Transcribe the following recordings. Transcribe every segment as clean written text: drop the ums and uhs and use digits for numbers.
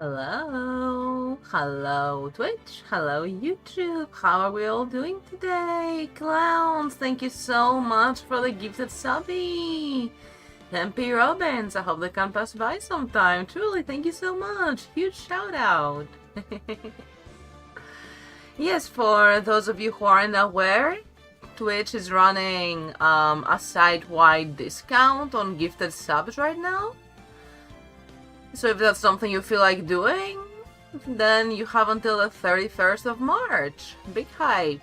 Hello, hello Twitch, hello YouTube, how are we all doing today? Clowns, thank you so much for the gifted subby! MP Robbins, I hope they can pass by sometime, truly thank you so much, huge shout out! Yes, for those of you who aren't aware, Twitch is running a site-wide discount on gifted subs right now. So if that's something you feel like doing, then you have until the 31st of March. Big hype.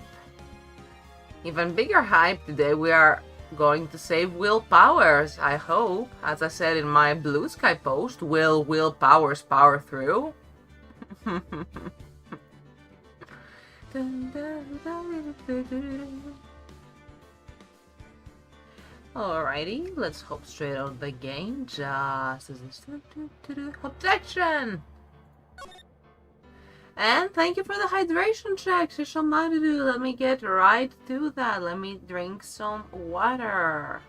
Even bigger hype today, we are going to save Will Powers, I hope. As I said in my Blue Sky post, Will Powers power through? Alrighty, let's hop straight out of the game. Just as this. Objection! And thank you for the hydration check, Shishamadu. Let me get right to that. Let me drink some water.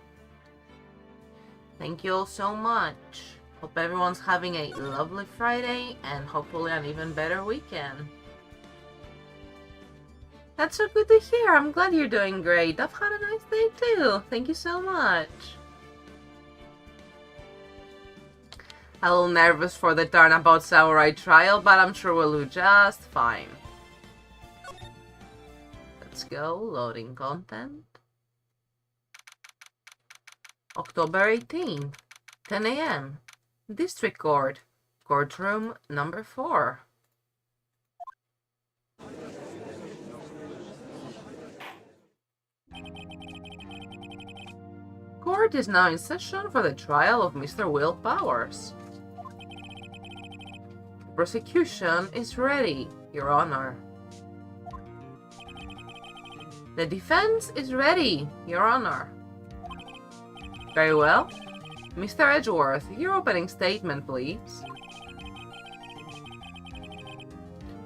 Thank you all so much. Hope everyone's having a lovely Friday and hopefully an even better weekend. That's so good to hear. I'm glad you're doing great. I've had a nice day too. Thank you so much. A little nervous for the Turnabout Samurai trial, but I'm sure we'll do just fine. Let's go. Loading content. October 18th, 10 AM. District Court. Courtroom number 4. Court is now in session for the trial of Mr. Will Powers. The prosecution is ready, Your Honor. The defense is ready, Your Honor. Very well. Mr. Edgeworth, your opening statement, please.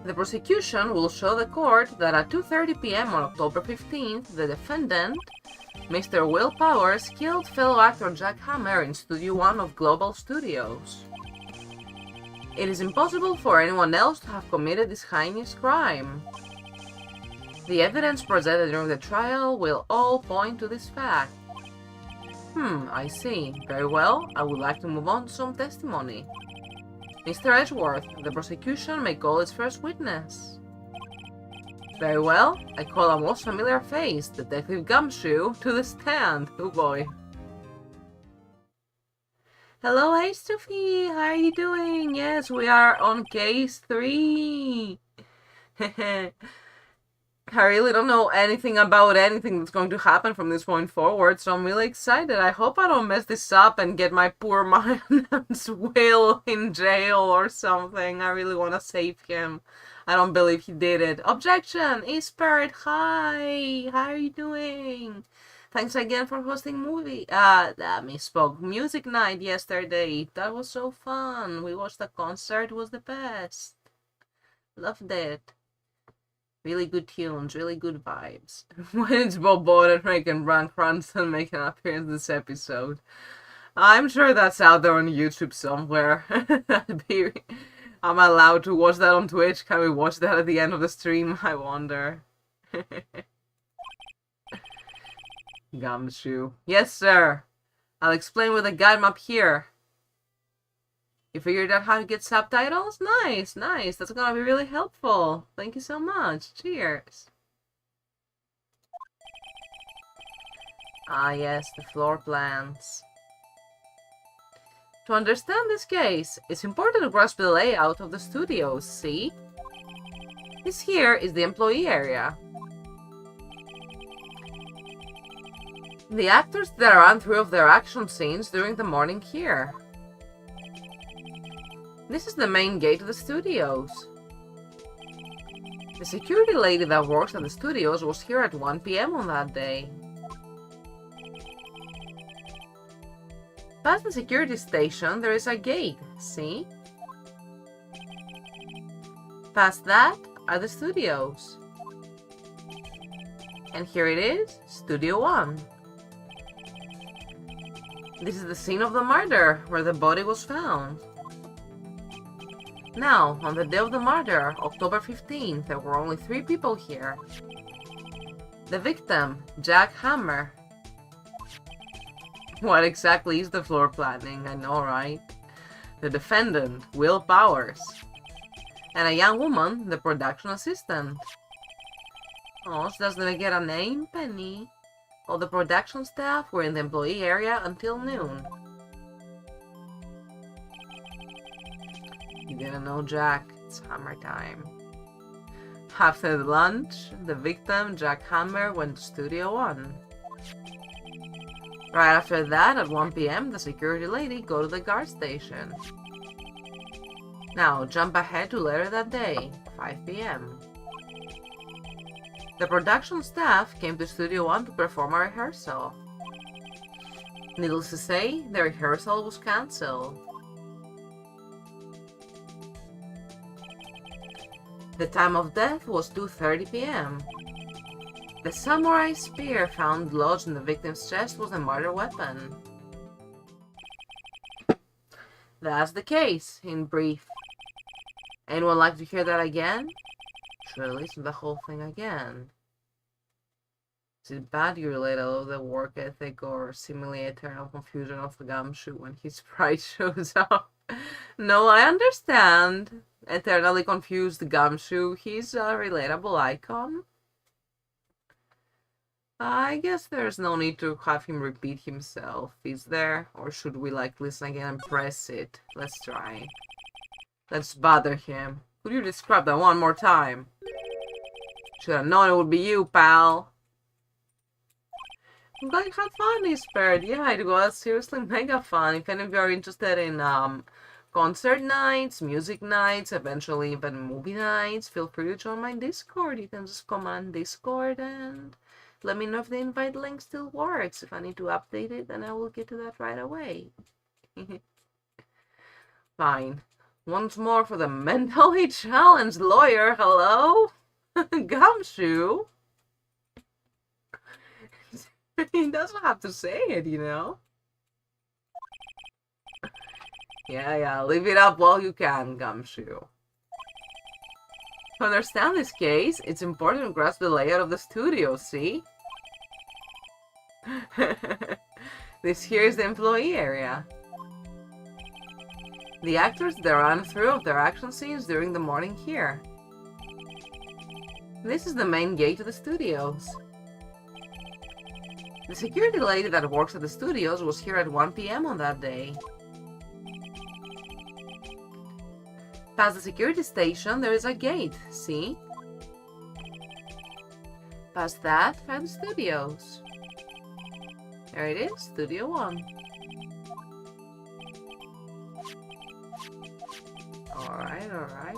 The prosecution will show the court that at 2:30 PM on October 15th, the defendant, Mr. Will Powers, killed fellow actor Jack Hammer in Studio 1 of Global Studios. It is impossible for anyone else to have committed this heinous crime. The evidence presented during the trial will all point to this fact. I see. Very well. I would like to move on to some testimony. Mr. Edgeworth, the prosecution may call its first witness. Very well. I call a most familiar face, Detective Gumshoe, to the stand. Oh boy. Hello, hey Sophie. How are you doing? Yes, we are on case 3. I really don't know anything about anything that's going to happen from this point forward, so I'm really excited. I hope I don't mess this up and get my poor man's Will in jail or something. I really want to save him. I don't believe he did it. Objection! Espert, hi! How are you doing? Thanks again for hosting misspoke. Music night yesterday. That was so fun. We watched the concert. It was the best. Loved it. Really good tunes, really good vibes. When it's Bob Odenkirk and Bryan Cranston making an appearance in this episode. I'm sure that's out there on YouTube somewhere. I'm allowed to watch that on Twitch. Can we watch that at the end of the stream? I wonder. Gumshoe. Yes, sir. I'll explain with the guide map here. You figured out how to get subtitles? Nice, nice. That's gonna be really helpful. Thank you so much. Cheers. Ah, yes, the floor plans. To understand this case, it's important to grasp the layout of the studios, see? This here is the employee area. The actors that run through of their action scenes during the morning here. This is the main gate of the studios. The security lady that works at the studios was here at 1 PM on that day. Past the security station, there is a gate, see? Past that are the studios. And here it is, Studio 1. This is the scene of the murder, where the body was found. Now, on the day of the murder, October 15th, there were only 3 people here. The victim, Jack Hammer. What exactly is the floor planning? I know, right? The defendant, Will Powers. And a young woman, the production assistant. Oh, she doesn't even get a name, Penny. All the production staff were in the employee area until noon. You didn't know, Jack. It's Hammer time. After the lunch, the victim, Jack Hammer, went to Studio 1. Right after that, at 1 PM, the security lady go to the guard station. Now, jump ahead to later that day, 5 PM. The production staff came to Studio 1 to perform a rehearsal. Needless to say, the rehearsal was cancelled. The time of death was 2:30 PM. The samurai spear found lodged in the victim's chest was a murder weapon. That's the case, in brief. Anyone like to hear that again? Should I listen to the whole thing again? Is it bad you relate all of the work ethic or seemingly eternal confusion of the gumshoe when his sprite shows up? No, I understand. Eternally confused gumshoe, he's a relatable icon. I guess there's no need to have him repeat himself, is there? Or should we listen again and press it? Let's try. Let's bother him. Could you describe that one more time? Should have known it would be you, pal. I'm glad you had fun, Ispert. Yeah, it was seriously mega fun. If any of you are interested in concert nights, music nights, eventually even movie nights, feel free to join my Discord. You can just command Discord and let me know if the invite link still works. If I need to update it, then I will get to that right away. Fine. Once more for the mentally challenged lawyer. Hello? Gumshoe? He doesn't have to say it, you know? Yeah, leave it up while you can, Gumshoe. To understand this case, it's important to grasp the layout of the studio, see? This here is the employee area. The actors, they run through of their action scenes during the morning here. This is the main gate to the studios. The security lady that works at the studios was here at 1 PM on that day. Past the security station, there is a gate, see? Past that, are the studios. There it is, Studio 1. Alright.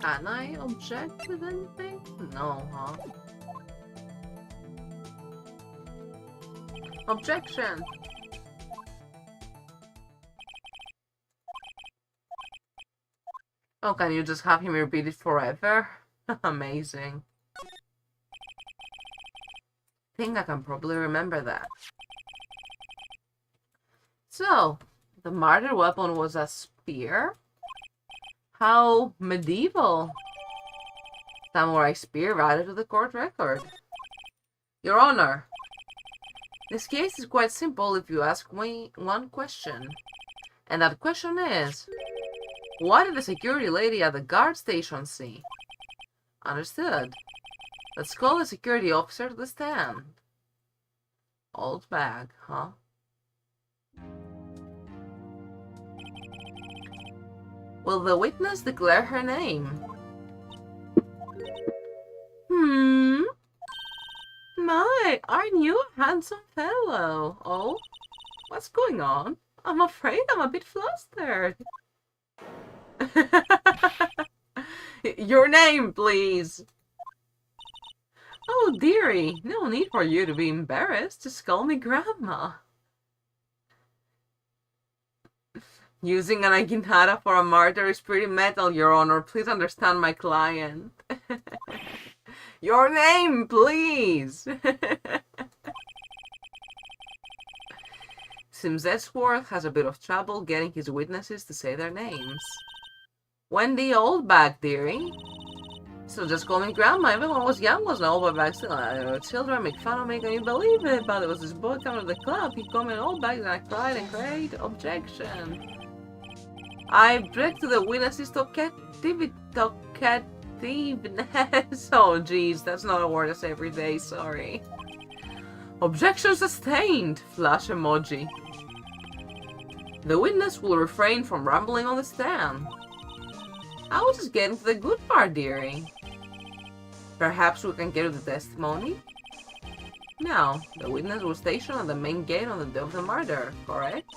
Can I object with anything? No, huh? Objection! Oh, can you just have him repeat it forever? Amazing. I think I can probably remember that. So, the murder weapon was a spear? How medieval. Samurai spear added to the court record. Your Honor, this case is quite simple if you ask me one question. And that question is, what did the security lady at the guard station see? Understood. Let's call the security officer to the stand. Old bag, huh? Will the witness declare her name? My, aren't you a handsome fellow? Oh, what's going on? I'm afraid I'm a bit flustered. Your name, please. Oh, dearie, no need for you to be embarrassed. Just call me Grandma. Using an aguinaldo for a murder is pretty metal, Your Honor. Please understand my client. Your name, please. Seems Edgeworth has a bit of trouble getting his witnesses to say their names. Wendy Oldback, dearie. So just call me Grandma. Even when I was young, was an Oldback still. Children make fun of me, can you believe it? But there was this boy coming to the club. He called me an Oldback, and I cried and cried. Objection. I object to the witnesses talkativeness. Oh, jeez, that's not a word I say every day. Sorry. Objection sustained. Flash emoji. The witness will refrain from rambling on the stand. I was just getting to the good part, dearie. Perhaps we can get to the testimony? Now, the witness was stationed at the main gate on the day of the murder, correct?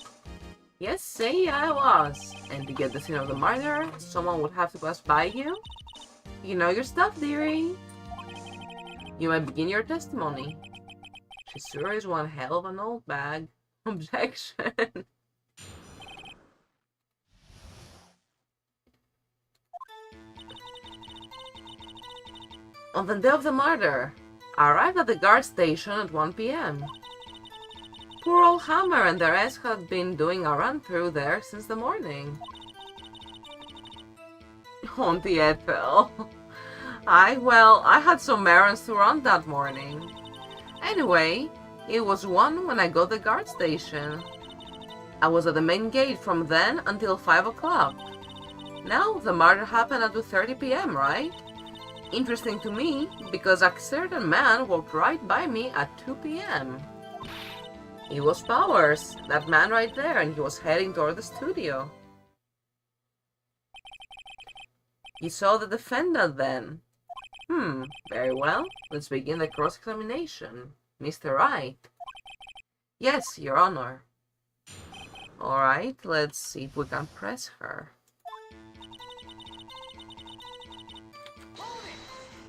Yes, say I was. And to get the scene of the murder, someone would have to pass by you? You know your stuff, dearie. You may begin your testimony. She sure is one hell of an old bag. Objection. On the day of the murder, I arrived at the guard station at 1 p.m. Poor old Hammer and the rest had been doing a run-through there since the morning. Auntie Ethel. I had some errands to run that morning. Anyway, it was 1 when I got to the guard station. I was at the main gate from then until 5 o'clock. Now, the murder happened at 2:30 p.m., right? Interesting to me, because a certain man walked right by me at 2 p.m. It was Powers, that man right there, and he was heading toward the studio. You saw the defendant then? Very well. Let's begin the cross-examination. Mr. Wright. Yes, Your Honor. Alright, let's see if we can press her.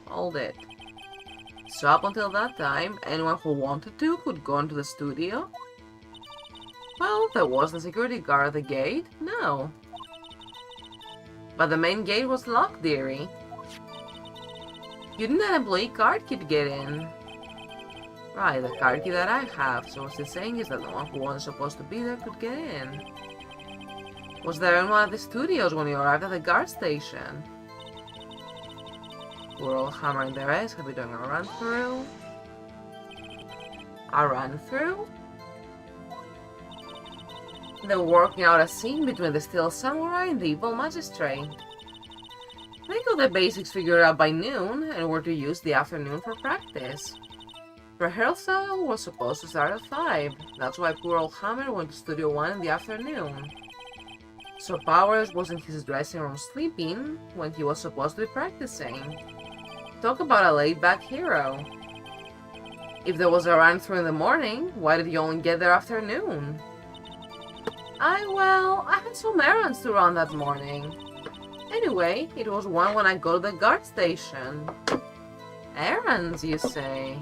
Hold it. So up until that time, anyone who wanted to could go into the studio? Well, there was the security guard at the gate. No. But the main gate was locked, dearie. You didn't have an employee card key to get in. Right, the card key that I have. So what she's saying is that no one who wasn't supposed to be there could get in. Was there anyone at the studios when you arrived at the guard station? We're all hammering their eyes. Have we done a run-through? A run-through? They were working out a scene between the Steel Samurai and the Evil Magistrate. They got the basics figured out by noon and were to use the afternoon for practice. Rehearsal was supposed to start at 5. That's why poor old Hammer went to Studio 1 in the afternoon. So Powers was in his dressing room sleeping when he was supposed to be practicing. Talk about a laid-back hero. If there was a run-through in the morning, why did you only get there afternoon? I had some errands to run that morning. Anyway, it was 1 when I go to the guard station. Errands, you say?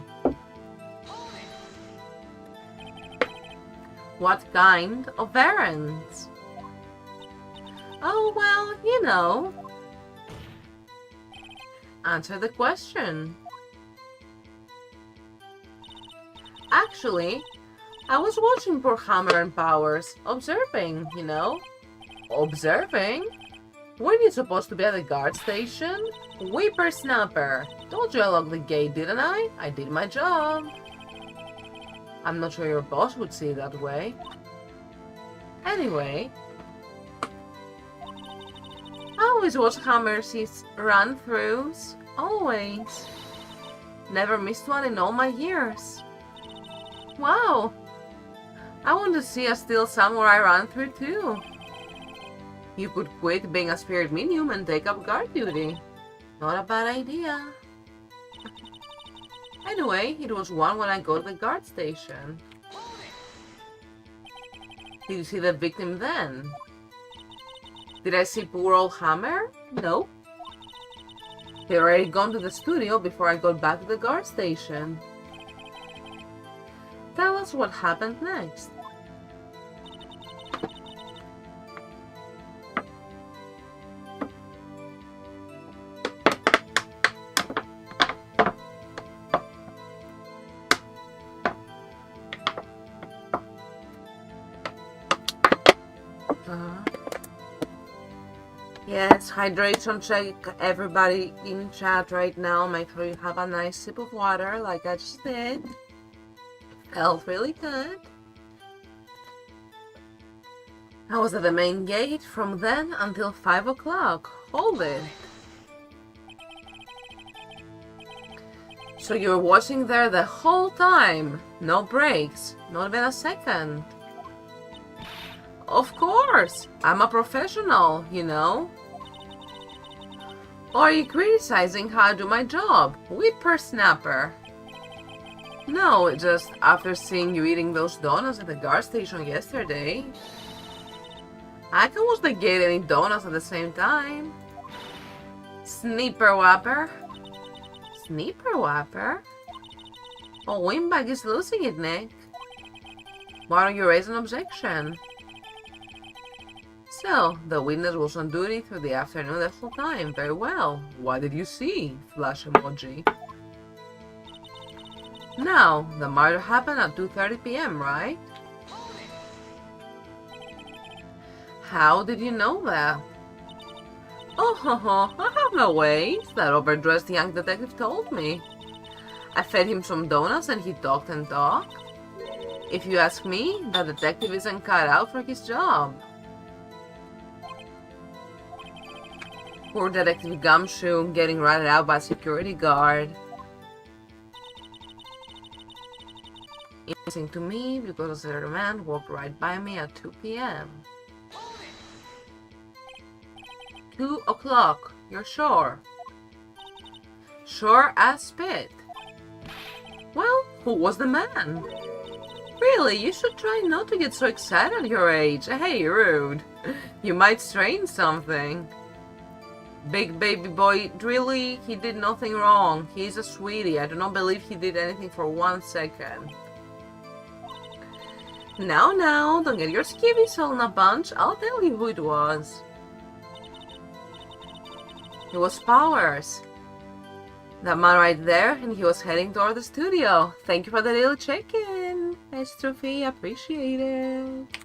What kind of errands? Oh, well, you know. Answer the question. Actually, I was watching poor Hammer and Powers, observing, you know. Observing? Weren't you supposed to be at the guard station? Whippersnapper! Told you I locked the gate, didn't I? I did my job. I'm not sure your boss would see it that way. Anyway, I always watch Hammer's run-throughs. Always. Never missed one in all my years. Wow! I want to see a Steel Samurai run-through too. You could quit being a spirit medium and take up guard duty. Not a bad idea. Anyway, it was 1 when I go to the guard station. Did you see the victim then? Did I see poor old Hammer? No. He had already gone to the studio before I got back to the guard station. Tell us what happened next. Yes, hydration check everybody in chat right now. Make sure you have a nice sip of water like I just did. Felt really good. I was at the main gate from then until 5 o'clock. Hold it. So you were watching there the whole time? No breaks? Not even a second? Of course! I'm a professional, you know? Or are you criticizing how I do my job? Whippersnapper. No, just after seeing you eating those donuts at the gas station yesterday. I can watch the gate and eat donuts at the same time. Sniper Whopper. Sniper Whopper? Oh, Windbag is losing it, Nick. Why don't you raise an objection? So, the witness was on duty through the afternoon the whole time. Very well. What did you see? Flash emoji. Now, the murder happened at 2:30 p.m., right? How did you know that? Oh, I have no ways. That overdressed young detective told me. I fed him some donuts and he talked and talked. If you ask me, that detective isn't cut out for his job. Poor Detective Gumshoe getting ratted out by a security guard. Interesting to me because a certain man walked right by me at 2 p.m. 2 o'clock, you're sure? Sure as spit. Well, who was the man? Really, you should try not to get so excited at your age. Hey, rude. You might strain something. Big baby boy, really? He did nothing wrong. He's a sweetie. I do not believe he did anything for 1 second. Now, don't get your skivvies all in a bunch. I'll tell you who it was. It was Powers. That man right there, and he was heading toward the studio. Thank you for the little check-in, Estrophy. Appreciate it.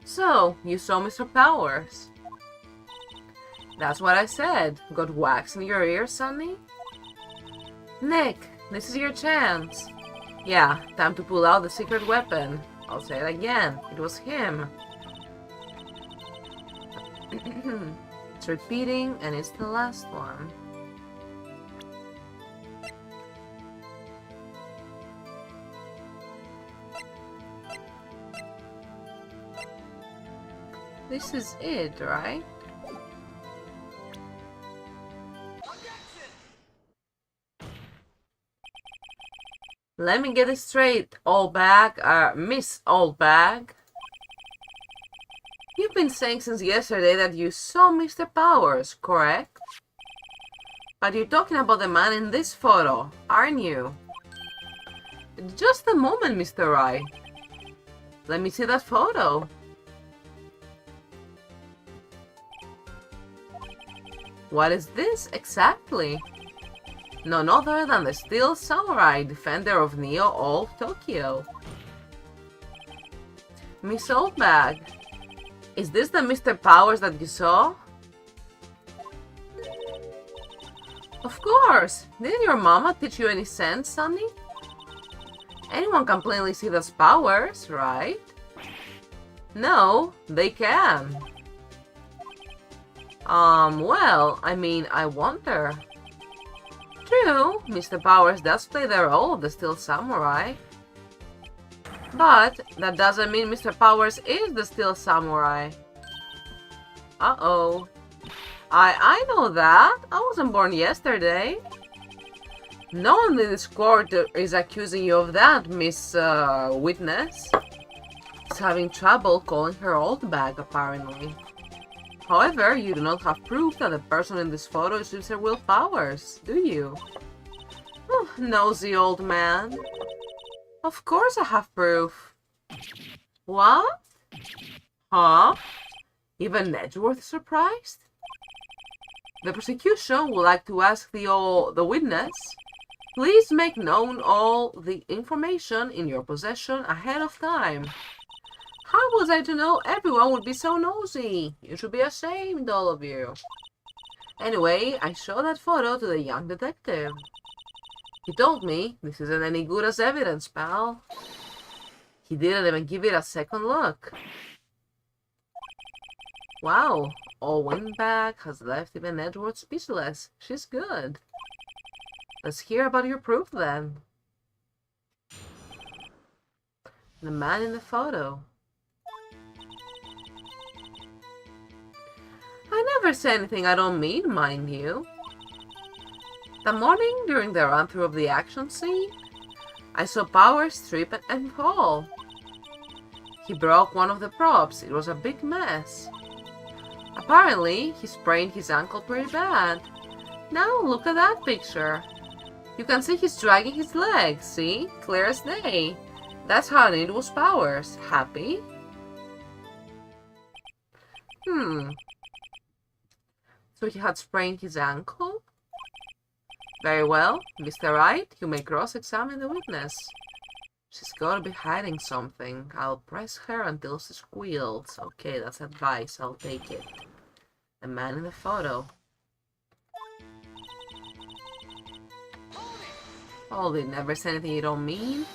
So, you saw Mr. Powers. That's what I said. Got wax in your ear, Sonny? Nick, this is your chance. Yeah, time to pull out the secret weapon. I'll say it again. It was him. It's repeating, and it's the last one. This is it, right? Let me get it straight, Miss Oldbag. You've been saying since yesterday that you saw Mr. Powers, correct? But you're talking about the man in this photo, aren't you? Just a moment, Mr. Wright. Let me see that photo. What is this exactly? None other than the Steel Samurai, defender of Neo all Tokyo. Miss Oldbag, is this the Mr. Powers that you saw? Of course! Didn't your mama teach you any sense, Sonny? Anyone can plainly see those powers, right? No, they can. Well, I mean, I wonder. True, Mr. Powers does play the role of the Steel Samurai. But that doesn't mean Mr. Powers is the Steel Samurai. Uh-oh. I know that. I wasn't born yesterday. No one in this court is accusing you of that, Miss Witness. Is having trouble calling her old bag, apparently. However, you do not have proof that the person in this photo is Mr. Will Powers, do you? Oh, nosy old man. Of course I have proof. What? Huh? Even Edgeworth is surprised? The prosecution would like to ask the witness, please make known all the information in your possession ahead of time. How was I to know everyone would be so nosy? You should be ashamed, all of you. Anyway, I showed that photo to the young detective. He told me this isn't any good as evidence, pal. He didn't even give it a second look. Wow, Owen back has left even Edward speechless. She's good. Let's hear about your proof then. The man in the photo. I never say anything I don't mean, mind you. The morning during the run-through of the action scene, I saw Powers trip and fall. He broke one of the props. It was a big mess. Apparently, he sprained his ankle pretty bad. Now look at that picture. You can see he's dragging his legs, see? Clear as day. That's how I knew it was Powers. Happy? So he had sprained his ankle? Very well, Mr. Wright, you may cross-examine the witness. She's gotta be hiding something. I'll press her until she squeals. Okay, that's advice. I'll take it. The man in the photo. Holy, never say anything you don't mean.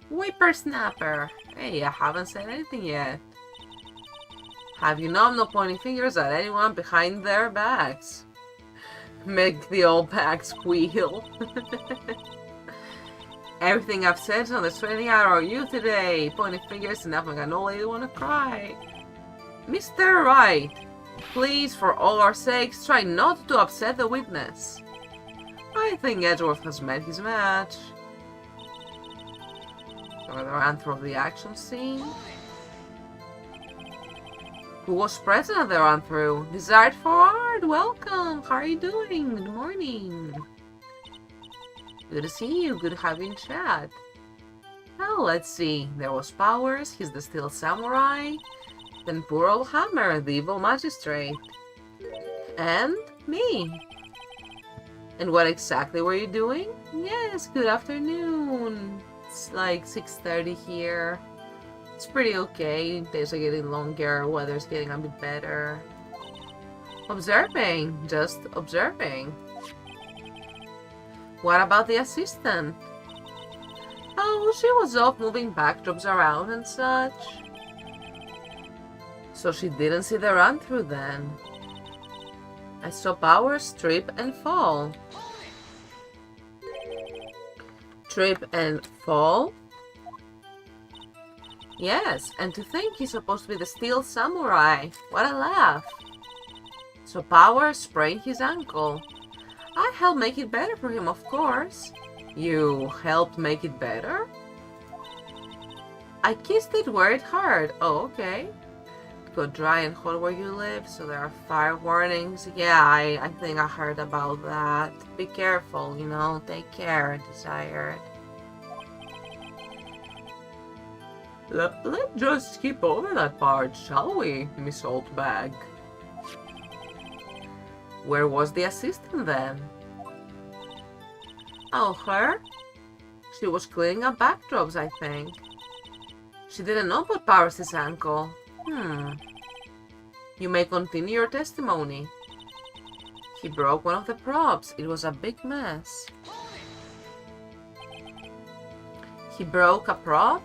Whippersnapper. Hey, I haven't said anything yet. Have you know I'm not pointing fingers at anyone behind their backs. Make the old back squeal. Everything I've said is on the straight out of you today. Pointing fingers enough make an old lady want to cry. Mr. Wright, please, for all our sakes, try not to upset the witness. I think Edgeworth has met his match. So the run-through of the action scene. Who was present at the run-through? Desired Forward, welcome! How are you doing? Good morning. Good to see you, good to have you in chat. Now let's see. There was Powers, he's the Steel Samurai. Then poor old Hammer, the evil magistrate. And me. And what exactly were you doing? Yes, good afternoon. It's like 6:30 here. It's pretty okay. Days are getting longer, weather's getting a bit better. Observing, just observing. What about the assistant? Oh, she was off moving backdrops around and such. So she didn't see the run-through then. I saw Powers trip and fall. Trip and fall? Yes, and to think he's supposed to be the Steel Samurai. What a laugh. So Powers sprained his ankle. I helped make it better for him, of course. You helped make it better? I kissed it where it hurt. Oh, okay. It got dry and hot where you live, so there are fire warnings. Yeah, I think I heard about that. Be careful, you know. Take care, Desired. Let's just skip over that part, shall we, Miss Oldbag? Where was the assistant then? Oh, her? She was cleaning up backdrops, I think. She didn't know about Powers' ankle. You may continue your testimony. He broke one of the props. It was a big mess. He broke a prop?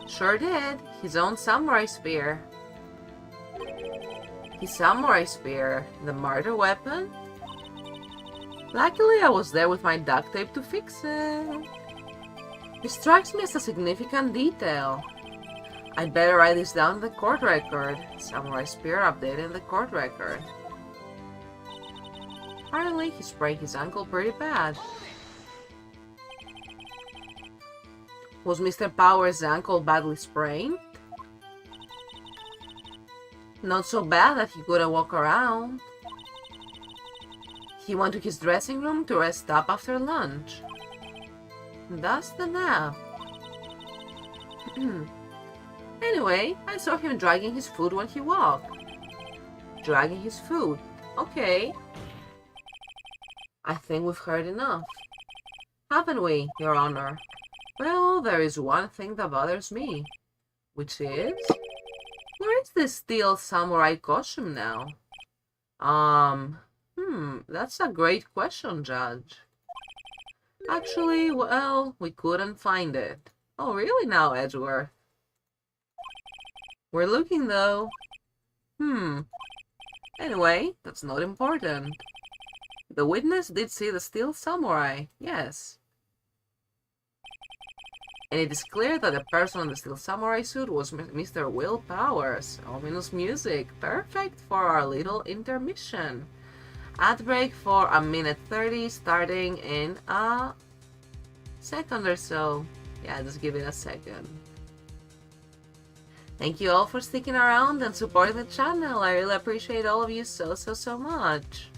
Sure did. His own samurai spear. His samurai spear? The murder weapon? Luckily, I was there with my duct tape to fix it. This strikes me as a significant detail. I'd better write this down in the court record. Samurai spear updated in the court record. Apparently, he sprained his ankle pretty bad. Was Mr. Powers' ankle badly sprained? Not so bad that he couldn't walk around. He went to his dressing room to rest up after lunch. That's the nap. Anyway, I saw him dragging his foot when he walked. Dragging his foot. Okay. I think we've heard enough. Haven't we, Your Honor? Well, there is one thing that bothers me. Which is? Where is this steel samurai costume now? That's a great question, Judge. Actually, well, we couldn't find it. Oh, really now, Edgeworth? We're looking, though. Anyway, that's not important. The witness did see the steel samurai, yes. And it is clear that the person in the steel samurai suit was Mr. Will Powers. Ominous music, perfect for our little intermission. Ad break for 1:30, starting in a second or so. Yeah, just give it a second. Thank you all for sticking around and supporting the channel. I really appreciate all of you so much.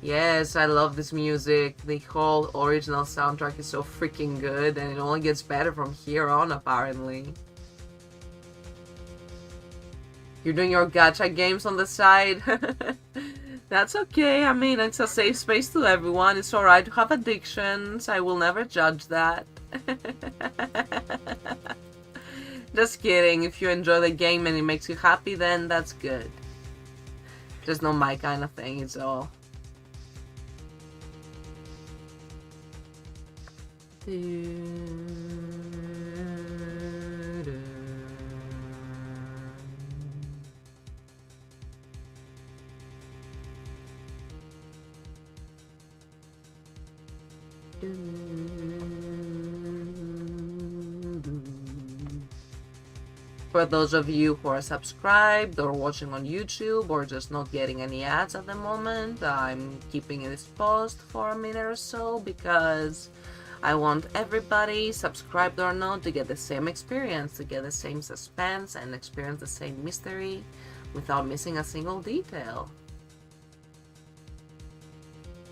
Yes, I love this music. The whole original soundtrack is so freaking good, and it only gets better from here on, apparently. You're doing your gacha games on the side? That's okay. I mean, it's a safe space to everyone. It's alright to have addictions. I will never judge that. Just kidding. If you enjoy the game and it makes you happy, then that's good. Just not my kind of thing, it's all. For those of you who are subscribed or watching on YouTube or just not getting any ads at the moment, I'm keeping this paused for a minute or so because I want everybody, subscribed or not, to get the same experience, to get the same suspense and experience the same mystery without missing a single detail.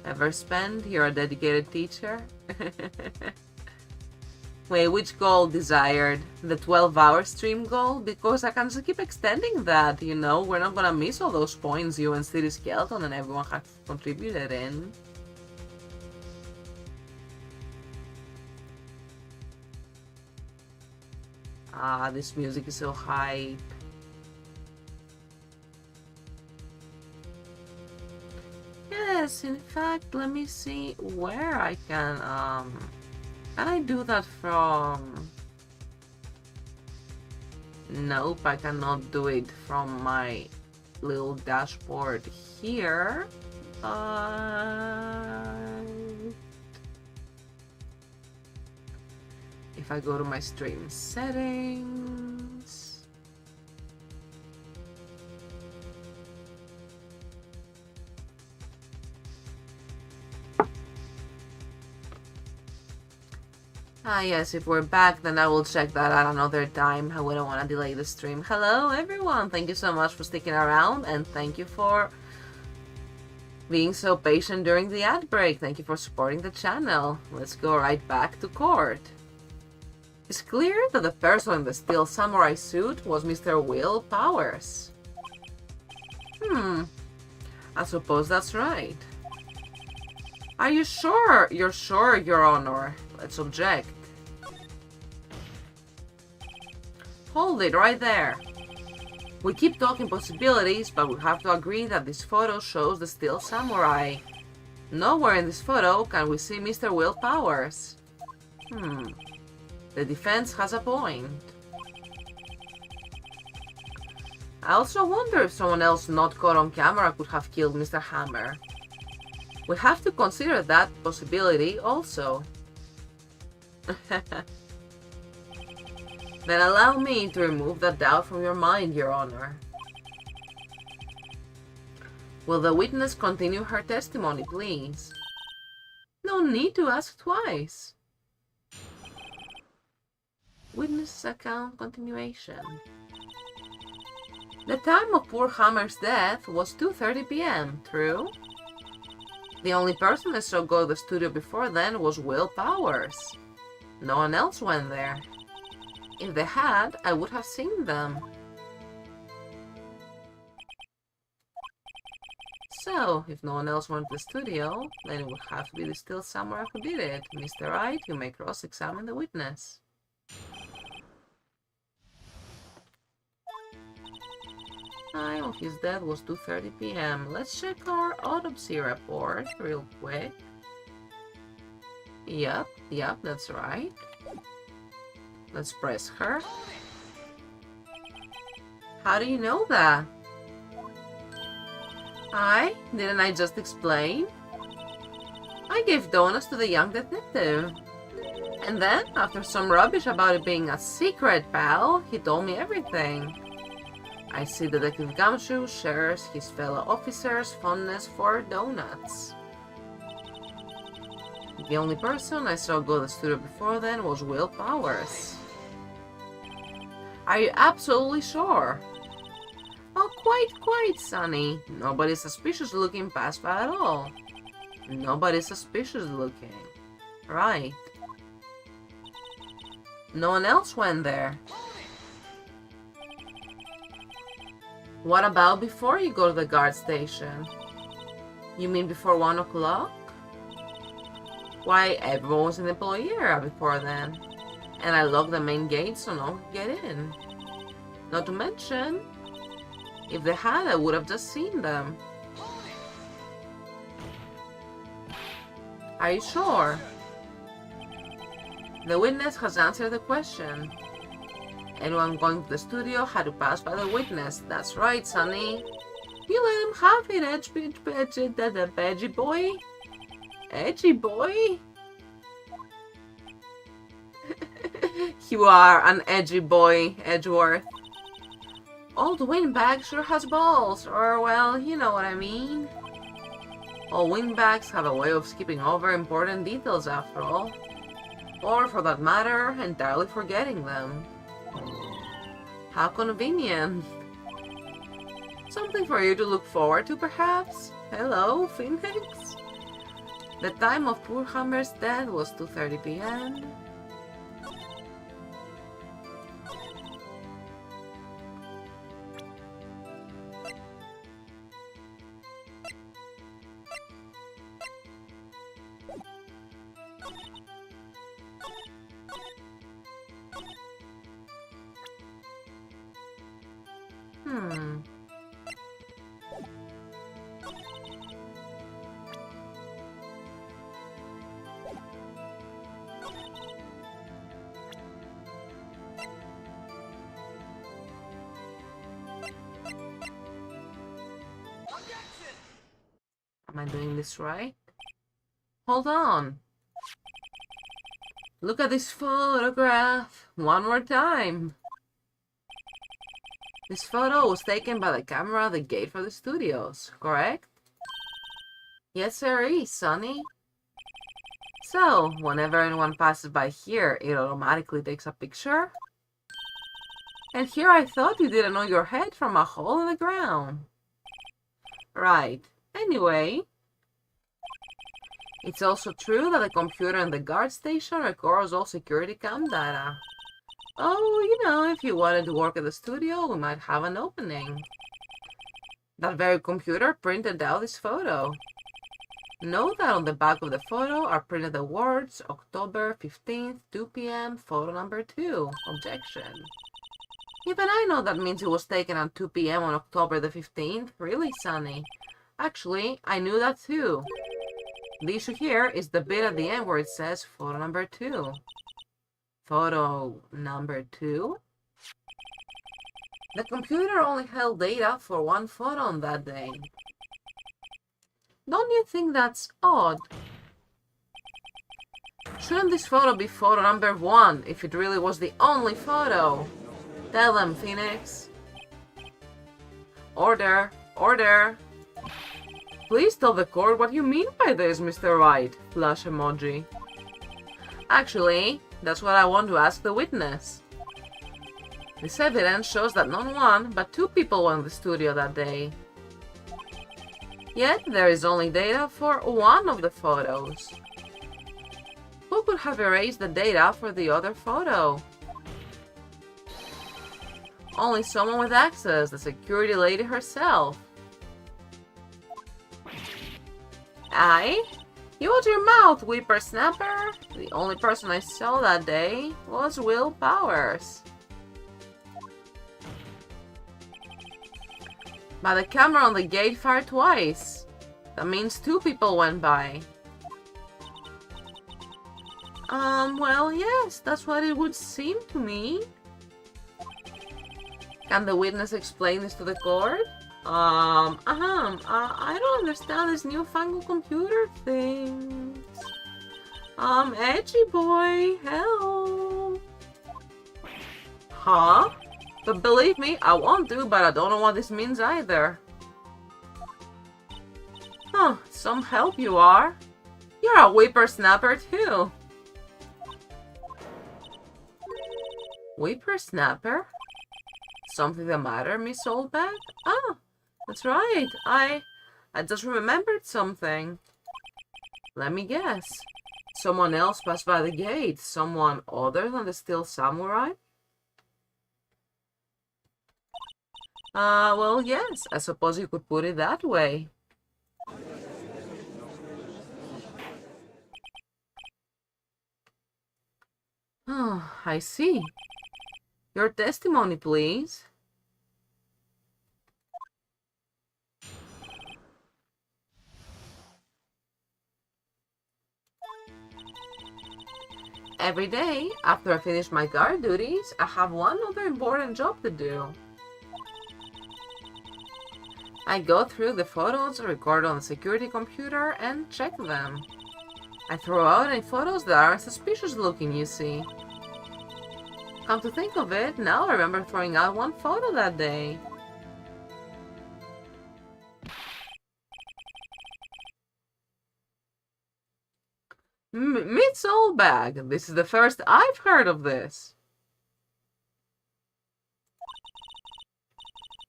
Ever spend? You're a dedicated teacher? Wait, which goal desired? The 12-hour stream goal? Because I can just keep extending that, you know? We're not gonna miss all those points you and City Skeleton and everyone has contributed in. Ah, this music is so hype. Yes, in fact, let me see where I can I do that from? Nope, I cannot do it from my little dashboard here. If I go to my stream settings... Ah yes, if we're back, then I will check that at another time. I wouldn't want to delay the stream. Hello everyone, thank you so much for sticking around, and thank you for being so patient during the ad break. Thank you for supporting the channel. Let's go right back to court. It's clear that the person in the steel samurai suit was Mr. Will Powers. I suppose that's right. Are you sure? You're sure, Your Honor. Let's object. Hold it right there. We keep talking possibilities, but we have to agree that this photo shows the steel samurai. Nowhere in this photo can we see Mr. Will Powers. The defense has a point. I also wonder if someone else not caught on camera could have killed Mr. Hammer. We have to consider that possibility also. Then allow me to remove that doubt from your mind, Your Honor. Will the witness continue her testimony, please? No need to ask twice. Witness account continuation. The time of poor Hammer's death was 2:30 p.m., true? The only person that saw go to the studio before then was Will Powers. No one else went there. If they had, I would have seen them. So, if no one else went to the studio, then it would have to be the steel samurai who did it. Mr. Wright, you may cross-examine the witness. Time of his death was 2:30 p.m. Let's check our autopsy report real quick. Yep, that's right. Let's press her. How do you know that? Didn't I just explain? I gave donuts to the young detective. And then, after some rubbish about it being a secret, pal, he told me everything. I see Detective Gumshoe shares his fellow officers' fondness for donuts. The only person I saw go to the studio before then was Will Powers. Are you absolutely sure? Oh, quite, Sonny. Nobody's suspicious looking past that at all. Nobody's suspicious looking. Right. No one else went there. What about before you go to the guard station? You mean before 1 o'clock? Why, everyone was an employee area before then. And I locked the main gate so no one could get in. Not to mention, if they had, I would have just seen them. Are you sure? The witness has answered the question. Anyone going to the studio had to pass by the witness. That's right, Sonny. You let him have it, edgy boy. Edgy boy? You are an edgy boy, Edgeworth. Old windbag sure has balls, or well, you know what I mean. All windbags have a way of skipping over important details after all. Or, for that matter, entirely forgetting them. How convenient. Something for you to look forward to, perhaps? Hello, Phoenix? The time of poor Humber's death was 2:30 p.m. Am I doing this right? Hold on. Look at this photograph. One more time. This photo was taken by the camera at the gate for the studios, correct? Yes, sir, Sonny. So, whenever anyone passes by here, it automatically takes a picture? And here I thought you didn't know your head from a hole in the ground. Right. Anyway, it's also true that the computer in the guard station records all security cam data. Oh, you know, if you wanted to work at the studio, we might have an opening. That very computer printed out this photo. Note that on the back of the photo are printed the words October 15th, 2 p.m., photo number 2, objection. Even I know that means it was taken at 2 p.m. on October the 15th. Really, Sonny? Actually, I knew that too. The issue here is the bit at the end where it says photo number 2. Photo number 2? The computer only held data for one photo on that day. Don't you think that's odd? Shouldn't this photo be photo number 1 if it really was the only photo? Tell them, Phoenix. Order, order. Please tell the court what you mean by this, Mr. Wright. Flash emoji. Actually, that's what I want to ask the witness. This evidence shows that not one, but 2 people went to the studio that day. Yet, there is only data for one of the photos. Who could have erased the data for the other photo? Only someone with access, the security lady herself. Aye? You watch your mouth, whippersnapper! The only person I saw that day was Will Powers. But the camera on the gate fired twice. That means 2 people went by. Well, yes, that's what it would seem to me. Can the witness explain this to the court? I don't understand this newfangled computer thing. Edgy boy, help. Huh? But believe me, I want to, but I don't know what this means either. Huh, some help you are. You're a whippersnapper too. Whippersnapper? Something the matter, Miss Oldbag? Ah, that's right. I just remembered something. Let me guess. Someone else passed by the gate. Someone other than the Steel Samurai? Well, yes. I suppose you could put it that way. Oh, I see. Your testimony, please. Every day, after I finish my guard duties, I have one other important job to do. I go through the photos recorded on the security computer and check them. I throw out any photos that aren't suspicious looking, you see. Come to think of it, now I remember throwing out one photo that day. Miss Oldbag, this is the first I've heard of this.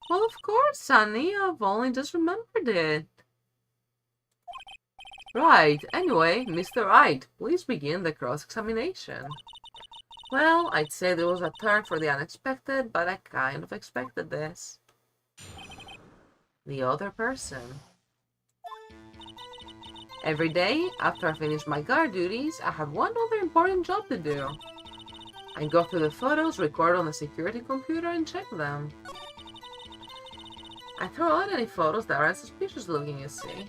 Well, of course, Sonny, I've only just remembered it. Right, anyway, Mr. Wright, please begin the cross-examination. Well, I'd say there was a turn for the unexpected, but I kind of expected this. The other person. Every day, after I finish my guard duties, I have one other important job to do. I go through the photos recorded on the security computer and check them. I throw out any photos that aren't suspicious looking, you see.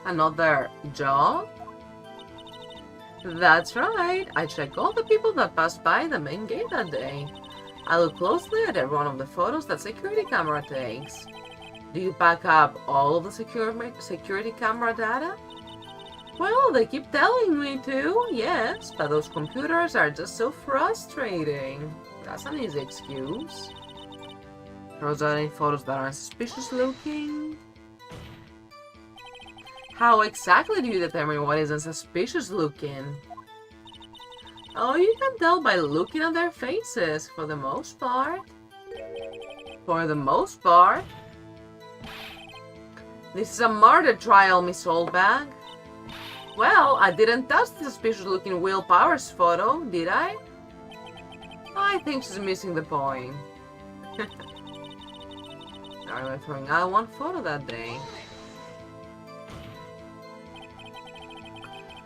Another job? That's right, I check all the people that passed by the main gate that day. I look closely at every one of the photos that security camera takes. Do you back up all of the security camera data? Well, they keep telling me to, yes, but those computers are just so frustrating. That's an easy excuse. Throws out any photos that aren't suspicious looking. How exactly do you determine what isn't suspicious looking? Oh, you can tell by looking at their faces, for the most part. For the most part. This is a murder trial, Miss Oldbag. Well, I didn't touch the suspicious-looking Will Powers photo, did I? I think she's missing the point. I remember throwing out one photo that day.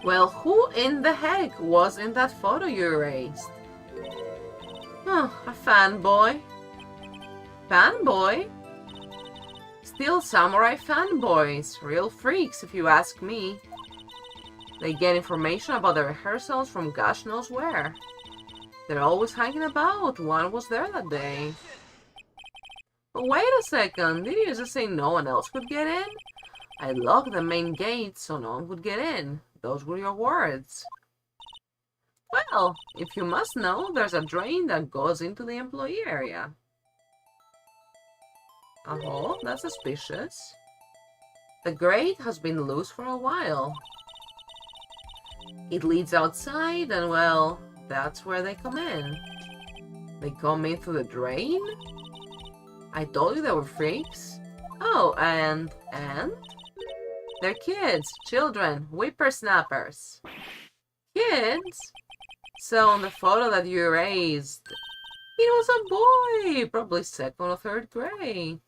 Well, who in the heck was in that photo you erased? Oh, a fanboy. Fanboy? Still samurai fanboys. Real freaks, if you ask me. They get information about the rehearsals from gosh knows where. They're always hanging about. One was there that day. But wait a second. Did you just say no one else could get in? I locked the main gate so no one could get in. Those were your words. Well, if you must know, there's a drain that goes into the employee area. Oh, that's suspicious. The grate has been loose for a while. It leads outside and, well, that's where they come in. They come in through the drain? I told you they were freaks. Oh, and? They're kids, children, whippersnappers. Kids? So on the photo that you erased, it was a boy, probably 2nd or 3rd grade.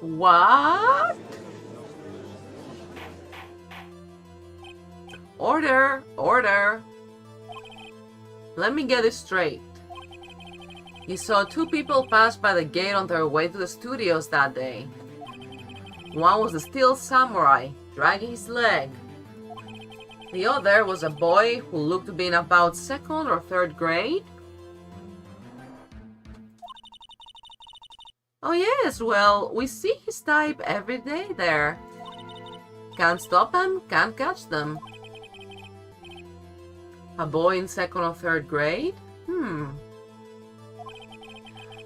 What? Order, order. Let me get this straight. He saw two people pass by the gate on their way to the studios that day. One was the steel samurai, dragging his leg. The other was a boy who looked to be in about 2nd or 3rd grade. Oh yes, well, we see his type every day there. Can't stop them, can't catch them. A boy in 2nd or 3rd grade?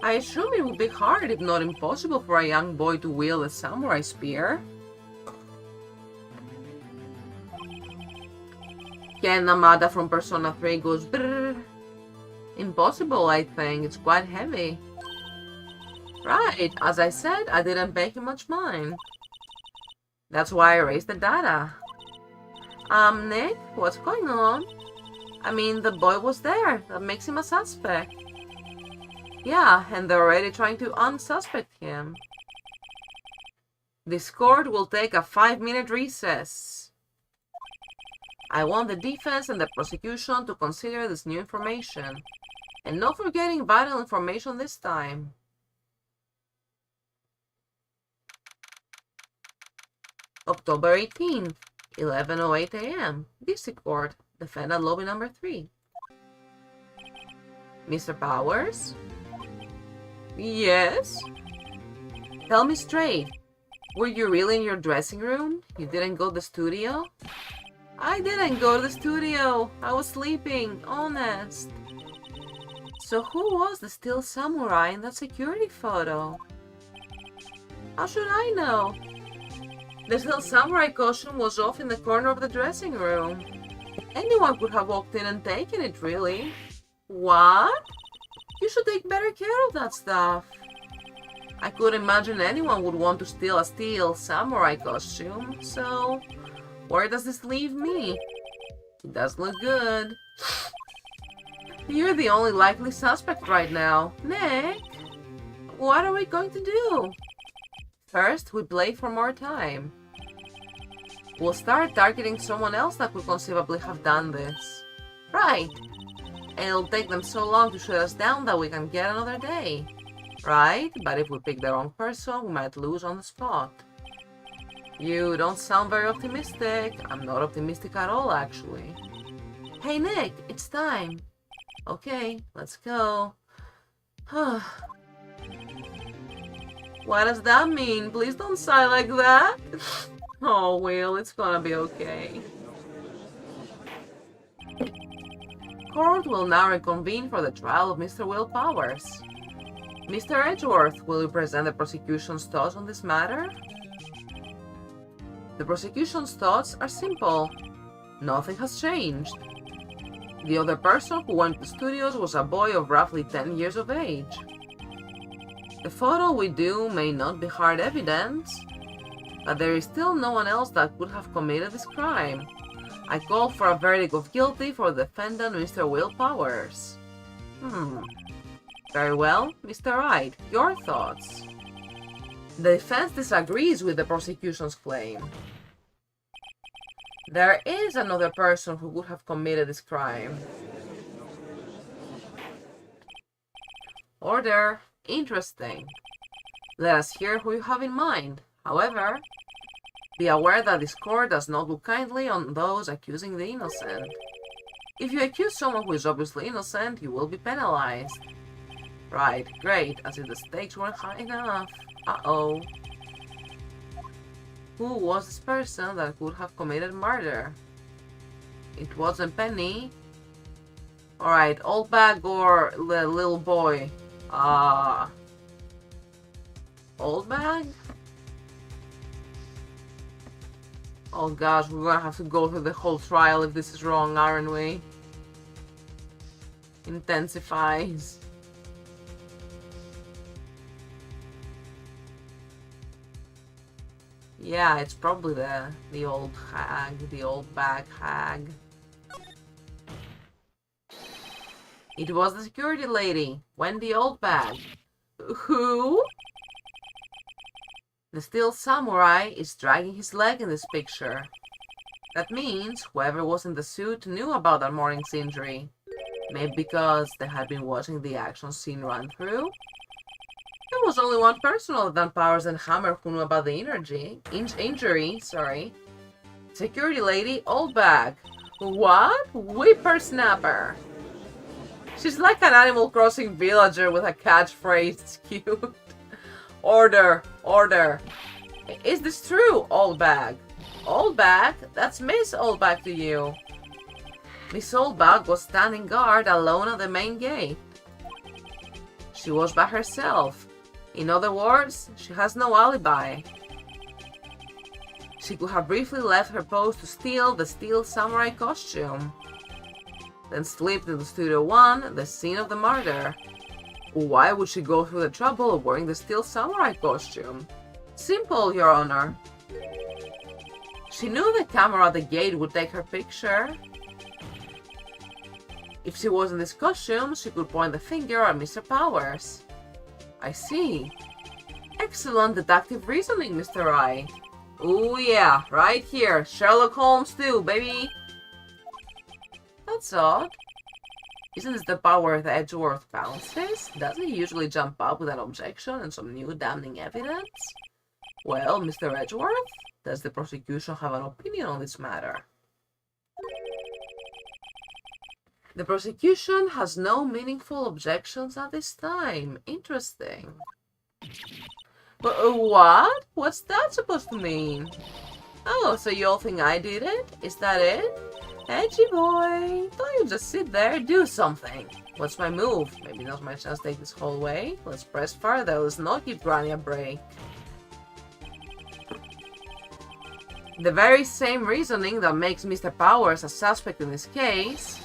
I assume it would be hard, if not impossible, for a young boy to wield a samurai spear. Ken Namada from Persona 3 goes brrr. Impossible, I think. It's quite heavy. Right, as I said, I didn't pay him much mind. That's why I erased the data. Nick, what's going on? I mean, the boy was there. That makes him a suspect. Yeah, and they're already trying to unsuspect him. This court will take a 5-minute recess. I want the defense and the prosecution to consider this new information. And not forgetting vital information this time. October 18th, 11:08 a.m. District Court, Defendant Lobby Number 3. Mr. Powers? Yes? Tell me straight. Were you really in your dressing room? You didn't go to the studio? I didn't go to the studio. I was sleeping, honest. So who was the steel samurai in that security photo? How should I know? The steel samurai costume was off in the corner of the dressing room. Anyone could have walked in and taken it, really. What? You should take better care of that stuff. I could imagine anyone would want to steal a steel samurai costume, so where does this leave me? It does look good. You're the only likely suspect right now. Nick, what are we going to do? First, we play for more time. We'll start targeting someone else that could conceivably have done this. Right. And it'll take them so long to shoot us down that we can get another day. Right? But if we pick the wrong person, we might lose on the spot. You don't sound very optimistic. I'm not optimistic at all, actually. Hey Nick, it's time. Okay, let's go. What does that mean? Please don't sigh like that. Oh, Will, it's gonna be okay. Court will now reconvene for the trial of Mr. Will Powers. Mr. Edgeworth, will you present the prosecution's thoughts on this matter? The prosecution's thoughts are simple. Nothing has changed. The other person who went to the studios was a boy of roughly 10 years of age. The photo we do may not be hard evidence, but there is still no one else that could have committed this crime. I call for a verdict of guilty for the defendant, Mr. Will Powers. Very well, Mr. Wright, your thoughts? The defense disagrees with the prosecution's claim. There is another person who would have committed this crime. Order. Interesting. Let us hear who you have in mind. However, be aware that this court does not look kindly on those accusing the innocent. If you accuse someone who is obviously innocent, you will be penalized. Right, great, as if the stakes weren't high enough. Uh-oh. Who was this person that could have committed murder? It wasn't Penny. Alright, old bag or the little boy? Old bag? Oh gosh, we're gonna have to go through the whole trial if this is wrong, aren't we? Intensifies. Yeah, it's probably the old hag, the old bag hag. It was the security lady, Wendy Oldbag. Who? The steel samurai is dragging his leg in this picture. That means whoever was in the suit knew about that morning's injury. Maybe because they had been watching the action scene run through. There was only one person other than Powers and Hammer who knew about the injury. Sorry. Security lady, old bag. What? Whippersnapper. She's like an Animal Crossing villager with a catchphrase. It's cute. Order, order. Is this true, old bag? Old bag? That's Miss Old Bag to you. Miss Old Bag was standing guard alone at the main gate. She was by herself. In other words, she has no alibi. She could have briefly left her post to steal the steel samurai costume, then slipped into Studio 1, the scene of the murder. Why would she go through the trouble of wearing the steel samurai costume? Simple, Your Honor. She knew the camera at the gate would take her picture. If she was in this costume, she could point the finger at Mr. Powers. I see. Excellent deductive reasoning, Mr. Wright. Ooh yeah, right here. Sherlock Holmes too, baby. That's odd. Isn't this the power that Edgeworth bounces? Doesn't he usually jump up with an objection and some new damning evidence? Well, Mr. Edgeworth, does the prosecution have an opinion on this matter? The prosecution has no meaningful objections at this time. Interesting. But what? What's that supposed to mean? Oh, so you all think I did it? Is that it? Edgy boy, don't you just sit there, do something. What's my move? Maybe not my chance to take this whole way. Let's press further, let's not give Granny a break. The very same reasoning that makes Mr. Powers a suspect in this case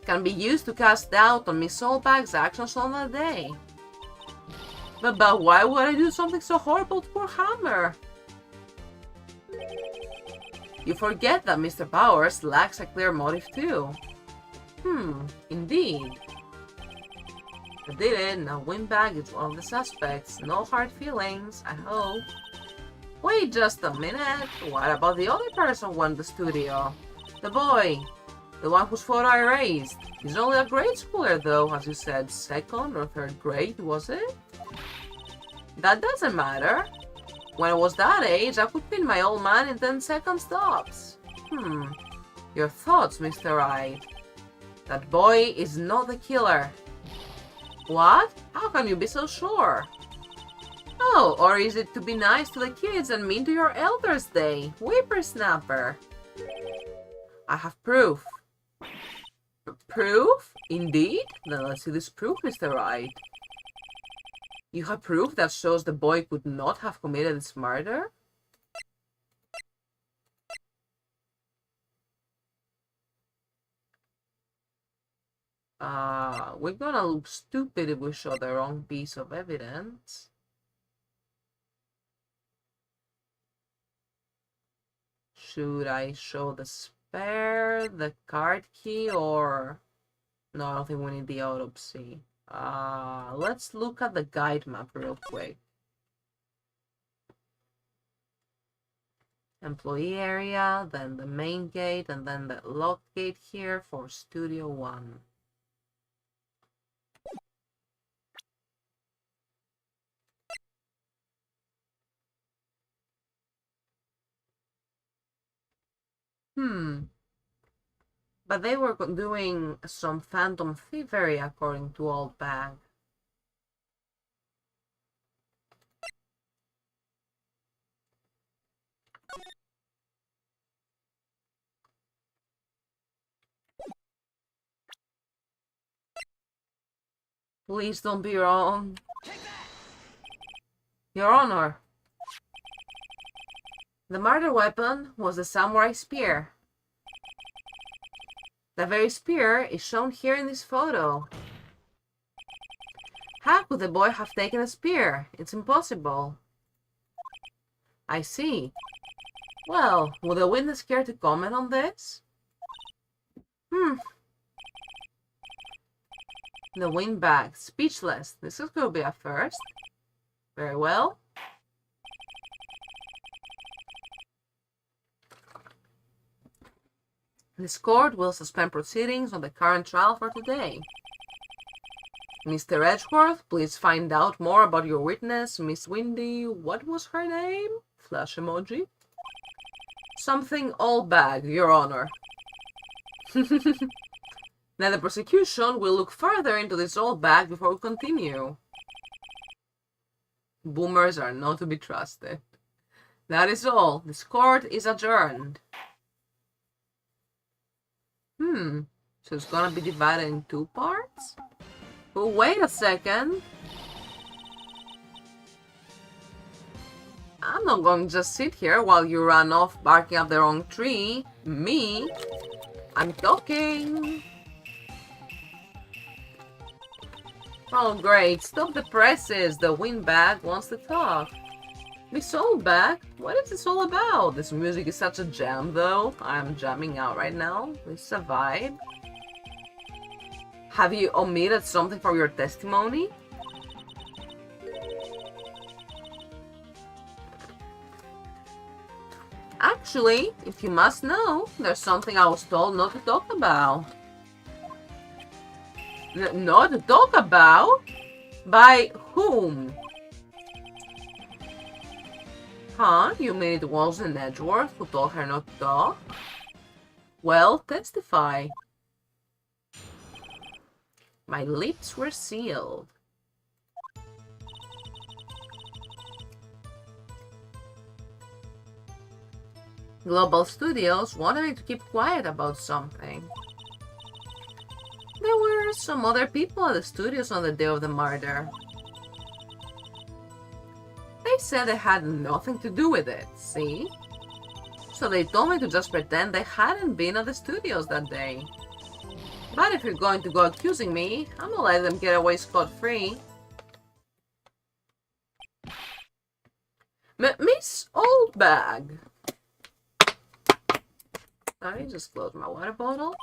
can be used to cast doubt on Miss Soulbag's actions on that day. But why would I do something so horrible to poor Hammer? You forget that Mr. Powers lacks a clear motive too. Indeed. I did it, now Windbag is one of the suspects. No hard feelings, I hope. Wait just a minute, what about the other person who went to the studio? The boy. The one whose photo I raised. He's only a grade schooler though, as you said, 2nd or 3rd grade, was it? That doesn't matter. When I was that age, I could pin my old man in 10-second stops. Your thoughts, Mr. Wright. That boy is not the killer. What? How can you be so sure? Oh, or is it to be nice to the kids and mean to your elders day? Whippersnapper. I have proof. Proof? Indeed? Then let's see this proof, Mr. Wright. You have proof that shows the boy could not have committed this murder? We're gonna look stupid if we show the wrong piece of evidence. Should I show the spare, the card key, or... No, I don't think we need the autopsy. Let's look at the guide map real quick. Employee area, then the main gate, and then the locked gate here for Studio 1. But they were doing some phantom thievery according to Old Bag. Please don't be wrong. Your Honor. The murder weapon was the samurai spear. The very spear is shown here in this photo. How could the boy have taken a spear? It's impossible. I see. Well, would the witness care to comment on this? The windbag, speechless. This is going to be a first. Very well. This court will suspend proceedings on the current trial for today. Mr. Edgeworth, please find out more about your witness, Miss Windy. What was her name? Flash emoji. Something all bag, Your Honor. Now the prosecution will look further into this old bag before we continue. Boomers are not to be trusted. That is all. This court is adjourned. So it's gonna be divided in 2 parts? But wait a second. I'm not going to just sit here while you run off barking up the wrong tree. Me? I'm talking. Oh great, stop the presses. The windbag wants to talk. Miss Oldbag, what is this all about? This music is such a jam though. I'm jamming out right now. This is a vibe. Have you omitted something from your testimony? Actually, if you must know, there's something I was told not to talk about. Not to talk about? By whom? Huh? You mean it wasn't Edgeworth who told her not to talk? Well, testify. My lips were sealed. Global Studios wanted me to keep quiet about something. There were some other people at the studios on the day of the murder. They said they had nothing to do with it, see? So they told me to just pretend they hadn't been at the studios that day. But if you're going to go accusing me, I'm gonna let them get away scot-free. Miss Oldbag. I just closed my water bottle.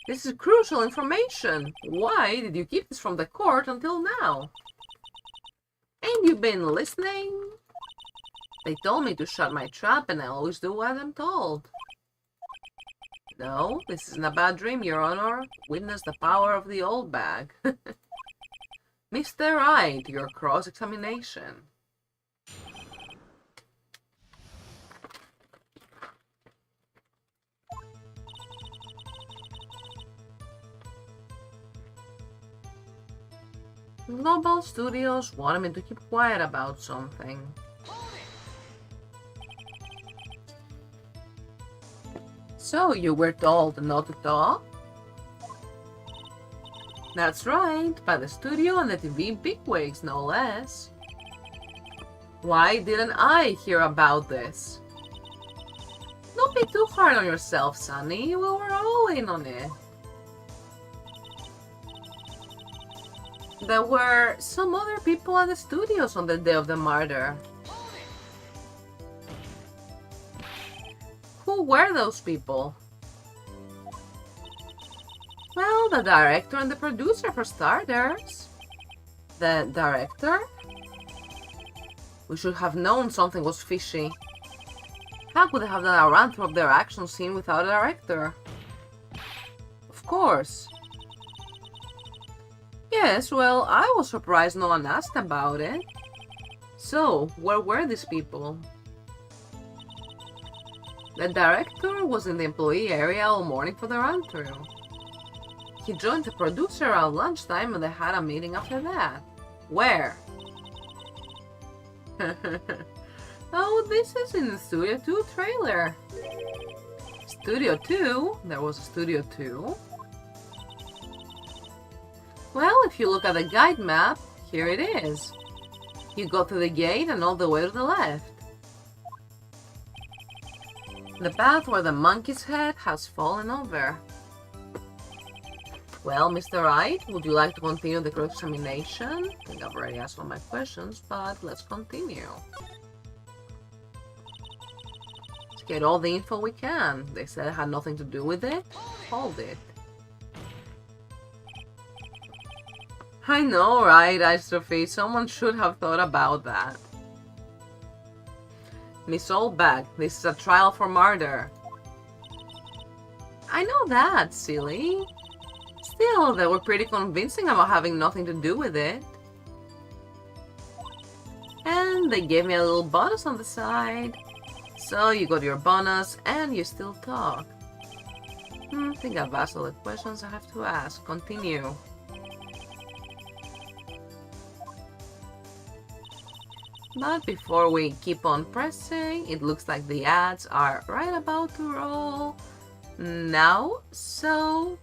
This is crucial information. Why did you keep this from the court until now? Ain't you been listening? They told me to shut my trap and I always do what I'm told. No, this isn't a bad dream, Your Honor. Witness the power of the old bag. Mr. Wright, your cross-examination. Global Studios wanted me to keep quiet about something. So, you were told not to talk? That's right, by the studio and the TV bigwigs, no less. Why didn't I hear about this? Don't be too hard on yourself, Sonny. We were all in on it. There were some other people at the studios on the day of the murder. Who were those people? Well, the director and the producer for starters. The director? We should have known something was fishy. How could they have done a run-through of their action scene without a director? Of course. Yes, well, I was surprised no one asked about it. So, where were these people? The director was in the employee area all morning for the run-through. He joined the producer around lunchtime and they had a meeting after that. Where? Oh, this is in the Studio 2 trailer. Studio 2? There was a Studio 2? Well, if you look at the guide map, here it is. You go through the gate and all the way to the left. The path where the monkey's head has fallen over. Well, Mr. Wright, would you like to continue the cross-examination? I think I've already asked all my questions, but let's continue. Let's get all the info we can. They said it had nothing to do with it. Hold it. I know, right, Astrophy? Someone should have thought about that. Miss Oldbag, this is a trial for murder. I know that, silly. Still, they were pretty convincing about having nothing to do with it. And they gave me a little bonus on the side. So you got your bonus and you still talk. I think I've asked all the questions I have to ask. Continue. But before we keep on pressing, it looks like the ads are right about to roll now. So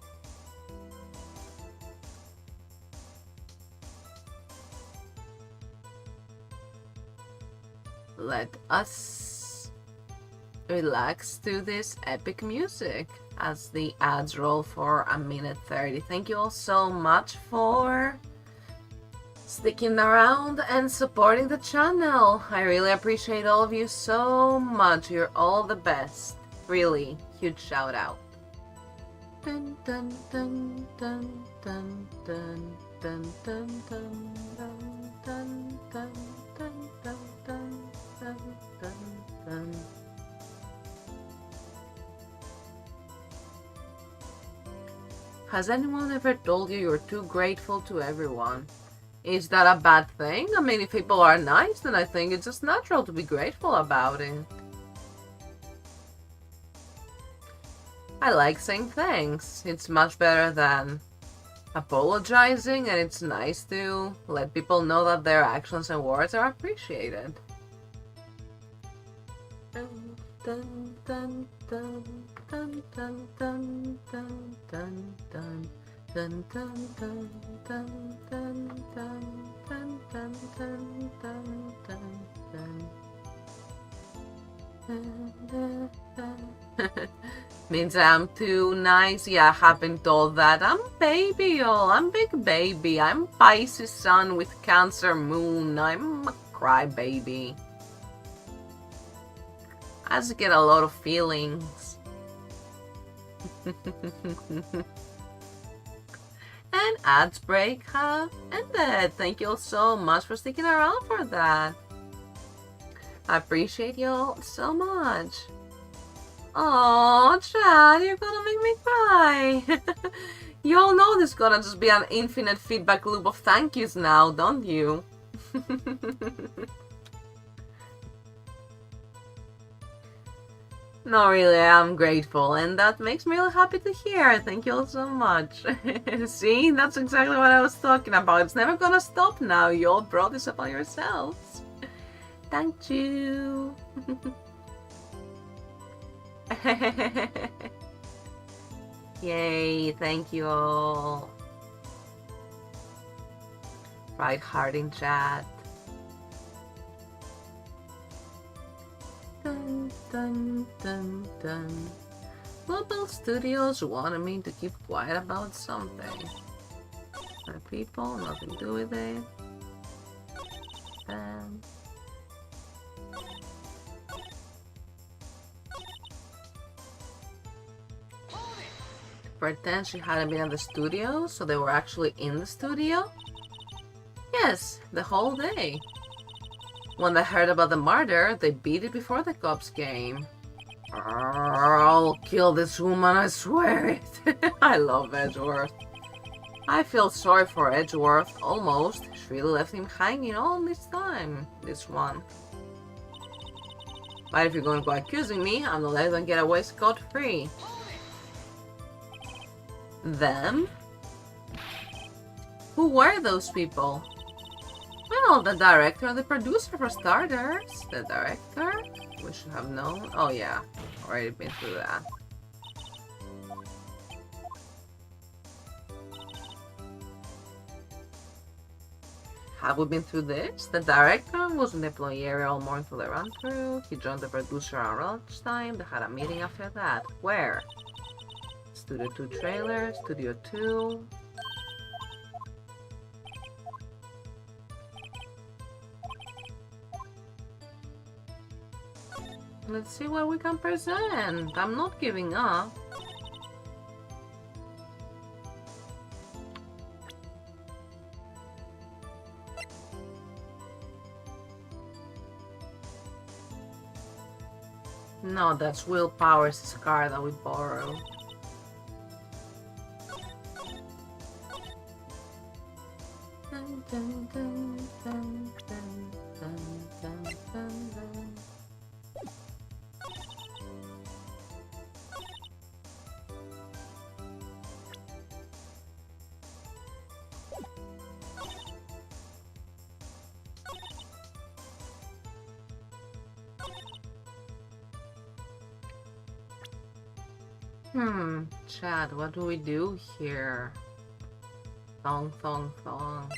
let us relax to this epic music as the ads roll for 1:30. Thank you all so much for sticking around and supporting the channel. I really appreciate all of you so much. You're all the best. Really, huge shout out. Dun, dun, dun, dun, dun, dun, dun, dun, dun, dun, dun, dun, dun, dun, dun, dun, dun. Has anyone ever told you you're too grateful to everyone? Is that a bad thing? I mean, if people are nice, then I think it's just natural to be grateful about it. I like saying thanks. It's much better than apologizing, and it's nice to let people know that their actions and words are appreciated. Dun, dun, dun, dun, dun, dun, dun, dun, dun, dun. Dun dun dun dun dun dun dun dun dun dun dun. Means I'm too nice. Yeah, I have been told that. I'm baby, y'all. I'm big baby. I'm Pisces sun with Cancer moon. I'm a crybaby. I just get a lot of feelings. And ads break have ended. Thank you all so much for sticking around for that. I appreciate you all so much. Oh, Chad, you're gonna make me cry. You all know this is gonna just be an infinite feedback loop of thank yous now, don't you? No, really, I'm grateful, and that makes me really happy to hear. Thank you all so much. See, that's exactly what I was talking about. It's never gonna stop now. You all brought this upon yourselves. Thank you. Yay, thank you all. Right heart in chat. Dun, dun, dun, dun. Global Studios wanted me to keep quiet about something. My people, nothing to do with it. Pretend she hadn't been at the studio, so they were actually in the studio? Yes, the whole day. When they heard about the murder, they beat it before the cops came. I'll kill this woman, I swear it. I love Edgeworth. I feel sorry for Edgeworth, almost. She really left him hanging all this time, this one. But if you're going to go accusing me, I'm gonna let them get away scot-free. Them? Who were those people? Well, the director and the producer for starters. The director? We should have known. Oh yeah, already been through that. Have we been through this? The director was in the employee area all morning for the run-through. He joined the producer around lunchtime. They had a meeting after that. Where? Studio 2 trailer, Studio 2. Let's see what we can present. I'm not giving up. No, that's Will Power's car that we borrowed. Dun, dun, dun, dun, dun, dun, dun, dun, dun. Chat, what do we do here? Thong, thong, thong.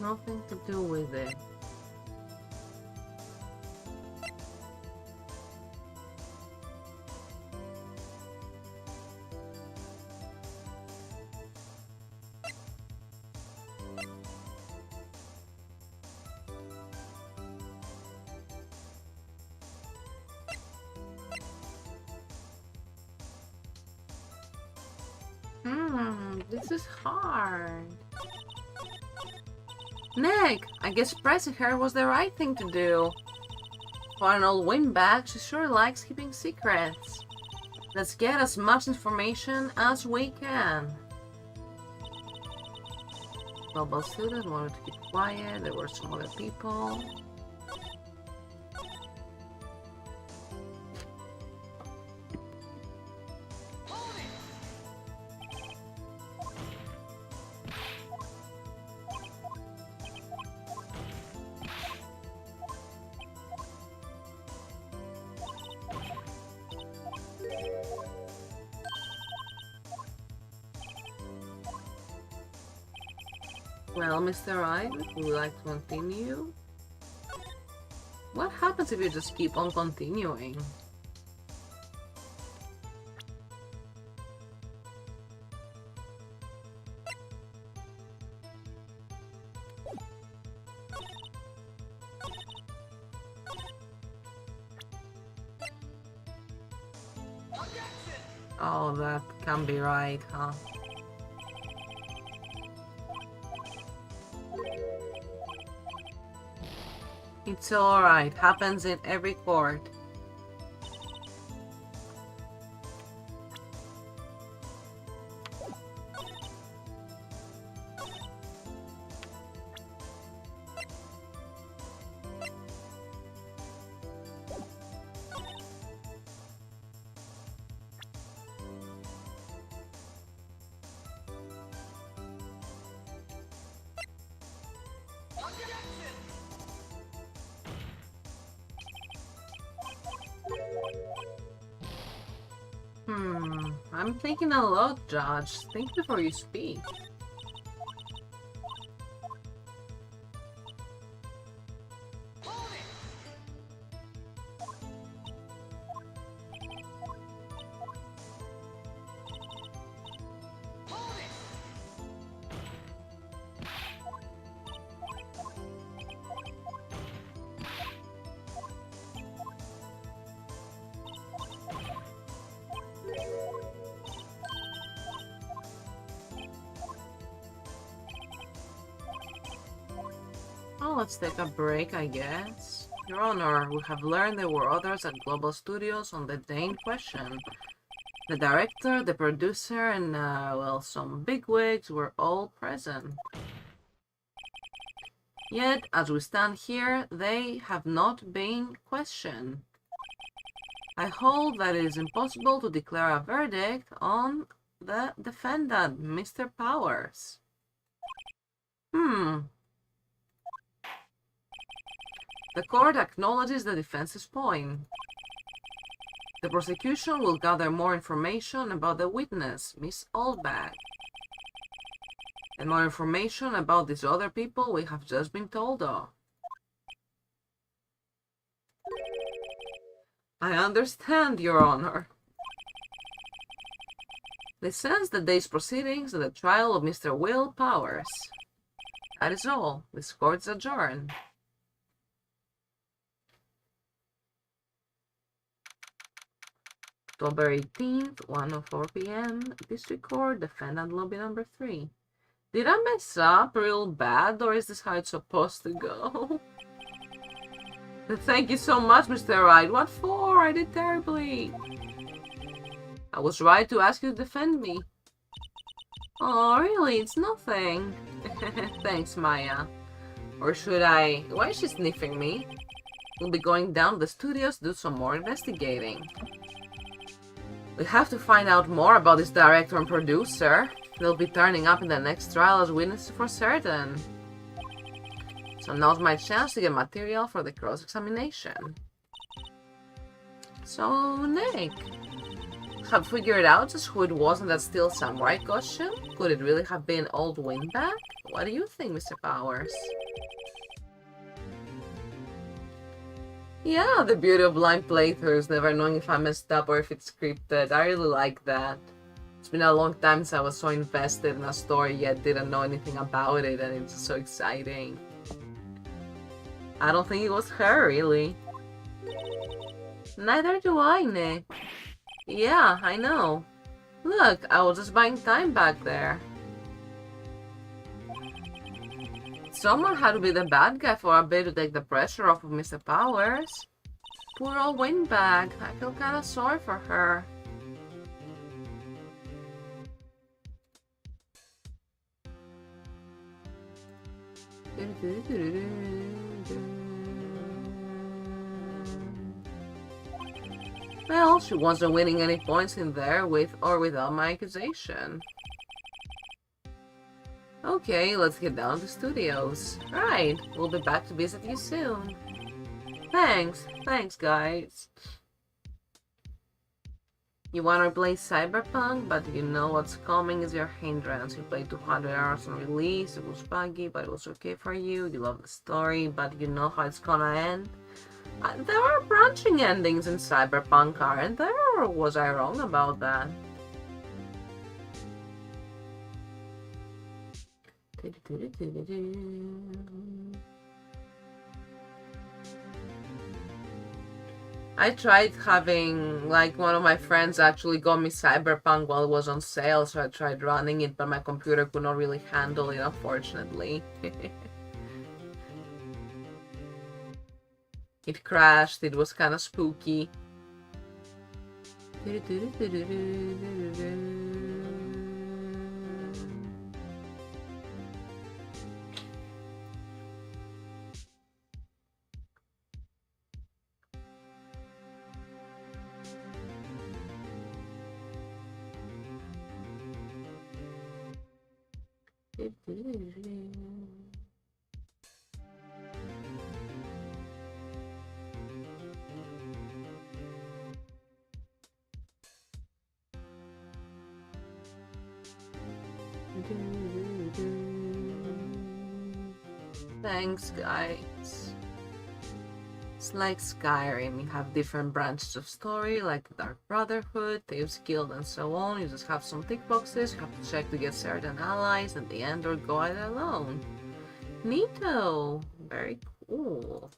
Nothing to do with it. This is hard. Nick, I guess pressing her was the right thing to do. For an old windbag, she sure likes keeping secrets. Let's get as much information as we can. Global student wanted to keep quiet, there were some other people. Well, Mr. Wright, would you like to continue? What happens if you just keep on continuing? Oh, that can be right, huh? It's alright, happens in every court. I'm thinking a lot, Judge. Think before you speak. Oh, let's take a break, I guess. Your Honor, we have learned there were others at Global Studios on the day in question. The director, the producer, and, well, some bigwigs were all present. Yet, as we stand here, they have not been questioned. I hold that it is impossible to declare a verdict on the defendant, Mr. Powers. The court acknowledges the defense's point. The prosecution will gather more information about the witness, Miss Oldbag. And more information about these other people we have just been told of. I understand, Your Honor. This ends the day's proceedings of the trial of Mr. Will Powers. That is all. This court's adjourned. October 18th, 1:04 p.m. District Court, defendant lobby number 3. Did I mess up real bad, or is this how it's supposed to go? Thank you so much, Mr. Wright. What for? I did terribly. I was right to ask you to defend me. Oh, really? It's nothing. Thanks, Maya. Or should I... Why is she sniffing me? We'll be going down to the studios to do some more investigating. We have to find out more about this director and producer. They'll be turning up in the next trial as witnesses for certain. So now's my chance to get material for the cross-examination. So, Nick, have figured out just who it was in that steel samurai costume? Could it really have been old Windbag? What do you think, Mr. Powers? Yeah, the beauty of blind playthroughs, never knowing if I messed up or if it's scripted. I really like that. It's been a long time since I was so invested in a story yet didn't know anything about it, and it's so exciting. I don't think it was her, really. Neither do I, Nick. Yeah, I know. Look, I was just buying time back there. Someone had to be the bad guy for a bit to take the pressure off of Mr. Powers. Poor old Windbag. I feel kinda sorry for her. Well, she wasn't winning any points in there with or without my accusation. Okay, let's get down to the studios. Right, we'll be back to visit you soon. Thanks guys. You wanna play Cyberpunk, but you know what's coming is your hindrance. You played 200 hours on release, it was buggy, but it was okay for you. You love the story, but you know how it's gonna end. There are branching endings in Cyberpunk, aren't there? Or was I wrong about that? I tried having, like, one of my friends actually got me Cyberpunk while it was on sale, so I tried running it, but my computer could not really handle it, unfortunately. It crashed, it was kind of spooky. Thanks, guys. It's like Skyrim, you have different branches of story, like Dark Brotherhood, Thieves Guild, and so on. You just have some tick boxes, you have to check to get certain allies at the end or go it alone. Neato! Very cool.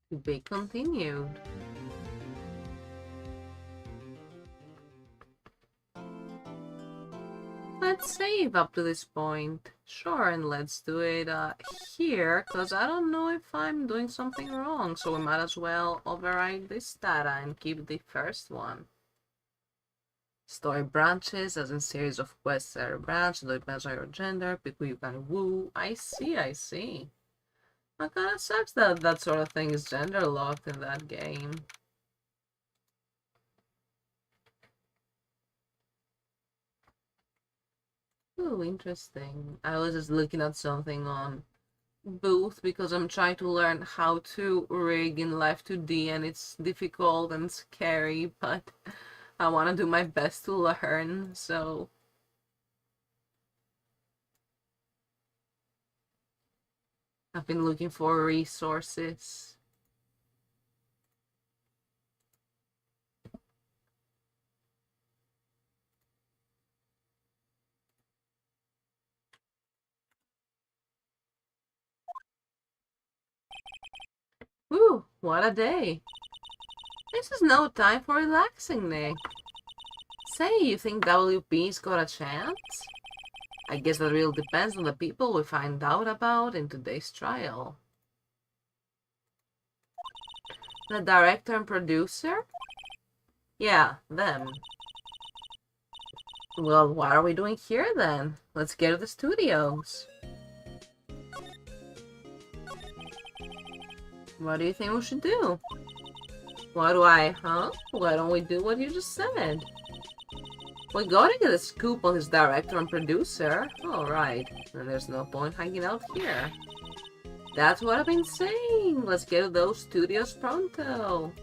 To be continued. Let's save up to this point. Sure, and let's do it here, because I don't know if I'm doing something wrong, so we might as well override this data and keep the first one. Story branches, as in series of quests that are branched, so it depends on your gender, pick who you can woo. I see. It kind of sucks that that sort of thing is gender locked in that game. Ooh, interesting. I was just looking at something on booth because I'm trying to learn how to rig in Live 2D and it's difficult and scary, but I want to do my best to learn, so... I've been looking for resources. Whew, what a day. This is no time for relaxing, Nick. Say, you think WP's got a chance? I guess that really depends on the people we find out about in today's trial. The director and producer? Yeah, them. Well, what are we doing here then? Let's get to the studios. What do you think we should do? Why don't we do what you just said? We gotta get a scoop on his director and producer. Alright, then there's no point hanging out here. That's what I've been saying. Let's get to those studios pronto.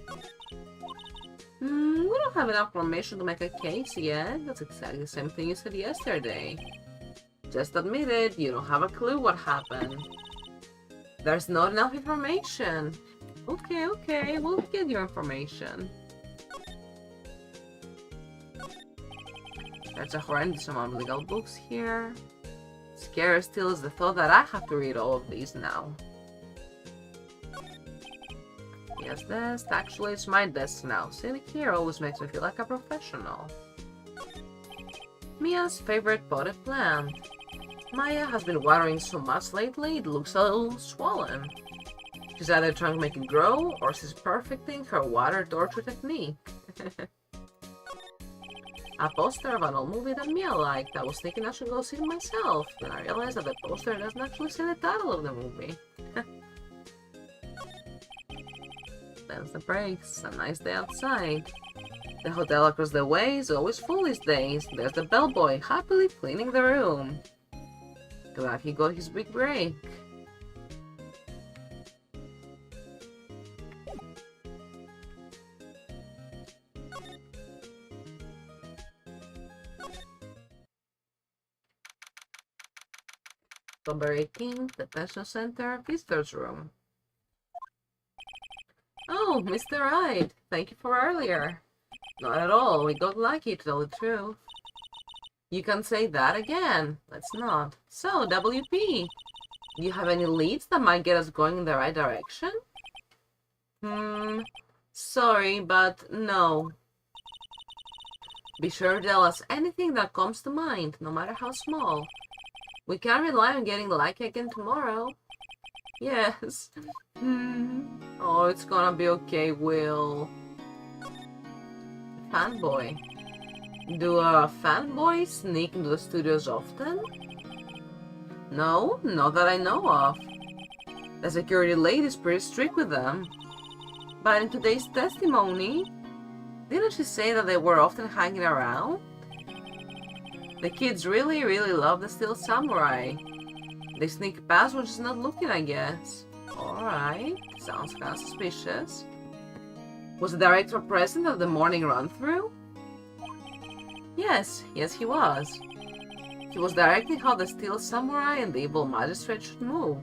We don't have enough information to make a case yet. That's exactly the same thing you said yesterday. Just admit it, you don't have a clue what happened. There's not enough information. Okay, we'll get your information. There's a horrendous amount of legal books here. Scary still is the thought that I have to read all of these now. Yes, desk. Actually, it's my desk now. Sitting here always makes me feel like a professional. Mia's favorite potted plant. Maya has been watering so much lately, it looks a little swollen. She's either trying to make it grow, or she's perfecting her water torture technique. A poster of an old movie that Mia liked. I was thinking I should go see it myself. Then I realized that the poster doesn't actually say the title of the movie. There's the brakes. A nice day outside. The hotel across the way is always full these days. There's the bellboy, happily cleaning the room. Glad he got his big break. October 18th, the Pension Center, Visitors Room. Oh, Mr. Wright, thank you for earlier. Not at all, we got lucky to tell the truth. You can say that again. Let's not. So, WP, do you have any leads that might get us going in the right direction? Sorry, but no. Be sure to tell us anything that comes to mind, no matter how small. We can't rely on getting lucky again tomorrow. Yes. Oh, it's gonna be okay, Will. Fanboy. Do fanboys sneak into the studios often? No, not that I know of. The security lady is pretty strict with them. But in today's testimony, didn't she say that they were often hanging around? The kids really love the Steel Samurai. They sneak past when she's not looking, I guess. Alright, sounds kinda suspicious. Was the director present at the morning run-through? Yes, he was. He was directing how the Steel Samurai and the Evil Magistrate should move.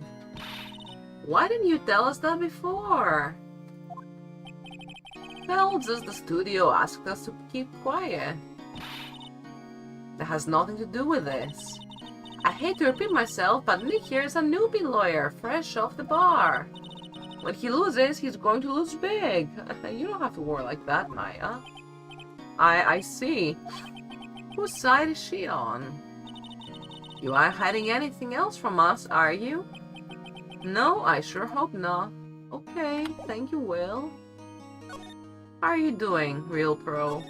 Why didn't you tell us that before? Well, just the studio asked us to keep quiet. That has nothing to do with this. I hate to repeat myself, but Nick here is a newbie lawyer, fresh off the bar. When he loses, he's going to lose big. You don't have to worry like that, Maya. I see. Whose side is she on? You aren't hiding anything else from us, are you? No, I sure hope not. Okay, thank you, Will. How are you doing, Real Pro?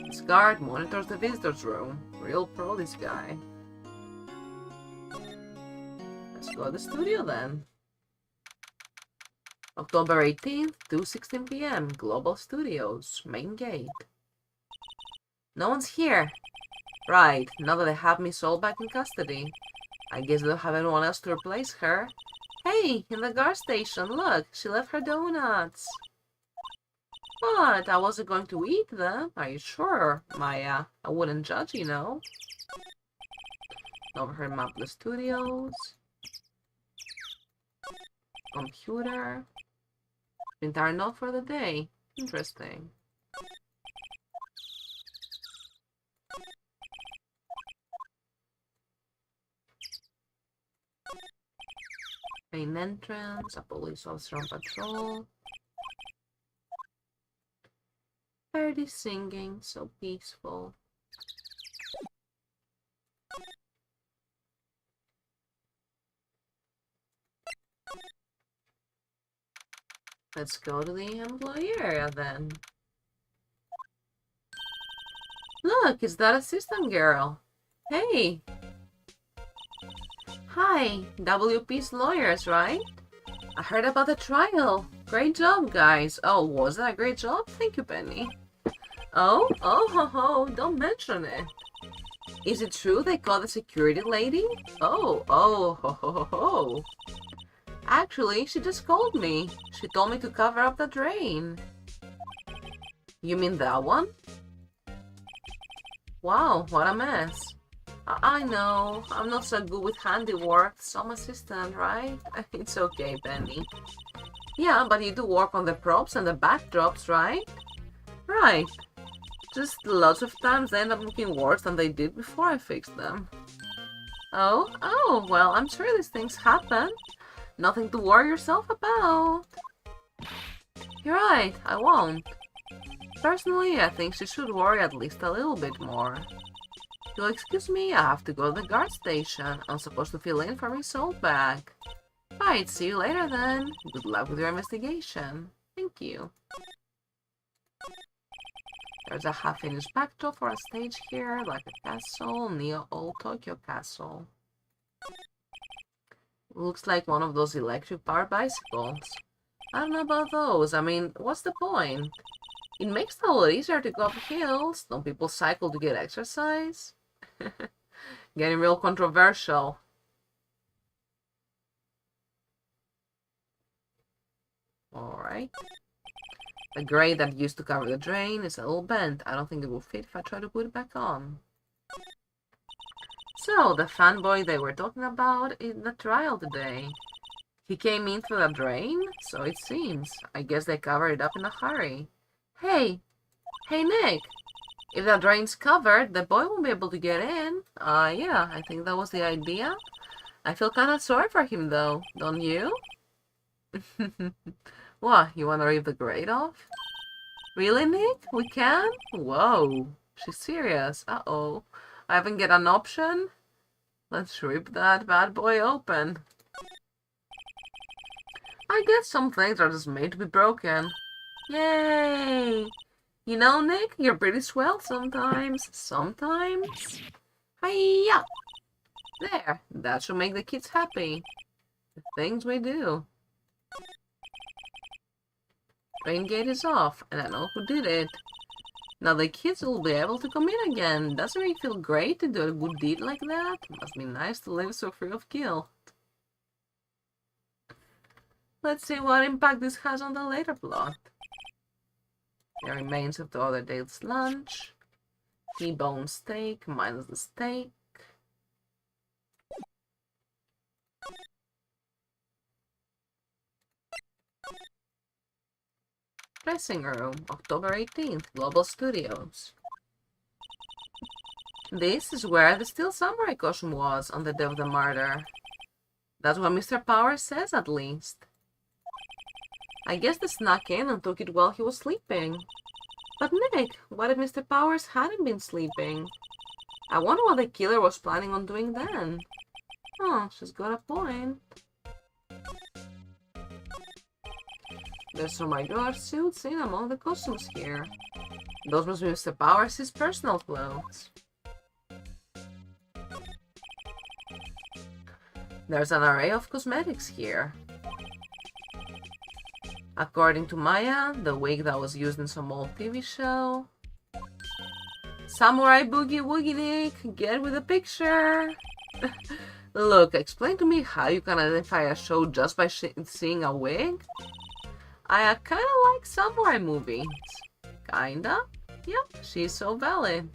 This guard monitors the visitors room. Real pro, this guy. Let's go to the studio then. October 18th, 2:16 p.m. Global Studios, main gate. No one's here. Right, now that they have me sold back in custody. I guess they'll have anyone else to replace her. Hey, in the guard station, look, she left her donuts. What? I wasn't going to eat them. Are you sure, Maya? I wouldn't judge, you know. Over here, Maple Studios. Computer. Entire note for the day. Interesting. Main entrance, a police officer on patrol. Birdie singing, so peaceful. Let's go to the employee area then. Look, is that assistant girl? Hey! Hi, WP's lawyers, right? I heard about the trial. Great job, guys. Oh, was that a great job? Thank you, Penny. Oh, ho, ho, don't mention it. Is it true they caught the security lady? Oh, ho, ho, ho. Actually, she just called me. She told me to cover up the drain. You mean that one? Wow, what a mess. I know, I'm not so good with handiwork. Some assistant, right? It's okay, Penny. Yeah, but you do work on the props and the backdrops, right? Right. Just lots of times they end up looking worse than they did before I fixed them. Oh, well, I'm sure these things happen. Nothing to worry yourself about. You're right, I won't. Personally, I think she should worry at least a little bit more. You'll excuse me, I have to go to the guard station. I'm supposed to fill in for my salt bag. Right, see you later then. Good luck with your investigation. Thank you. There's a half-finished backdrop for a stage here, like a castle, Neo Old Tokyo Castle. Looks like one of those electric-powered bicycles. I don't know about those. I mean, what's the point? It makes it a lot easier to go up hills. Don't people cycle to get exercise? Getting real controversial. Alright. The grate that used to cover the drain is a little bent. I don't think it will fit if I try to put it back on. So, the fanboy they were talking about in the trial today. He came in through the drain? So it seems. I guess they covered it up in a hurry. Hey! Hey, Nick! If the drain's covered, the boy won't be able to get in. Yeah, I think that was the idea. I feel kinda sorry for him, though. Don't you? What, you wanna rip the grate off? Really, Nick? We can? Whoa. She's serious. Uh-oh. I haven't get an option? Let's rip that bad boy open. I guess some things are just made to be broken. Yay! You know, Nick, you're pretty swell sometimes. Sometimes. Hiya! There, that should make the kids happy. The things we do. Drain gate is off, and I know who did it. Now the kids will be able to come in again. Doesn't it feel great to do a good deed like that? Must be nice to live so free of guilt. Let's see what impact this has on the later plot. The remains of the other day's lunch. T-bone steak minus the steak. Dressing room, October 18th, Global Studios. This is where the Steel Samurai costume was on the day of the murder. That's what Mr. Powers says, at least. I guess they snuck in and took it while he was sleeping. But Nick, what if Mr. Powers hadn't been sleeping? I wonder what the killer was planning on doing then. Oh, she's got a point. There's some regular suits in among the costumes here. Those must be Mr. Powers' personal clothes. There's an array of cosmetics here. According to Maya, the wig that was used in some old TV show. Samurai Boogie Woogie Nick, get with the picture! Look, explain to me how you can identify a show just by seeing a wig? I kinda like samurai movies. Kinda? Yep, she's so valid.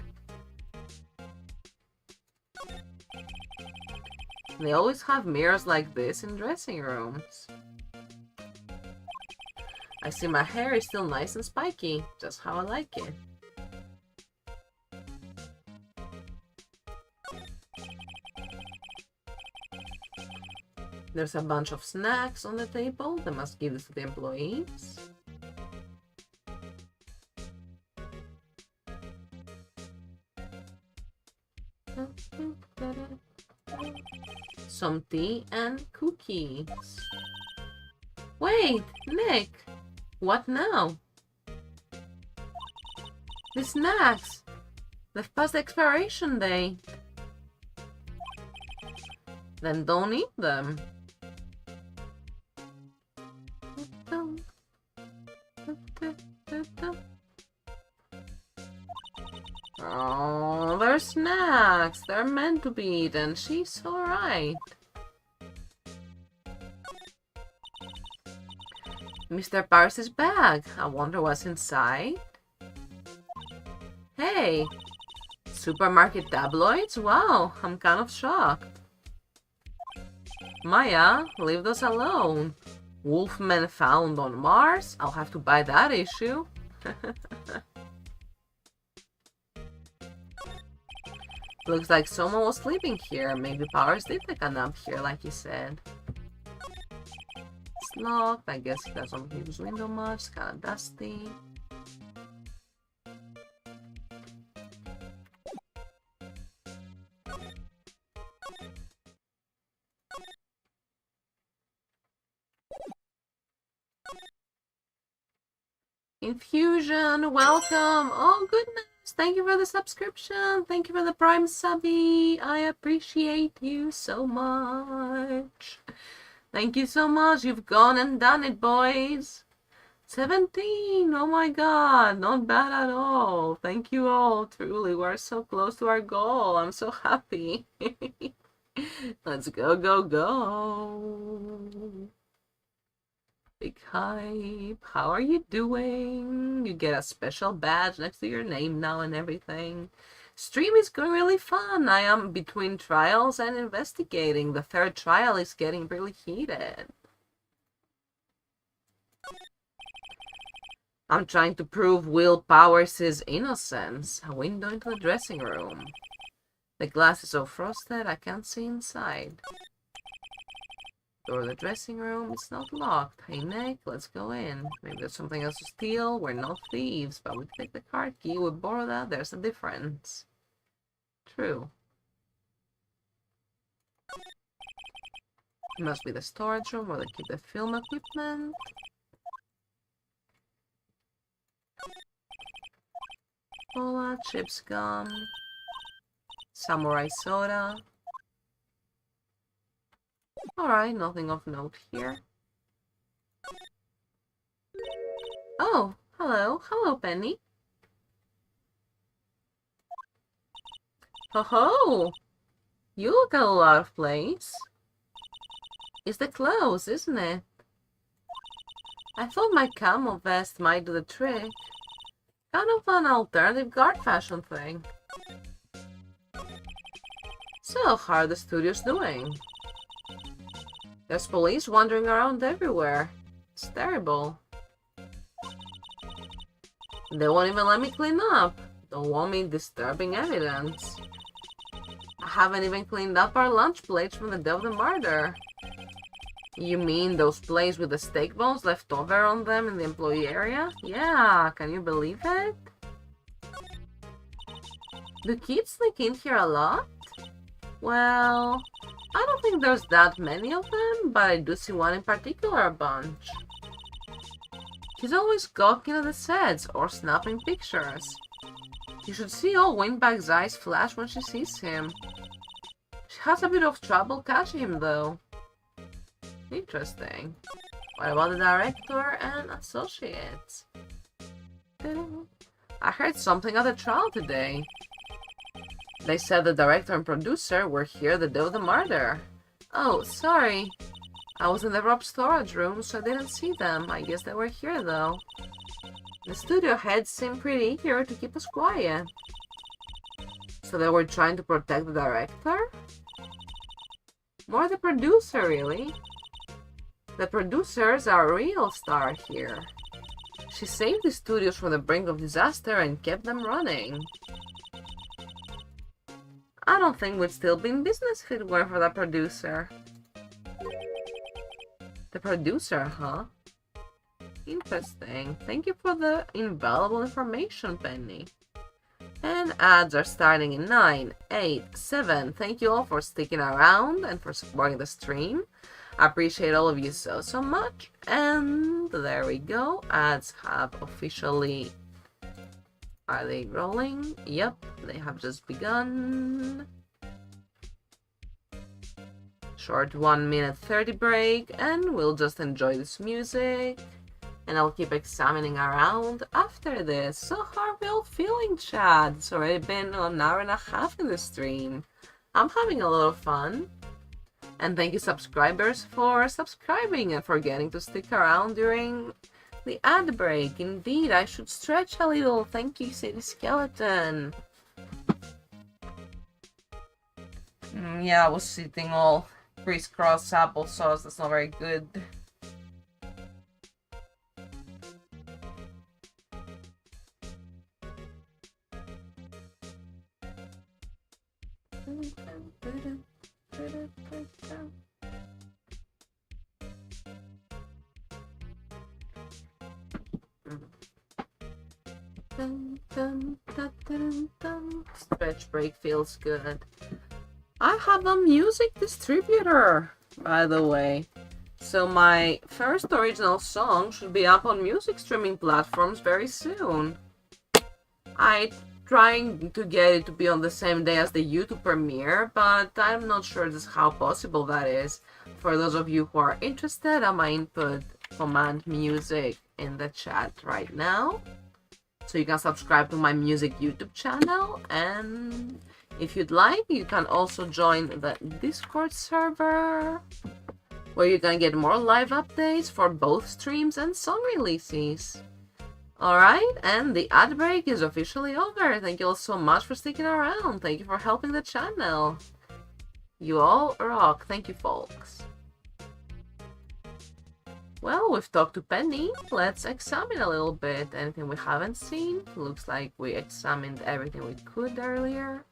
They always have mirrors like this in dressing rooms. I see my hair is still nice and spiky, just how I like it. There's a bunch of snacks on the table. They must give this to the employees. Some tea and cookies. Wait, Nick! What now? The snacks! They've passed the expiration date. Then don't eat them. Oh, they're snacks. They're meant to be eaten. She's alright. Mr. Pars's bag. I wonder what's inside. Hey! Supermarket tabloids? Wow, I'm kind of shocked. Maya, leave those alone. Wolfmen found on Mars? I'll have to buy that issue. Looks like someone was sleeping here. Maybe Powers did take a nap here, like he said. It's locked. I guess he doesn't use window much. It's kind of dusty. Infusion, welcome. Oh, goodness. Thank you for the subscription. Thank you for the Prime subby. I appreciate you so much. Thank you so much. You've gone and done it, boys. 17. Oh my god. Not bad at all. Thank you all. Truly, we're so close to our goal. I'm so happy. Let's go, go, go. Big hype. How are you doing? You get a special badge next to your name now and everything. Stream is going really fun. I am between trials and investigating. The third trial is getting really heated. I'm trying to prove Will Powers' innocence. A window into the dressing room. The glass is so frosted I can't see inside. Door of the dressing room, it's not locked. Hey Nick, let's go in. Maybe there's something else to steal. We're not thieves, but we take the card key, we borrow that, there's a difference. True. It must be the storage room where they keep the film equipment. Cola, chips gum. Samurai soda. Alright, nothing of note here. Oh, hello. Hello, Penny. Ho-ho! You look a lot of place. It's the clothes, isn't it? I thought my camel vest might do the trick. Kind of an alternative guard fashion thing. So, how are the studios doing? There's police wandering around everywhere. It's terrible. They won't even let me clean up. Don't want me disturbing evidence. I haven't even cleaned up our lunch plates from the day of the murder. You mean those plates with the steak bones left over on them in the employee area? Yeah, can you believe it? Do kids sneak in here a lot? Well, I don't think there's that many of them, but I do see one in particular a bunch. She's always gawking at the sets or snapping pictures. You should see all Windbag's eyes flash when she sees him. She has a bit of trouble catching him though. Interesting. What about the director and associates? I heard something at the trial today. They said the director and producer were here the day of the murder. Oh, sorry. I was in the Rob storage room, so I didn't see them. I guess they were here, though. The studio heads seem pretty eager to keep us quiet. So they were trying to protect the director? More the producer, really. The producer's our real star here. She saved the studios from the brink of disaster and kept them running. I don't think we'd still be in business if it weren't for the producer. The producer, huh? Interesting. Thank you for the invaluable information, Penny. And ads are starting in 9, 8, 7. Thank you all for sticking around and for supporting the stream. I appreciate all of you so much. And there we go. Ads have officially... Are they rolling? Yep, they have just begun. Short 1 minute 30 break, and we'll just enjoy this music. And I'll keep examining around after this. So how are we all feeling, chat? It's already been an hour and a half in the stream. I'm having a lot of fun. And thank you subscribers for subscribing and for getting to stick around during the ad break. Indeed, I should stretch a little. Thank you, City Skeleton. Yeah, I was sitting all crisscross applesauce. That's not very good. Stretch break feels good. I have a music distributor, by the way. So my first original song should be up on music streaming platforms very soon. I'm trying to get it to be on the same day as the YouTube premiere, but I'm not sure just how possible that is. For those of you who are interested, I might input command music in the chat right now. So you can subscribe to my music YouTube channel, and if you'd like, you can also join the Discord server, where you can get more live updates for both streams and song releases. Alright, and the ad break is officially over. Thank you all so much for sticking around. Thank you for helping the channel. You all rock. Thank you, folks. Well, we've talked to Penny. Let's examine a little bit. Anything we haven't seen? Looks like we examined everything we could earlier.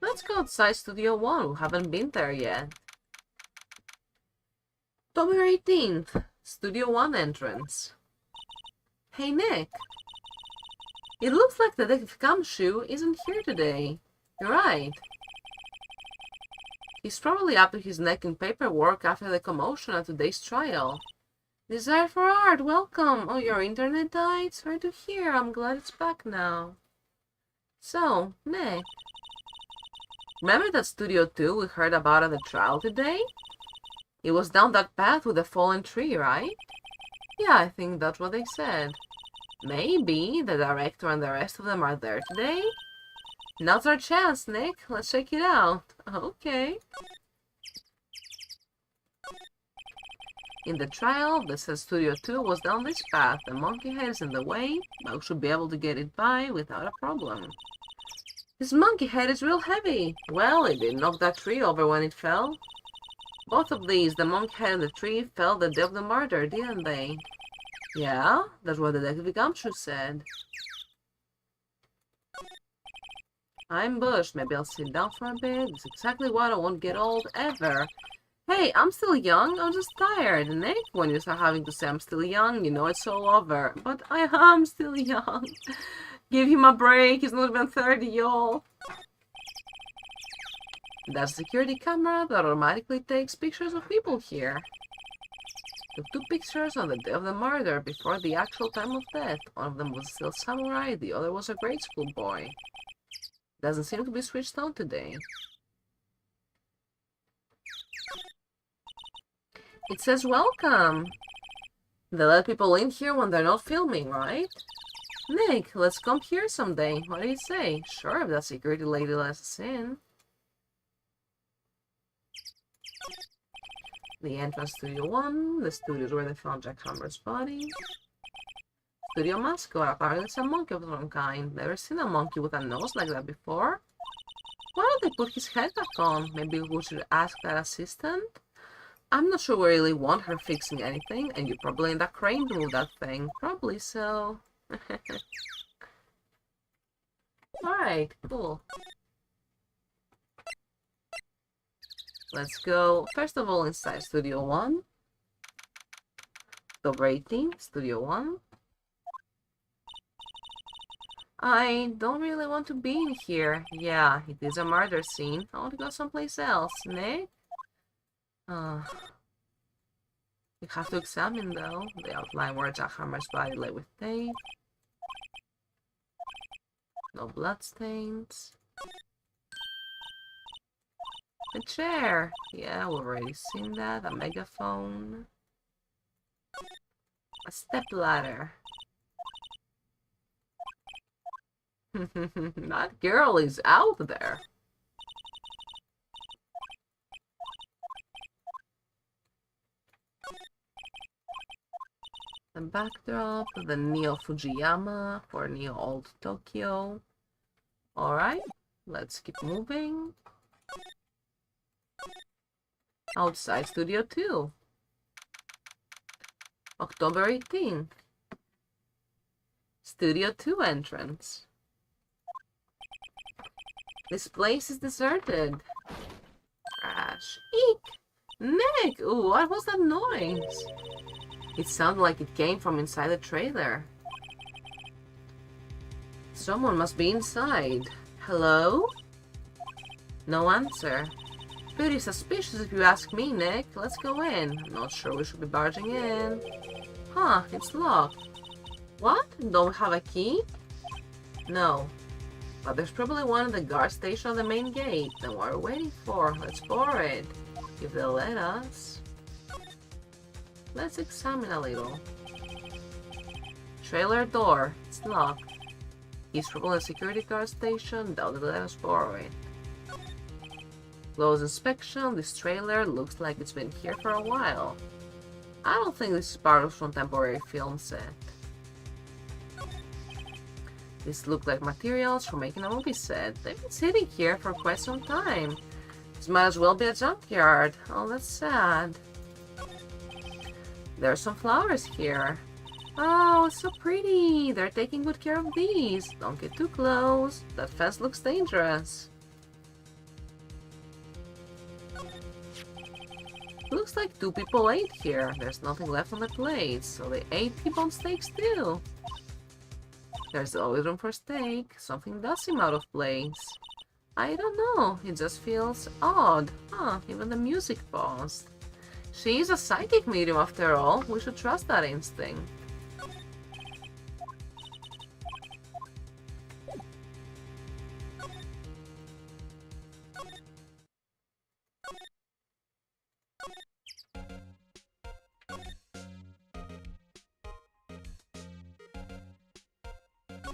Let's go outside Studio 1. We haven't been there yet. October 18th, Studio 1 entrance. Hey, Nick. It looks like Detective Kamshu isn't here today. You're right. He's probably up to his neck in paperwork after the commotion at today's trial. Desire for Art, welcome! Oh, your internet died? Sorry to hear. I'm glad it's back now. So, Nick. Remember that Studio 2 we heard about at the trial today? It was down that path with the fallen tree, right? Yeah, I think that's what they said. Maybe the director and the rest of them are there today? Now's our chance, Nick. Let's check it out. Okay. In the trial, they said Studio 2 was down this path. The monkey head is in the way, but we should be able to get it by without a problem. This monkey head is real heavy. Well, it did knock that tree over when it fell. Both of these, the monkey head and the tree, fell the day of the murder, didn't they? Yeah, that's what Detective Gumshoe said. I'm bushed. Maybe I'll sit down for a bit. It's exactly what I won't get old ever. Hey, I'm still young. I'm just tired, Nick. When you start having to say I'm still young, you know it's all over. But I am still young. Give him a break. He's not even 30, y'all. That's a security camera that automatically takes pictures of people here. Took 2 pictures on the day of the murder before the actual time of death. One of them was still samurai, the other was a grade school boy. Doesn't seem to be switched on today. It says welcome. They let people in here when they're not filming, right? Nick, let's come here someday. What do you say? Sure, if that security lady lets us in. The entrance to Studio 1, the studios where they found Jack Hammer's body. Studio mascot, apparently it's a monkey of some kind. Never seen a monkey with a nose like that before. Why don't they put his head back on? Maybe we should ask that assistant? I'm not sure we really want her fixing anything, and you probably need a crane to move that thing. Probably so. Alright, cool. Let's go, first of all, inside Studio 1. The rating, Studio 1. I don't really want to be in here. Yeah, it is a murder scene. I want to go someplace else. Nick? We have to examine, though, the outline where Jack Hammer's body lay with tape. No bloodstains. The chair. Yeah, we've already seen that. A megaphone. A stepladder. That girl is out there. The backdrop, the Neo Fujiyama for Neo Old Tokyo. Alright, let's keep moving. Outside Studio 2. October 18th. Studio 2 entrance. This place is deserted. Crash. Eek! Nick! Ooh, what was that noise? It sounded like it came from inside the trailer. Someone must be inside. Hello? No answer. Pretty suspicious if you ask me, Nick. Let's go in. Not sure we should be barging in. Huh, it's locked. What? Don't we have a key? No. But there's probably one at the guard station on the main gate. Then what are we waiting for? Let's borrow it. If they'll let us. Let's examine a little. Trailer door. It's locked. He's probably a security guard station. They'll let us borrow it. Close inspection. This trailer looks like it's been here for a while. I don't think this is part of some temporary film set. These look like materials for making a movie set. They've been sitting here for quite some time. This might as well be a junkyard. Oh, that's sad. There are some flowers here. Oh, it's so pretty. They're taking good care of these. Don't get too close. That fence looks dangerous. Looks like 2 people ate here. There's nothing left on the plates, so they ate T-bone steaks too. There's always room for steak. Something does seem out of place. I don't know. It just feels odd. Huh, even the music paused. She's a psychic medium after all. We should trust that instinct.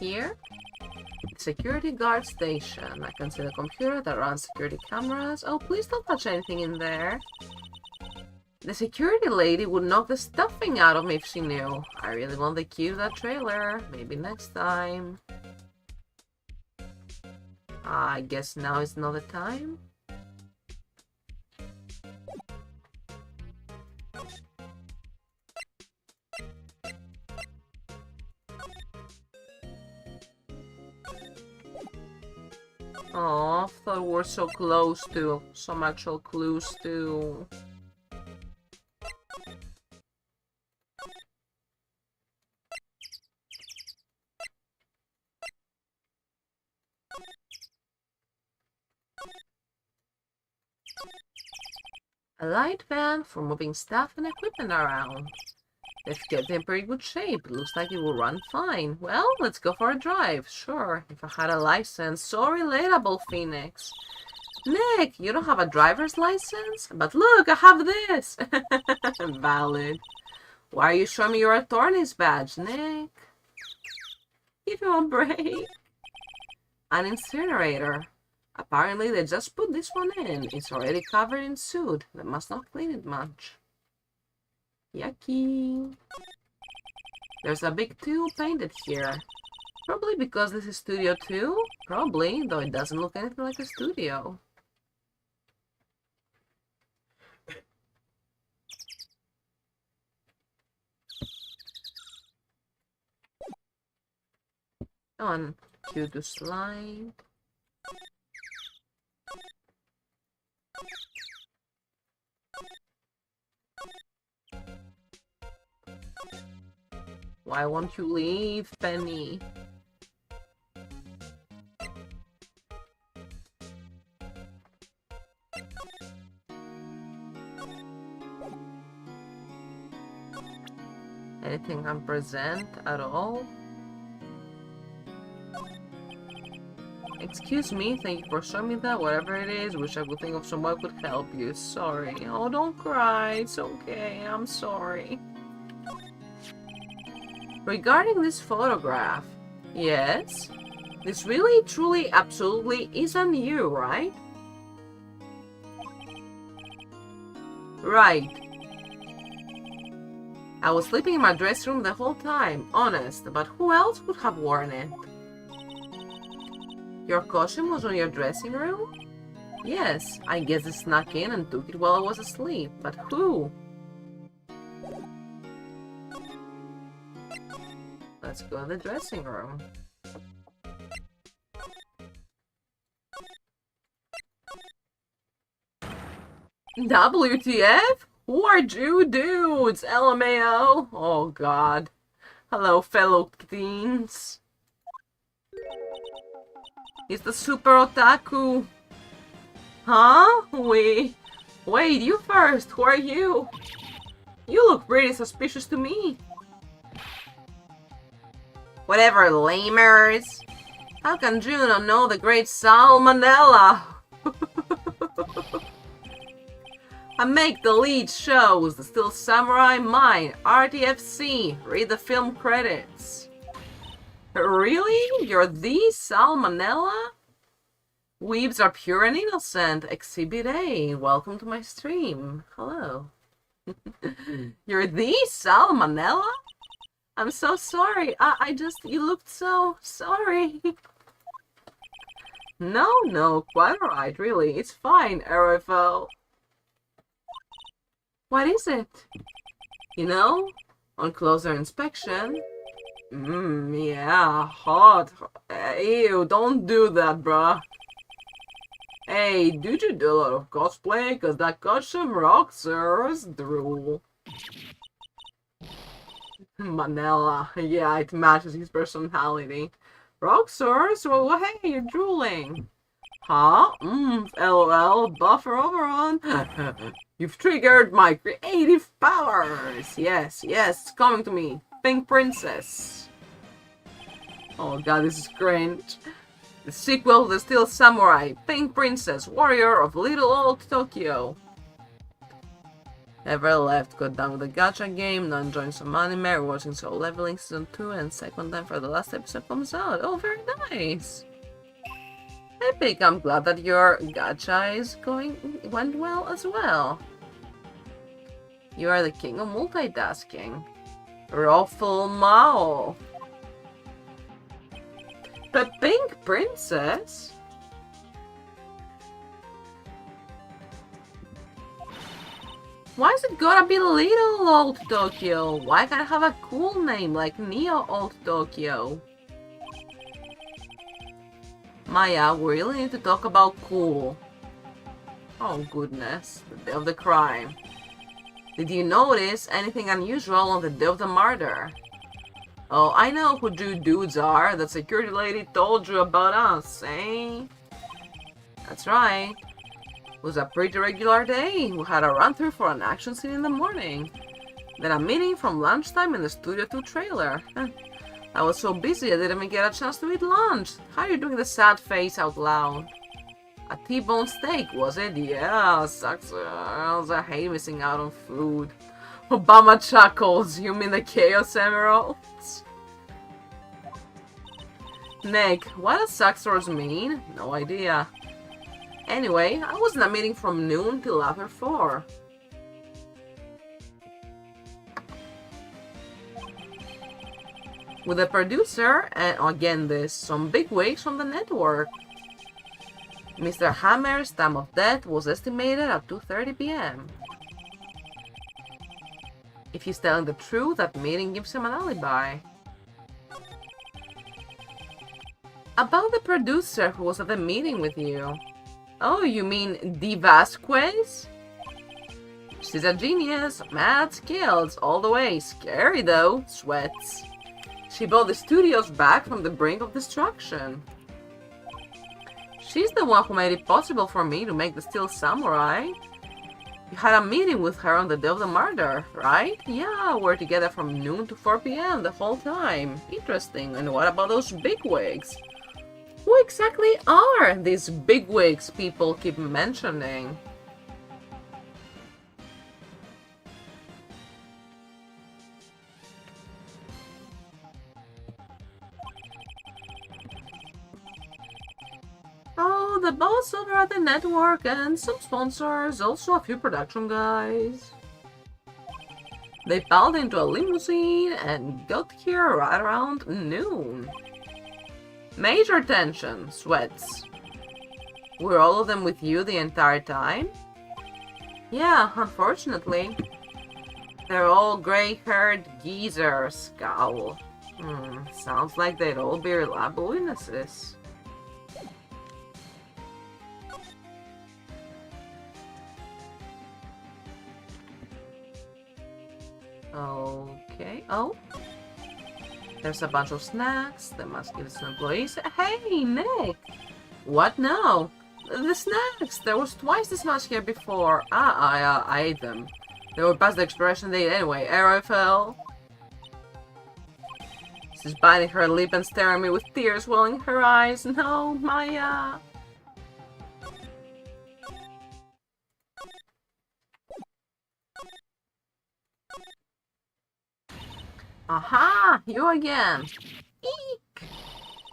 Here? Security guard station. I can see the computer that runs security cameras. Oh, please don't touch anything in there. The security lady would knock the stuffing out of me if she knew. I really want the key to that trailer. Maybe next time. I guess now is not the time. Oh, I thought we were so close to some actual clues too. A light van for moving stuff and equipment around. They've kept in pretty good shape. It looks like it will run fine. Well, let's go for a drive. Sure, if I had a license. So relatable, Phoenix. Nick, you don't have a driver's license? But look, I have this. Valid. Why are you showing me your attorney's badge, Nick? Give him a break. An incinerator. Apparently they just put this one in. It's already covered in soot. They must not clean it much. Yucky. There's a big 2 painted here. Probably because this is Studio 2. Probably, though it doesn't look anything like a studio. On Q to slide. Why won't you leave, Penny? Anything can present at all? Excuse me, thank you for showing me that, whatever it is. Wish I could think of someone who could help you. Sorry. Oh, don't cry. It's okay. I'm sorry. Regarding this photograph, yes? This really, truly, absolutely isn't you, right? Right. I was sleeping in my dressing room the whole time, honest, but who else would have worn it? Your costume was on your dressing room? Yes, I guess I snuck in and took it while I was asleep, but who? Let's go to the dressing room. WTF? Who are you dudes? LMAO? Oh god. Hello, fellow teens. It's the super otaku. Huh? Wait, you first. Who are you? You look pretty suspicious to me. Whatever, lamers. How can Juno know the great Salmonella? I make the lead shows, The Still Samurai, mine, RTFC. Read the film credits. Really? You're the Salmonella? Weebs are pure and innocent. Exhibit A. Welcome to my stream. Hello. You're the Salmonella? I'm so sorry. I just... You looked so... Sorry. No, quite alright, really. It's fine, RFO. What is it? You know, on closer inspection... yeah, hot. Ew, don't do that, bruh. Hey, did you do a lot of cosplay? Cause that costume rocks, sirs. Drool. Manila. Yeah, it matches his personality. Roxers? Well, hey, you're drooling. Huh? LOL. Buffer over on. You've triggered my creative powers. Yes, it's coming to me. Pink Princess. Oh god, this is cringe. The sequel to The Steel Samurai. Pink Princess, Warrior of Little Old Tokyo. Never left, got done with the gacha game, now enjoying some anime, watching Soul Leveling Season 2, and second time for the last episode comes out. Oh, very nice! Epic, I'm glad that your gacha went well as well. You are the king of multitasking. Ruffle Mao. The Pink Princess? Why is it gotta be Little Old Tokyo? Why can't I have a cool name like Neo Old Tokyo? Maya, we really need to talk about cool. Oh goodness, the day of the crime. Did you notice anything unusual on the day of the murder? Oh, I know who you dudes are. That security lady told you about us, eh? That's right. It was a pretty regular day. We had a run-through for an action scene in the morning. Then a meeting from lunchtime in the Studio 2 trailer. I was so busy I didn't even get a chance to eat lunch. How are you doing the sad face out loud? A T-bone steak, was it? Yeah, sucks. I hate missing out on food. Obama chuckles. You mean the Chaos Emeralds? Nick, what does Saxors mean? No idea. Anyway, I was in a meeting from noon till after 4. With the producer, and again this, some bigwigs from the network. Mr. Hammer's time of death was estimated at 2:30 p.m. If he's telling the truth, that meeting gives him an alibi. About the producer who was at the meeting with you. Oh, you mean Di Vasquez? She's a genius, mad skills all the way. Scary though, sweats. She brought the studios back from the brink of destruction. She's the one who made it possible for me to make the Steel Samurai. You had a meeting with her on the day of the murder, right? Yeah, we're together from noon to 4 p.m. the whole time. Interesting. And what about those bigwigs? Who exactly are these bigwigs people keep mentioning? Oh, the boss over at the network and some sponsors, also a few production guys. They piled into a limousine and got here right around noon. Major tension, sweats. Were all of them with you the entire time? Yeah, unfortunately. They're all gray-haired geezers, scowl. Sounds like they'd all be reliable witnesses. Okay, oh. There's a bunch of snacks. They must give it to employees. Hey, Nick! What now? The snacks! There was twice this much here before. I ate them. They were past the expiration date anyway. Aerophil. She's biting her lip and staring at me with tears welling in her eyes. No, Maya. Aha! You again! Eek!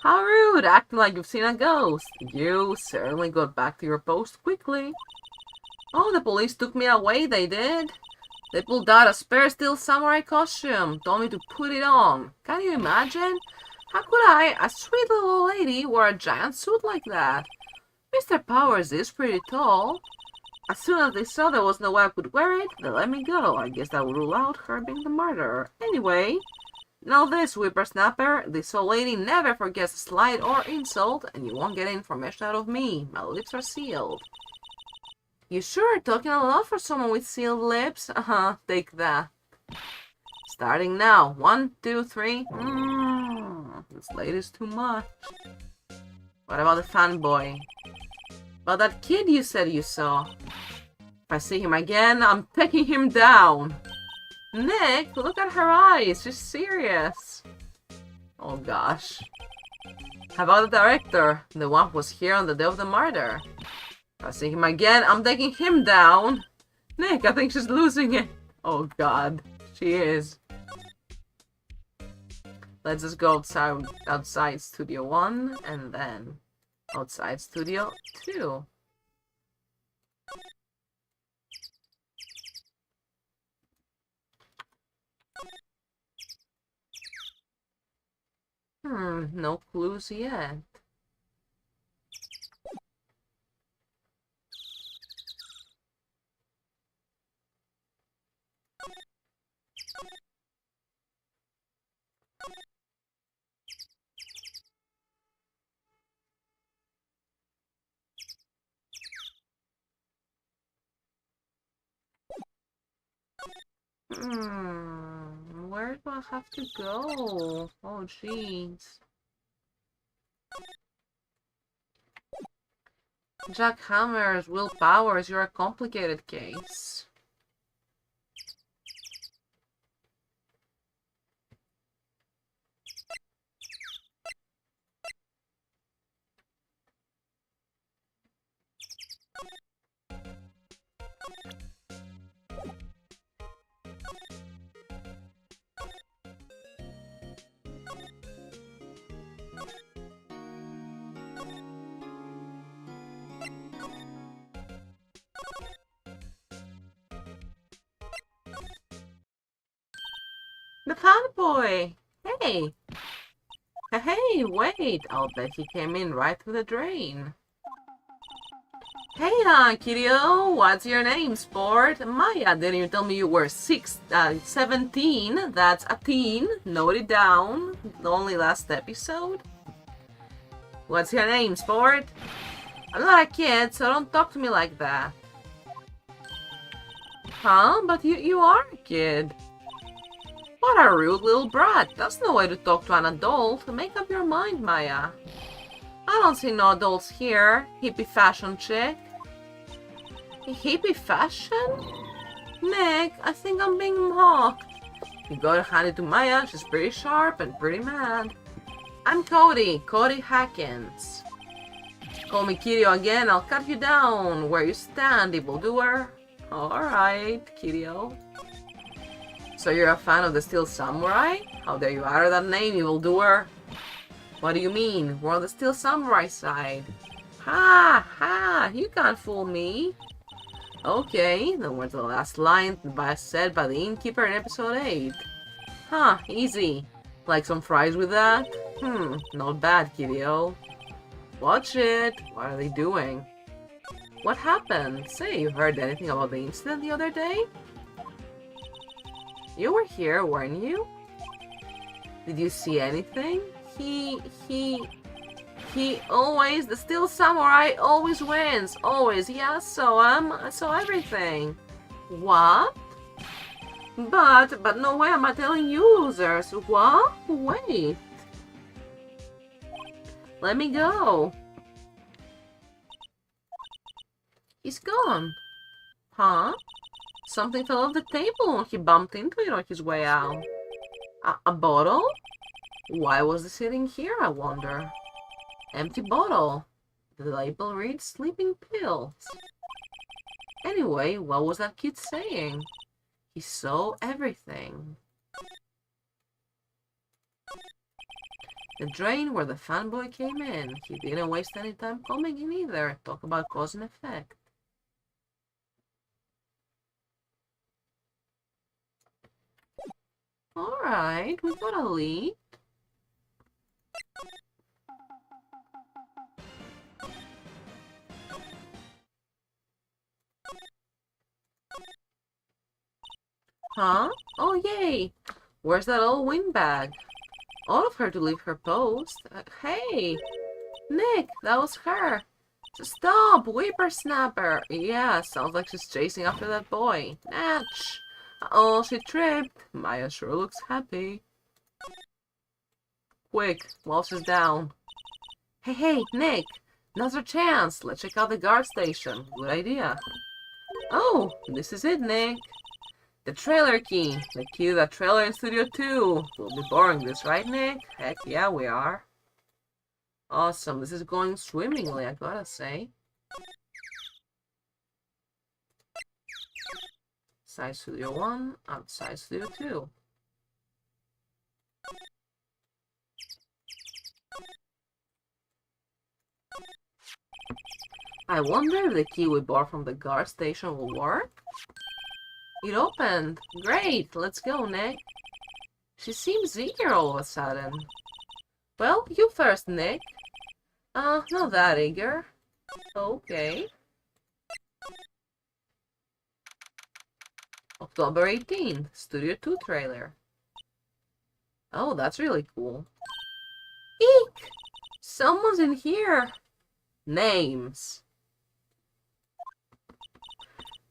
How rude! Acting like you've seen a ghost. You certainly got back to your post quickly. Oh, the police took me away, they did. They pulled out a spare Steel Samurai costume. Told me to put it on. Can you imagine? How could I, a sweet little old lady, wear a giant suit like that? Mr. Powers is pretty tall. As soon as they saw there was no way I could wear it, they let me go. I guess that would rule out her being the murderer. Anyway, know this, whippersnapper. This old lady never forgets a slight or insult, and you won't get information out of me. My lips are sealed. You sure are talking a lot for someone with sealed lips? Take that. Starting now. 1, 2, 3. This lady's too much. What about the fanboy? About that kid you said you saw? If I see him again, I'm taking him down. Nick, look at her eyes. She's serious. Oh gosh. How about the director? The one who was here on the day of the murder? If I see him again, I'm taking him down. Nick, I think she's losing it. Oh god. She is. Let's just go outside Studio 1 and then outside Studio 2. No clues yet. Where do I have to go? Oh, jeez. Jack Hammer's Will Powers, you're a complicated case. The fanboy! Hey! Hey, wait! I'll bet he came in right through the drain. Hey, Kirio, what's your name, sport? Maya, didn't you tell me you were 17? That's a teen. Note it down. Only last episode. What's your name, sport? I'm not a kid, so don't talk to me like that. Huh? But you are a kid. What a rude little brat. That's no way to talk to an adult. Make up your mind, Maya. I don't see no adults here. Hippie fashion chick. Hippie fashion? Nick, I think I'm being mocked. You gotta hand it to Maya. She's pretty sharp and pretty mad. I'm Cody Hackins. Call me Kirio again, I'll cut you down. Where you stand, evildoer. Alright, Kirio. So you're a fan of the Steel Samurai? How dare you utter that name, evildoer? What do you mean? We're on the Steel Samurai side. Ha! Ha! You can't fool me. Okay, then where's the last line said by the innkeeper in episode 8? Huh, easy. Like some fries with that? Not bad, Kirio. Watch it. What are they doing? What happened? Say, you heard anything about the incident the other day? You were here, weren't you? Did you see anything? He always, the Steel Samurai always wins. Always, yeah, I saw everything. What? But no way am I telling you, losers. What? Wait. Let me go. He's gone. Huh? Something fell off the table and he bumped into it on his way out. A bottle? Why was it sitting here, I wonder? Empty bottle. The label reads sleeping pills. Anyway, what was that kid saying? He saw everything. The drain where the fanboy came in. He didn't waste any time coming in either. Talk about cause and effect. Alright, we got a lead. Huh? Oh, yay! Where's that old windbag? All of her to leave her post. Hey! Nick, that was her. Stop, whippersnapper! Yeah, sounds like she's chasing after that boy. Natch! Oh, she tripped. Maya sure looks happy. Quick, while she's down. Hey, Nick! Now's our chance. Let's check out the guard station. Good idea. Oh, this is it, Nick. The trailer key. The key to that trailer in Studio 2. We'll be borrowing this, right, Nick? Heck yeah, we are. Awesome. This is going swimmingly, I gotta say. Inside Studio 1, outside Studio 2. I wonder if the key we bought from the guard station will work? It opened! Great! Let's go, Nick. She seems eager all of a sudden. Well, you first, Nick. Not that eager. Okay. October 18th, Studio 2 trailer. Oh, that's really cool. Eek! Someone's in here! Names.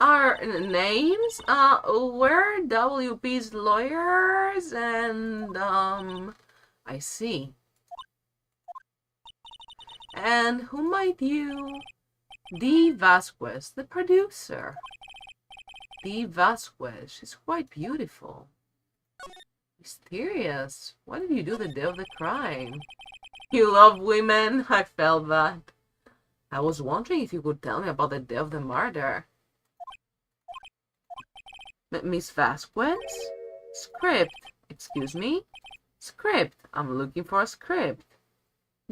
Our names? We're WP's lawyers and, I see. And who might you... Dee Vasquez, the producer. Dee Vasquez, she's quite beautiful. Mysterious. Why did you do the day of the crime? You love women? I felt that. I was wondering if you could tell me about the day of the murder. Miss Vasquez? Script. Excuse me? Script. I'm looking for a script.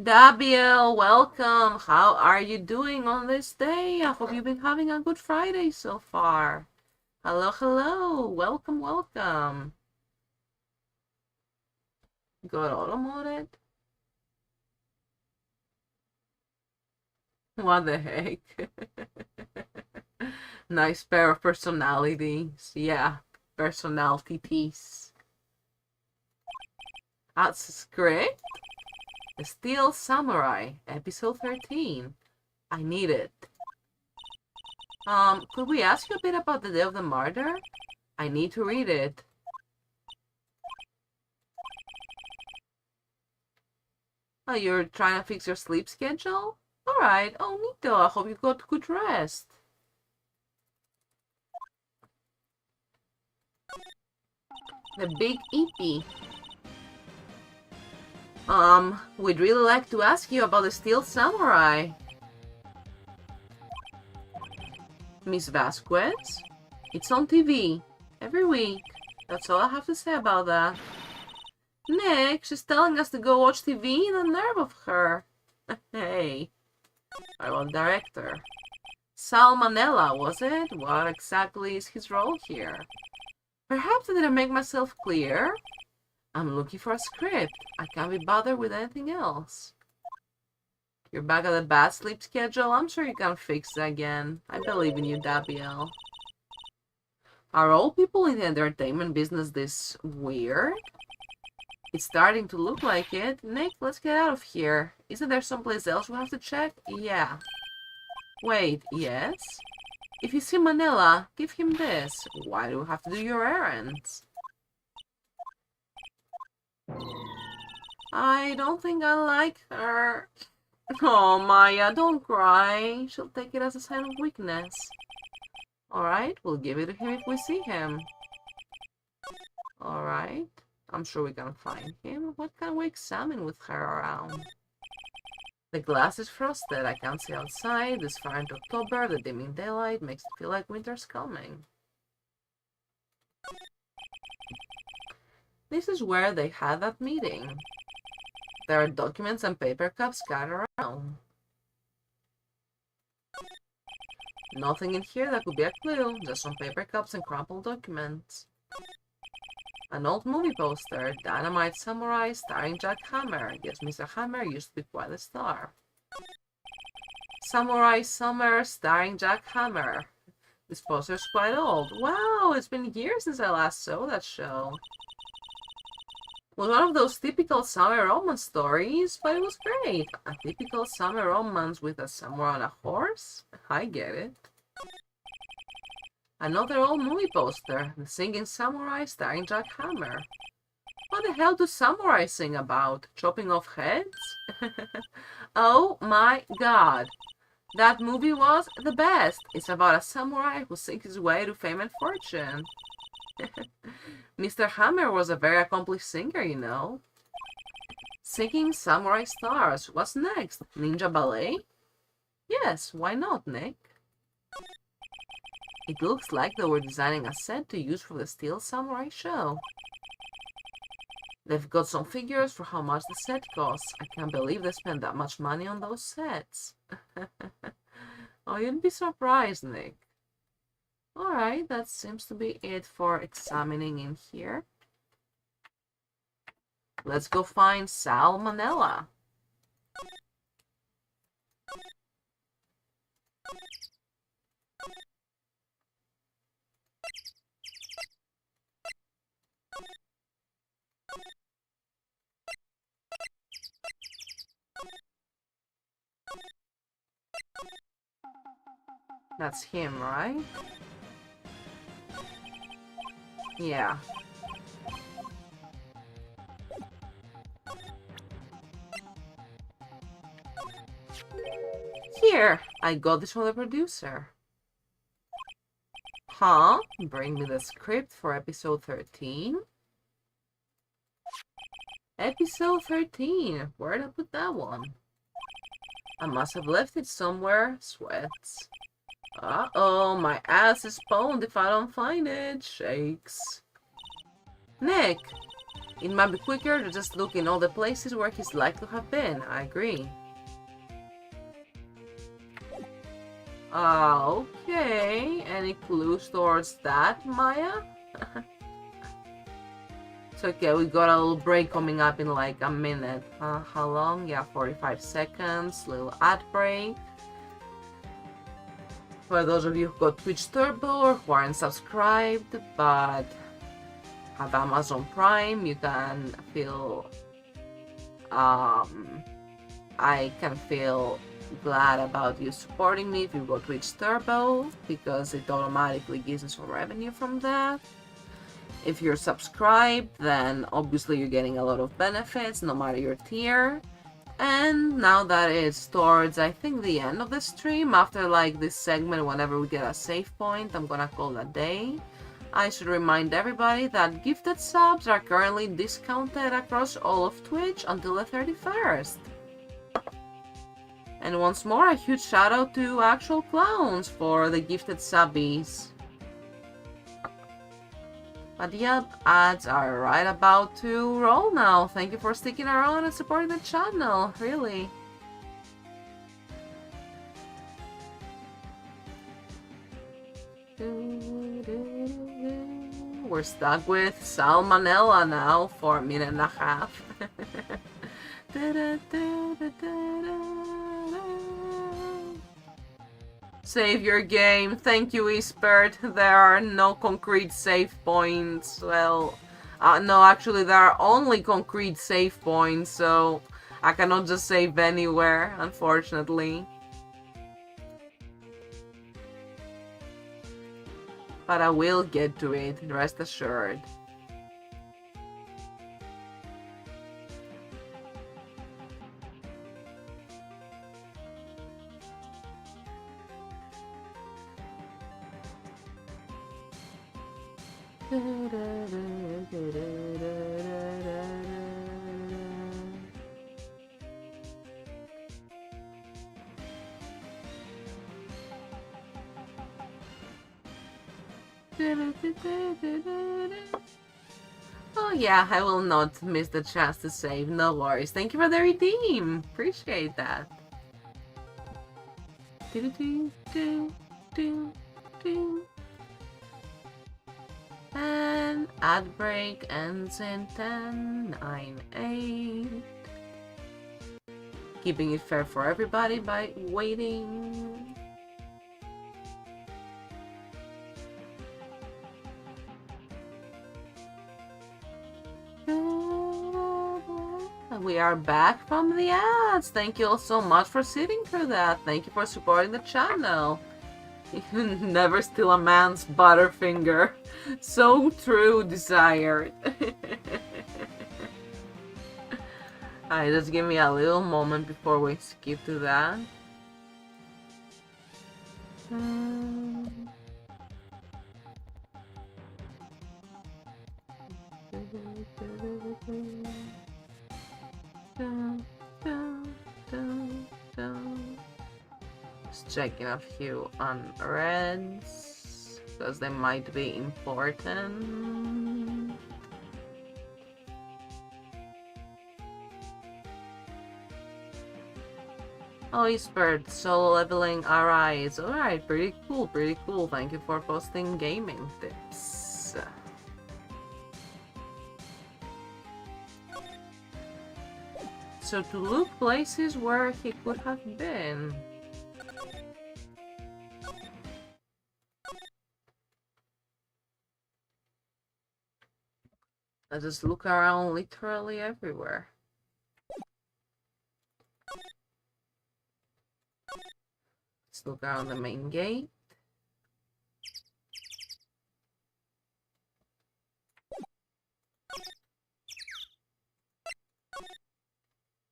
Dabiel, welcome. How are you doing on this day? I hope you've been having a good Friday so far. Hello, hello. Welcome, welcome. Got auto-modded? What the heck? Nice pair of personalities. Yeah, personality piece. That's a script. The Steel Samurai, episode 13. I need it. Could we ask you a bit about the day of the murder? I need to read it. Oh, you're trying to fix your sleep schedule? Alright. Oh, neato. I hope you got good rest. The Big Eepy. We'd really like to ask you about the Steel Samurai. Miss Vasquez? It's on TV. Every week. That's all I have to say about that. Nick, she's telling us to go watch TV. The nerve of her. Hey. I want director. Salmonella, was it? What exactly is his role here? Perhaps I didn't make myself clear. I'm looking for a script. I can't be bothered with anything else. You're back at a bad sleep schedule? I'm sure you can fix it again. I believe in you, Dabiel. Are all people in the entertainment business this weird? It's starting to look like it. Nick, let's get out of here. Isn't there someplace else we have to check? Yeah. Wait, yes? If you see Manila, give him this. Why do we have to do your errands? I don't think I like her. Oh, Maya, don't cry. She'll take it as a sign of weakness. Alright, we'll give it to him if we see him. Alright. I'm sure we can find him. What can we examine with her around? The glass is frosted. I can't see outside. This far into October, the dimming daylight makes it feel like winter's coming. This is where they had that meeting. There are documents and paper cups scattered around. Nothing in here that could be a clue, just some paper cups and crumpled documents. An old movie poster, Dynamite Samurai starring Jack Hammer. Guess Mr. Hammer used to be quite a star. Samurai Summer starring Jack Hammer. This poster's quite old. Wow, it's been years since I last saw that show. It was one of those typical summer romance stories, but it was great. A typical summer romance with a samurai on a horse? I get it. Another old movie poster, The Singing Samurai starring Jack Hammer. What the hell do samurai sing about? Chopping off heads? Oh my god. That movie was the best. It's about a samurai who sings his way to fame and fortune. Mr. Hammer was a very accomplished singer, you know. Singing Samurai Stars. What's next? Ninja Ballet? Yes, why not, Nick? It looks like they were designing a set to use for the Steel Samurai show. They've got some figures for how much the set costs. I can't believe they spent that much money on those sets. Oh, you'd be surprised, Nick. Alright, that seems to be it for examining in here. Let's go find Salmonella. That's him, right? Yeah. Here, I got this from the producer. Huh? Bring me the script for episode 13? Episode 13. Where'd I put that one? I must have left it somewhere. Sweats. Uh-oh, my ass is pwned if I don't find it. Shakes. Nick! It might be quicker to just look in all the places where he's likely to have been. I agree. Okay. Any clues towards that, Maya? It's okay, we got a little break coming up in like a minute. How long? Yeah, 45 seconds. Little ad break. For those of you who got Twitch Turbo or who aren't subscribed but have Amazon Prime, you can feel I can feel glad about you supporting me if you go Twitch Turbo, because it automatically gives us some revenue from that. If you're subscribed, then obviously you're getting a lot of benefits no matter your tier. And now that it's towards, I think, the end of the stream, after like this segment, whenever we get a save point, I'm gonna call that day. I should remind everybody that gifted subs are currently discounted across all of Twitch until the 31st. And once more, a huge shout out to Actual Clowns for the gifted subbies. But yep, ads are right about to roll now. Thank you for sticking around and supporting the channel, really. We're stuck with Salmonella now for a minute and a half. Save your game. Thank you, Espert. There are no concrete save points. Well, no, actually, there are only concrete save points, so I cannot just save anywhere, unfortunately. But I will get to it, rest assured. Oh yeah, I will not miss the chance to save, no worries. Thank you for the redeem, appreciate that. And ad break ends in 10, 9, 8. Keeping it fair for everybody by waiting. We are back from the ads. Thank you all so much for sitting through that. Thank you for supporting the channel. Never steal a man's butterfinger. So true, desired. Alright, just give me a little moment before we skip to that. Just checking a few unreads because they might be important. Oh, Espert, solo leveling Arise. Alright, pretty cool, pretty cool. Thank you for posting gaming tips. So to look places where he could have been. I just look around literally everywhere. Let's look around the main gate.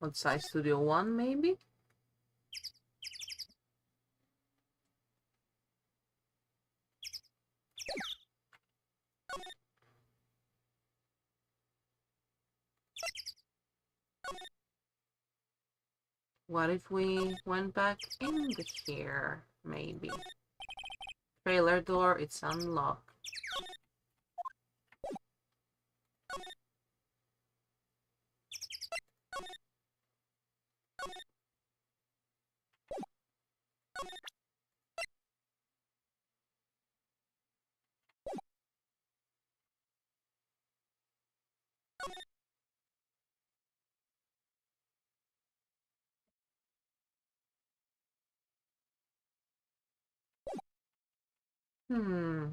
Outside Studio 1, maybe? What if we went back in here, maybe? Trailer door, it's unlocked. Hmm.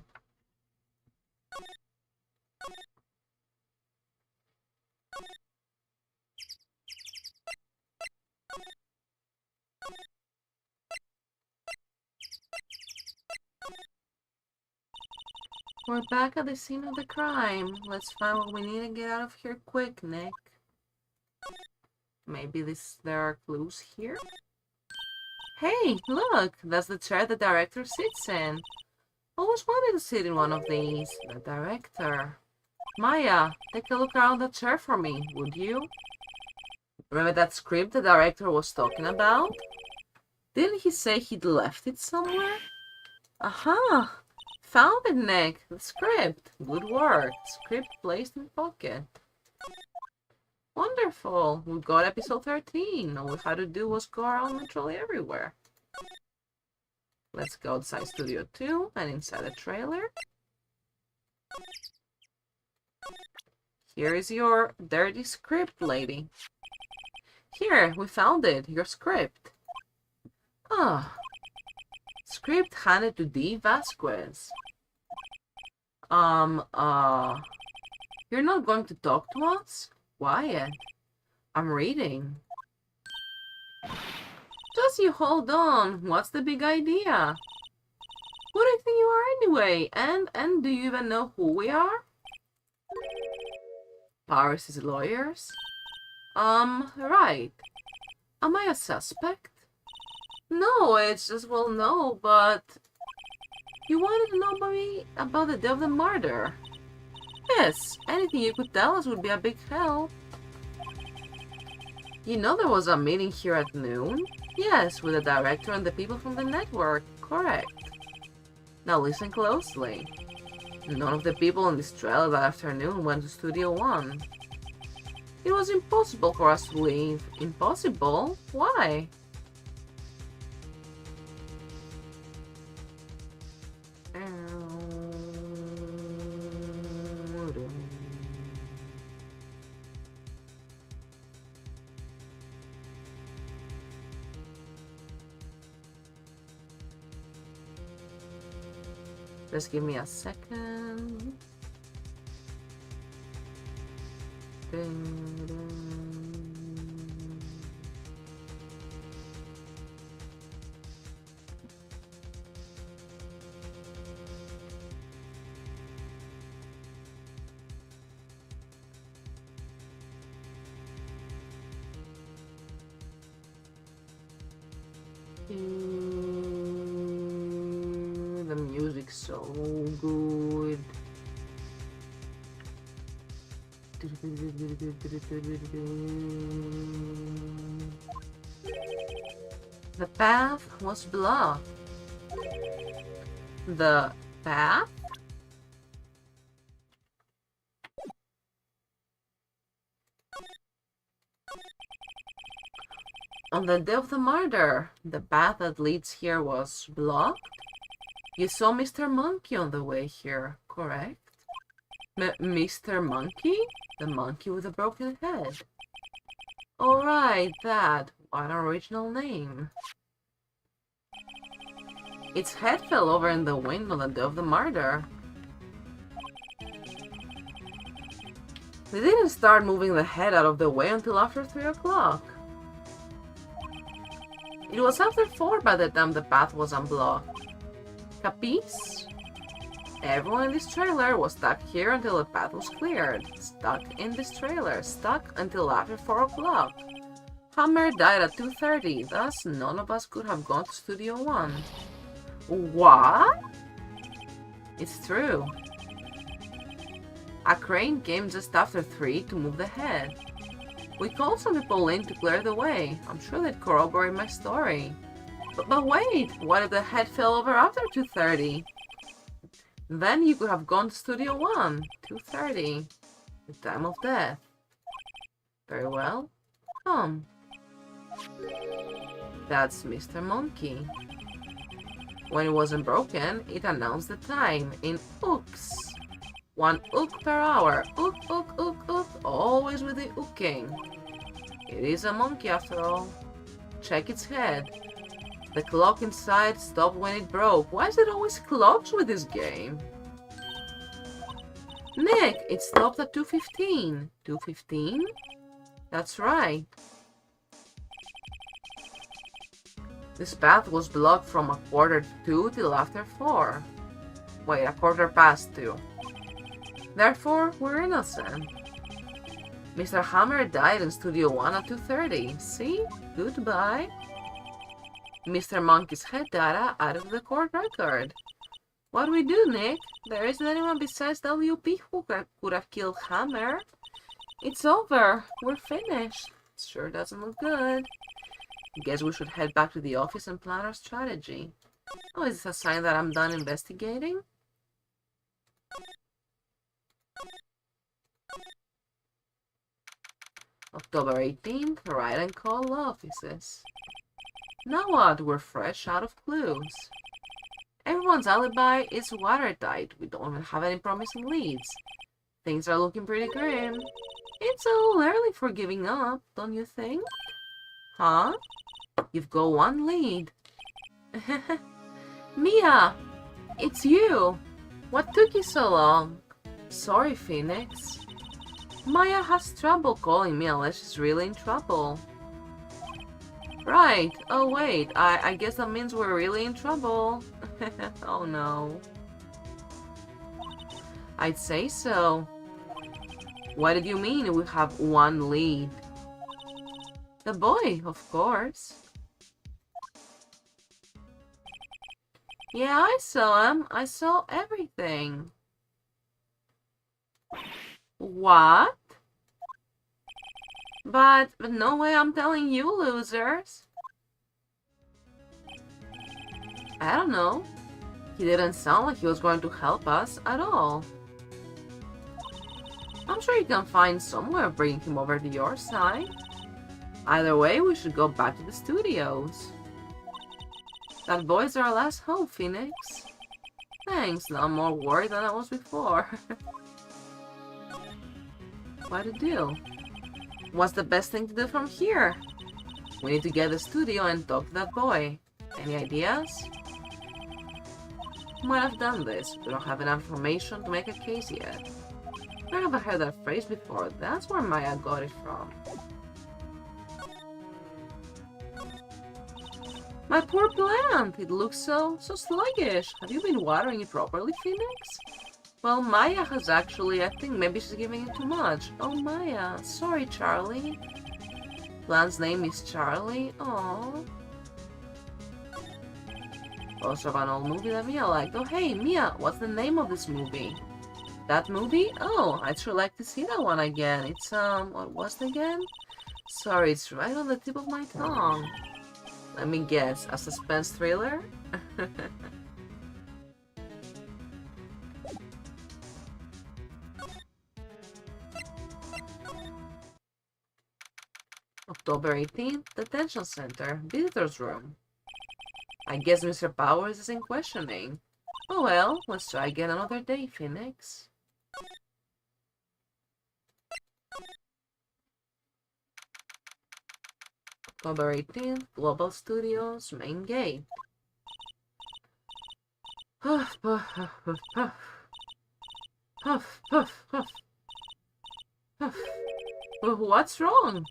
We're back at the scene of the crime. Let's find what we need and get out of here quick, Nick. Maybe there are clues here? Hey, look! That's the chair the director sits in. Always wanted to sit in one of these. The director. Maya, take a look around the chair for me, would you? Remember that script the director was talking about? Didn't he say he'd left it somewhere? Aha! Found it, Nick. The script. Good work. Script placed in pocket. Wonderful. We got episode 13. All we had to do was go around literally everywhere. Let's go outside Studio 2 and inside the trailer. Here is your dirty script, lady. Here, we found it. Your script. Ah. Script handed to D. Vasquez. You're not going to talk to us? Quiet. I'm reading. Just you hold on. What's the big idea? Who do you think you are anyway? And do you even know who we are? Paris' lawyers? Right. Am I a suspect? No, it's just, well, no, but... You wanted to know about the day of the murder? Yes, anything you could tell us would be a big help. You know there was a meeting here at noon? Yes, with the director and the people from the network. Correct. Now listen closely. None of the people in this trailer that afternoon went to Studio 1. It was impossible for us to leave. Impossible? Why? Just give me a second. Ding, ding. The music's so good. The path was blocked. The path? On the day of the murder, the path that leads here was blocked? You saw Mr. Monkey on the way here, correct? Mr. Monkey? The monkey with a broken head. Alright, that. What an original name. Its head fell over in the wind on the day of the murder. They didn't start moving the head out of the way until after 3 o'clock. It was after 4 by the time the path was unblocked. Capiz? Everyone in this trailer was stuck here until the path was cleared. Stuck in this trailer. Stuck until after 4 o'clock. Hammer died at 2:30, thus none of us could have gone to Studio 1. What? It's true. A crane came just after 3 to move the head. We called some people in to clear the way. I'm sure they'd corroborate my story. But wait, what if the head fell over after 2:30? Then you could have gone to Studio 1, 2:30, the time of death. Very well. Come. That's Mr. Monkey. When it wasn't broken, it announced the time in ooks. 1 ook per hour. Ook, ook, ook, ook. Always with the ooking. It is a monkey after all. Check its head. The clock inside stopped when it broke. Why is it always clocks with this game? Nick, it stopped at 2:15. 2:15? That's right. This path was blocked from 1:45 till after 4. Wait, 2:15. Therefore, we're innocent. Mr. Hammer died in Studio 1 at 2:30. See? Goodbye. Mr. Monkey's head data out of the court record. What do we do, Nick? There isn't anyone besides WP who could have killed Hammer. It's over. We're finished. Sure doesn't look good. Guess we should head back to the office and plan our strategy. Oh, is this a sign that I'm done investigating? October 18th, Wright and Call offices. Now what? We're fresh out of clues. Everyone's alibi is watertight. We don't even have any promising leads. Things are looking pretty grim. It's a little early for giving up, don't you think? Huh? You've got one lead. Mia! It's you! What took you so long? Sorry, Phoenix. Maya has trouble calling me unless she's really in trouble. Right. Oh wait, I guess that means we're really in trouble. Oh no. I'd say so. What did you mean we have one lead? The boy, of course. Yeah, I saw him. I saw everything. What? But no way I'm telling you, losers. I don't know. He didn't sound like he was going to help us at all. I'm sure you can find some way of bringing him over to your side. Either way, we should go back to the studios. That boy's our last hope, Phoenix. Thanks, now I'm more worried than I was before. What to do? What's the best thing to do from here? We need to get the studio and talk to that boy. Any ideas? Might have done this. We don't have enough information to make a case yet. I never heard that phrase before. That's where Maya got it from. My poor plant! It looks so sluggish. Have you been watering it properly, Phoenix? Well, Maya has actually. I think maybe she's giving it too much. Oh, Maya. Sorry, Charlie. Plant's name is Charlie. Aww. Also an old movie that Mia liked. Oh, hey, Mia, what's the name of this movie? That movie? Oh, I'd sure like to see that one again. It's, what was it again? Sorry, it's right on the tip of my tongue. Let me guess, a suspense thriller? October 18th, Detention Center, Visitor's Room. I guess Mr. Powers is in questioning. Oh well, let's try again another day, Phoenix. October 18th, Global Studios, main gate. Puff, puff, puff, puff, puff. Puff, puff, puff. Puff. What's wrong?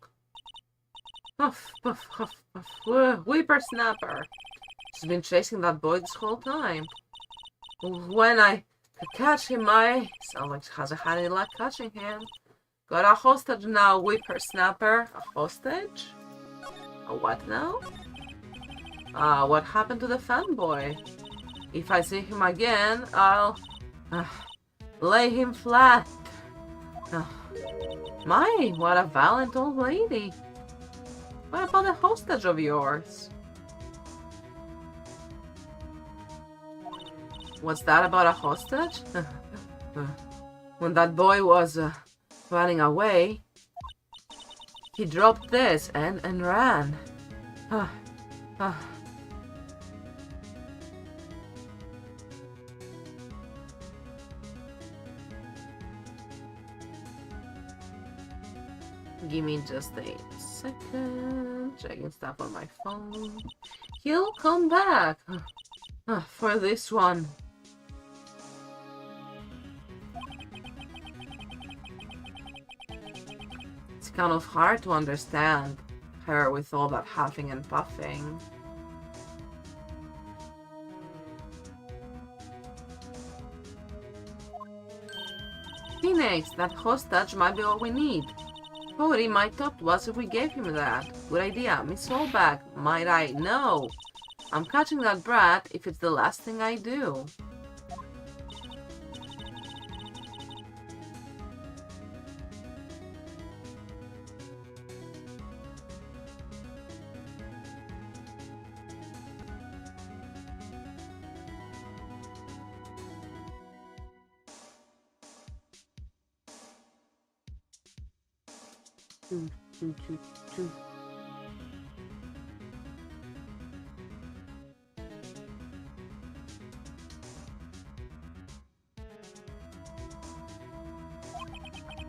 Puff, puff, puff, puff. Whippersnapper. She's been chasing that boy this whole time. When I catch him, sounds like she hasn't had any luck catching him. Got a hostage now, whippersnapper. A hostage? A what now? What happened to the fanboy? If I see him again, I'll lay him flat. My, what a valiant old lady. What about the hostage of yours? What's that about a hostage? When that boy was running away, he dropped this and ran. Give me just a second. Checking stuff on my phone. He'll come back. For this one. It's kind of hard to understand her with all that huffing and puffing. Phoenix, that hostage might be all we need. Cody might talk to us if we gave him that. Good idea. Miss Solback, might I? No. I'm catching that brat if it's the last thing I do.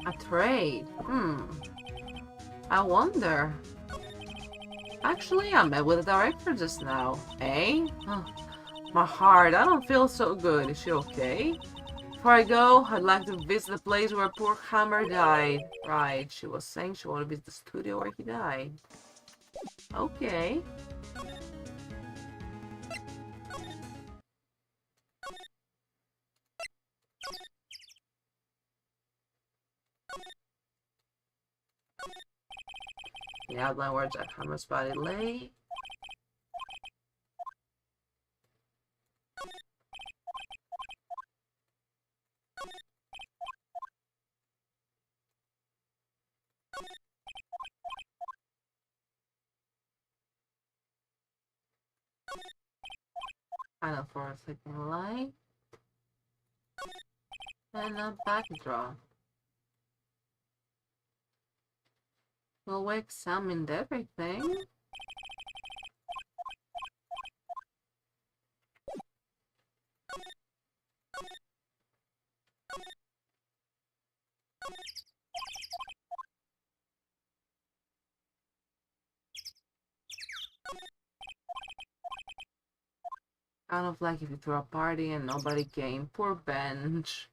A trade? I wonder. Actually, I met with the director just now. Eh? My heart, I don't feel so good. Is she okay? Before I go, I'd like to visit the place where poor Hammer died. Right, she was saying she wanted to visit the studio where he died. Okay. The outline where Jack Hammer's body lay. Final for a second light. And a backdrop. Well, we examined everything. Kind of like if you threw a party and nobody came. Poor Bench.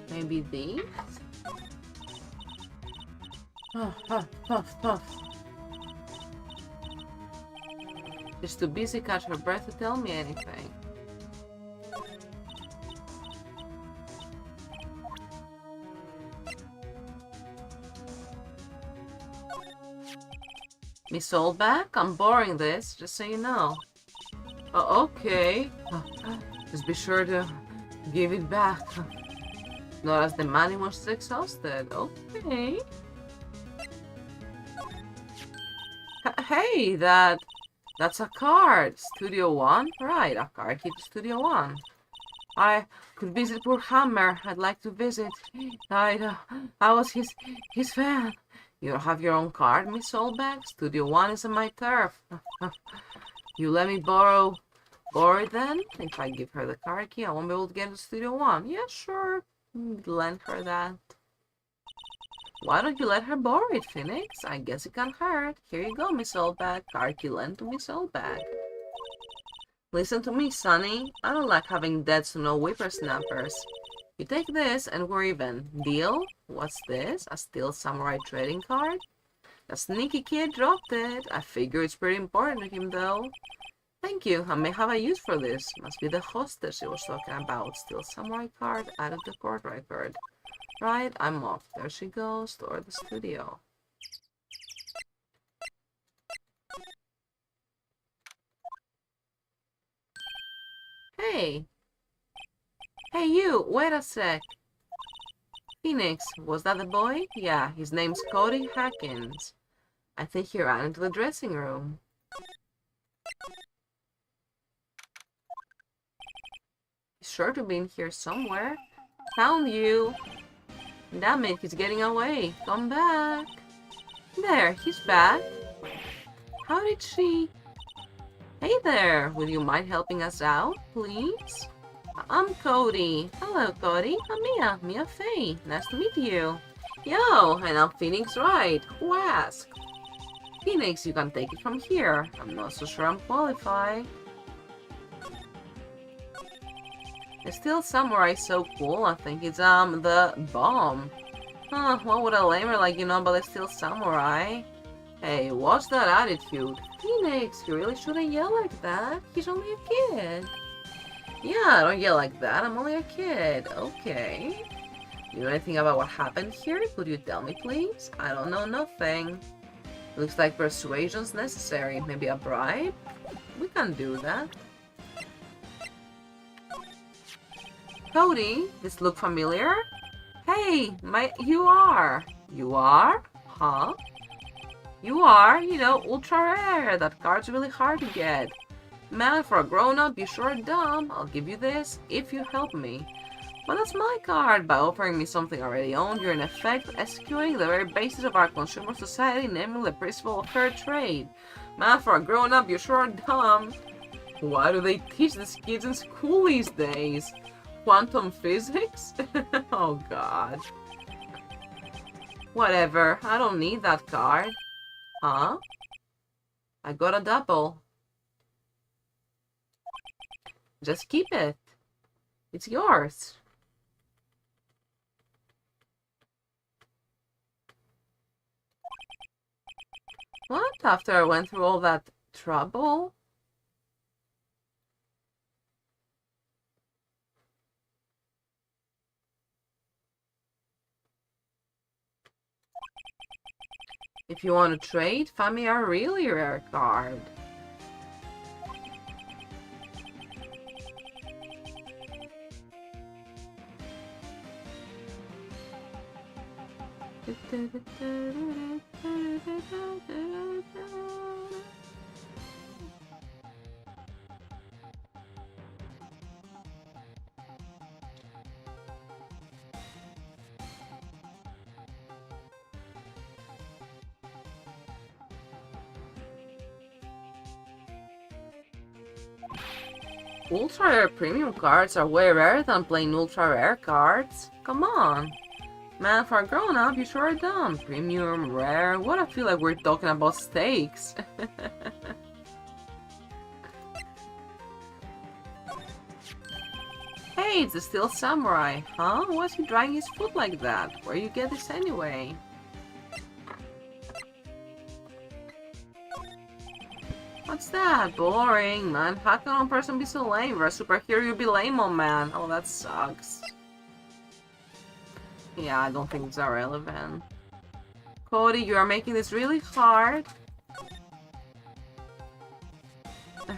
Maybe these? Puff. She's too busy catching her breath to tell me anything. Miss Oldback, I'm boring this, just so you know. Oh, okay. Just be sure to give it back. Not as the money was exhausted. Okay. Hey, that's a card. Studio One? Right, a card key to Studio One. I could visit poor Hammer. I'd like to visit. I was his fan. You don't have your own card, Miss Solback? Studio One isn't my turf. You let me borrow it then? If I give her the card key, I won't be able to get into Studio One. Yeah, sure. Lend her that. Why don't you let her borrow it, Phoenix? I guess it can't hurt. Here you go, Miss Oldback. Card key lent to Miss Oldback. Listen to me, Sonny. I don't like having debts to no whippersnappers. You take this and we're even. Deal? What's this? A Steel Samurai trading card? The sneaky kid dropped it. I figure it's pretty important to him, though. Thank you. I may have a use for this. Must be the hostage she was talking about. Steel Samurai card added to court record. Right, I'm off. There she goes, toward the studio. Hey! Hey you, wait a sec. Phoenix, was that the boy? Yeah, his name's Cody Hackins. I think he ran into the dressing room. sure to be in here somewhere. Found you. Damn it, he's getting away. Come back. There, he's back. How did she... Hey there, would you mind helping us out, please? I'm Cody. Hello, Cody. I'm Mia Faye. Nice to meet you. Yo, and I'm Phoenix Wright. Who asked? Phoenix, you can take it from here. I'm not so sure I'm qualified. The Steel Samurai is so cool. I think it's, the bomb. Huh, what would a lamer like you know about the Steel Samurai? Hey, what's that attitude? Phoenix, you really shouldn't yell like that. He's only a kid. Yeah, don't yell like that. I'm only a kid. Okay. You know anything about what happened here? Could you tell me, please? I don't know nothing. Looks like persuasion's necessary. Maybe a bribe? We can do that. Cody, this look familiar? Hey, you are. You are? Huh? You are, you know, ultra rare. That card's really hard to get. Man, for a grown-up, you sure are dumb. I'll give you this if you help me. But that's my card. By offering me something already owned, you're in effect executing the very basis of our consumer society, namely the principle of fair trade. Man, for a grown-up, you sure are dumb. Why do they teach these kids in school these days? Quantum physics? Oh god. Whatever, I don't need that card. Huh? I got a double. Just keep it. It's yours. What? After I went through all that trouble? If you want to trade, find me a really rare card. Ultra rare premium cards are way rarer than plain ultra rare cards. Come on. Man, for a grown up, you sure are dumb. Premium, rare, what I feel like we're talking about stakes. Hey, it's the Steel Samurai. Huh? Why is he drying his foot like that? Where you get this anyway? What's that? Boring, man. How can one person be so lame? You're a superhero, you'll be lame, oh man. Oh, that sucks. Yeah, I don't think it's irrelevant. Cody, you are making this really hard. I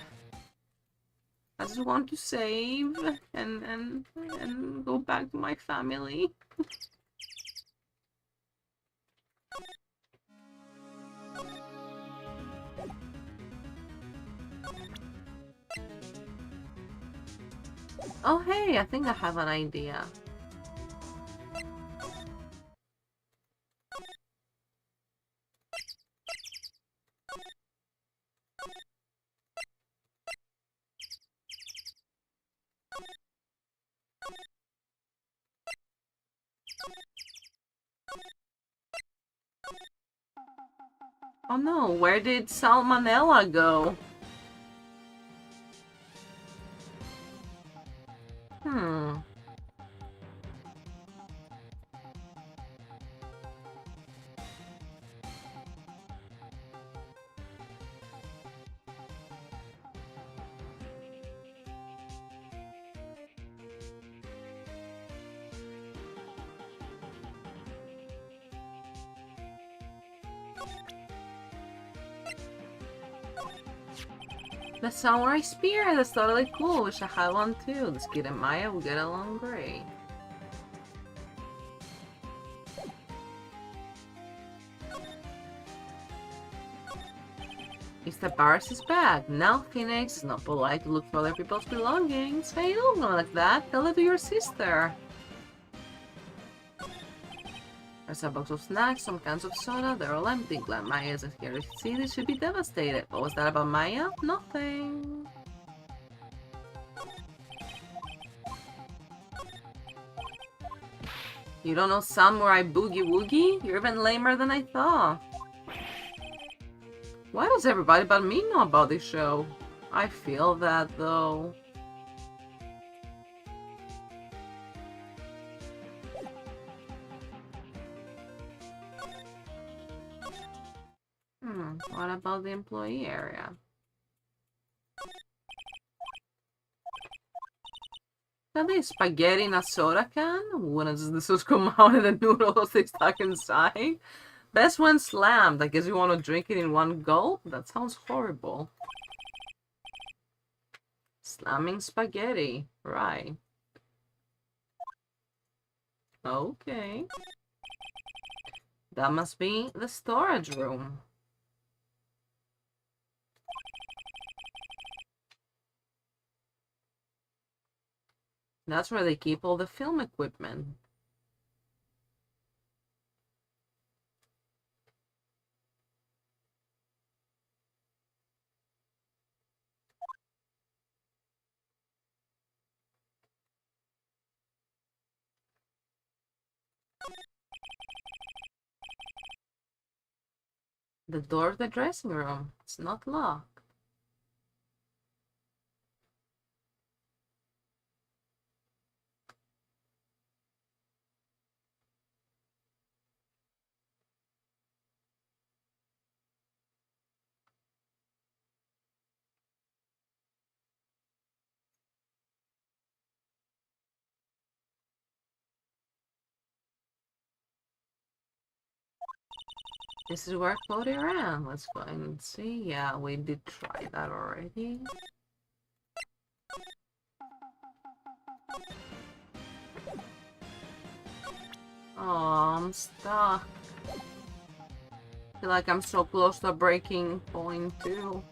just want to save and go back to my family. Oh hey, I think I have an idea. Oh no, where did Salmonella go? The Samurai Spear, that's totally cool. Wish I had one too. This kid and Maya will get along great. Mr. Barris is back. Now, Phoenix, it's not polite to look for other people's belongings. Hey, don't go like that. Tell it to your sister. There's a box of snacks, some cans of soda. They're all empty. Glad Maya isn't here to see this. Should be devastated. What was that about Maya? Nothing. You don't know Samurai Boogie Woogie? You're even lamer than I thought. Why does everybody but me know about this show? I feel that, though. What about the employee area? Are they spaghetti in a soda can? When does the sauce come out and the noodles stay stuck inside? Best when slammed. I guess you want to drink it in one gulp? That sounds horrible. Slamming spaghetti. Right. Okay. That must be the storage room. That's where they keep all the film equipment. The door of the dressing room. It's not locked. This is where Cody ran. Let's go and see. Yeah, we did try that already. Oh, I'm stuck. I feel like I'm so close to a breaking point too.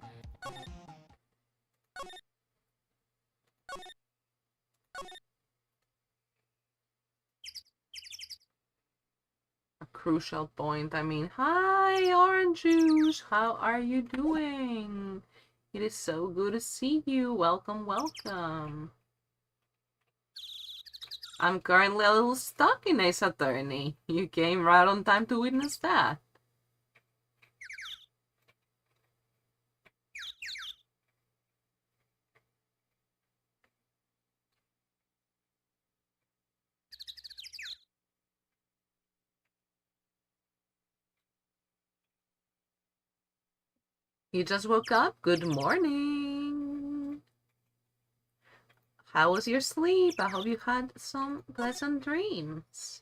A crucial point. I mean, hi, Orange Juice. How are you doing? It is so good to see you. Welcome, welcome. I'm currently a little stuck in Ace Attorney. You came right on time to witness that. You just woke up? Good morning. How was your sleep? I hope you had some pleasant dreams.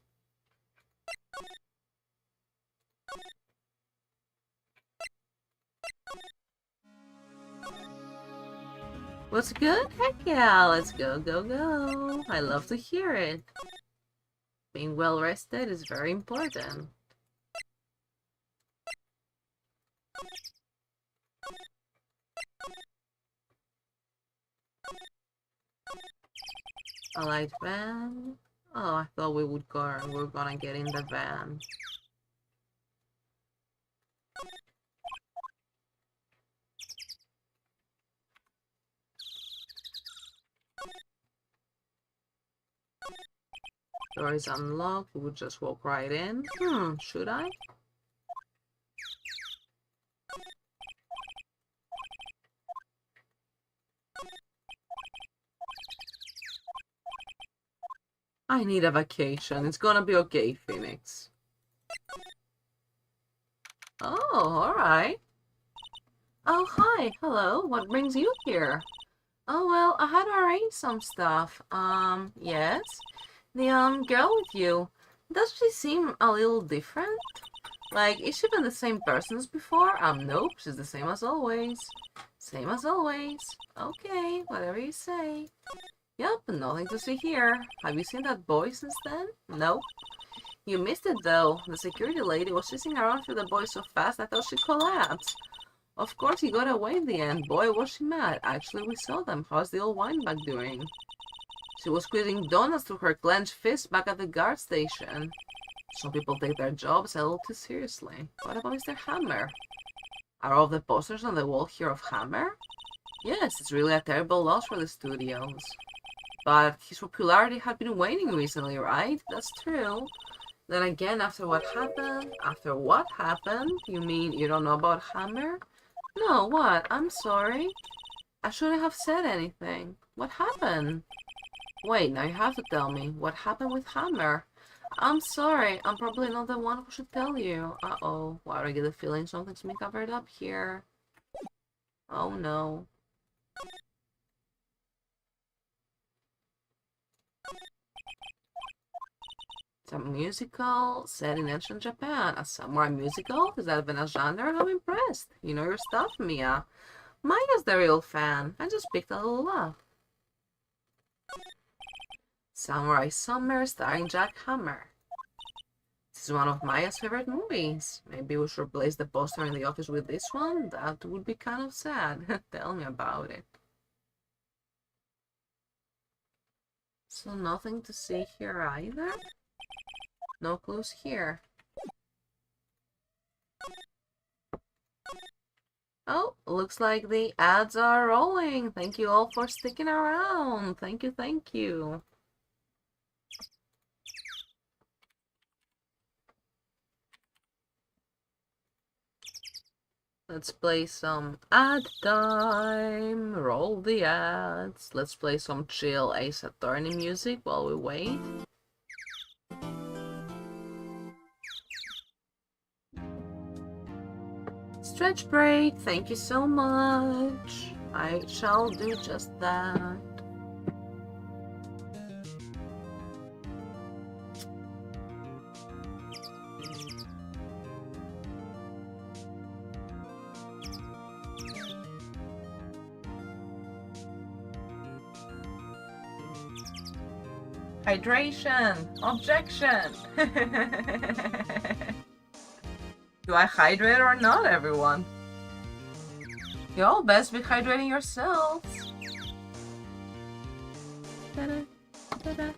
What's good? Heck yeah, let's go, go, go. I love to hear it. Being well rested is very important. A light van? Oh, I thought we would go and we're gonna get in the van. Door is unlocked. We would just walk right in. Should I? I need a vacation. It's gonna be okay, Phoenix. Oh, alright. Oh, hi. Hello. What brings you here? Oh, well, I had to arrange some stuff. Yes? The, girl with you, does she seem a little different? Like, is she been the same person as before? Nope, she's the same as always. Same as always. Okay, whatever you say. Yup, nothing to see here. Have you seen that boy since then? Nope. You missed it though. The security lady was chasing around through the boy so fast I thought she collapsed. Of course he got away in the end. Boy, was she mad. Actually, we saw them. How's the old windbag doing? She was squeezing donuts through her clenched fist back at the guard station. Some people take their jobs a little too seriously. What about Mr. Hammer? Are all the posters on the wall here of Hammer? Yes, it's really a terrible loss for the studios. But his popularity had been waning recently, right? That's true. Then again, after what happened? After what happened? You mean you don't know about Hammer? No, what? I'm sorry. I shouldn't have said anything. What happened? Wait, now you have to tell me. What happened with Hammer? I'm sorry. I'm probably not the one who should tell you. Uh-oh. Why do I get the feeling something's being covered up here? Oh no. It's a musical set in ancient Japan. A samurai musical? Is that even a genre? I'm impressed. You know your stuff, Mia. Maya's the real fan. I just picked a little up. Samurai Summer starring Jack Hammer. This is one of Maya's favorite movies. Maybe we should replace the poster in the office with this one? That would be kind of sad. Tell me about it. So nothing to see here either? No clues here. Oh, looks like the ads are rolling. Thank you all for sticking around. Thank you, thank you. Let's play some ad time. Roll the ads. Let's play some chill Ace Attorney music while we wait. Stretch break. Thank you so much. I shall do just that. Hydration! Objection! Do I hydrate or not, everyone? You all best be hydrating yourselves. Da-da, da-da, da.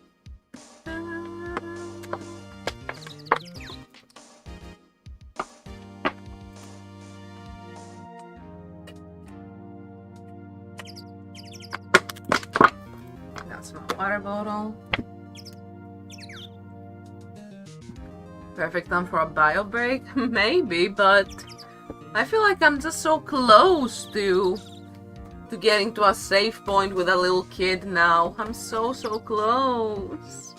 That's my water bottle. Perfect time for a bio break? Maybe, but I feel like I'm just so close to getting to a safe point with a little kid now. I'm so close.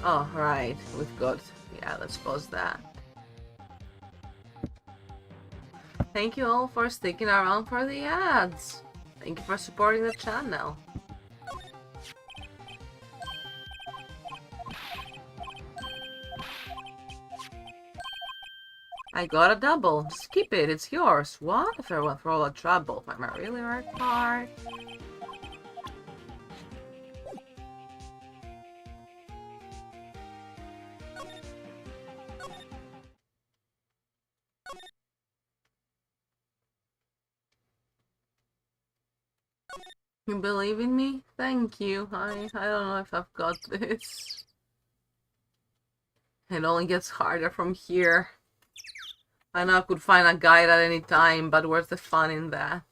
Oh, right. We've got... Yeah, let's pause that. Thank you all for sticking around for the ads. Thank you for supporting the channel. I got a double. Just keep it, it's yours. What? If I went through all the trouble, am I really work hard? You believe in me? Thank you. I don't know if I've got this. It only gets harder from here. I know I could find a guide at any time, but where's the fun in that?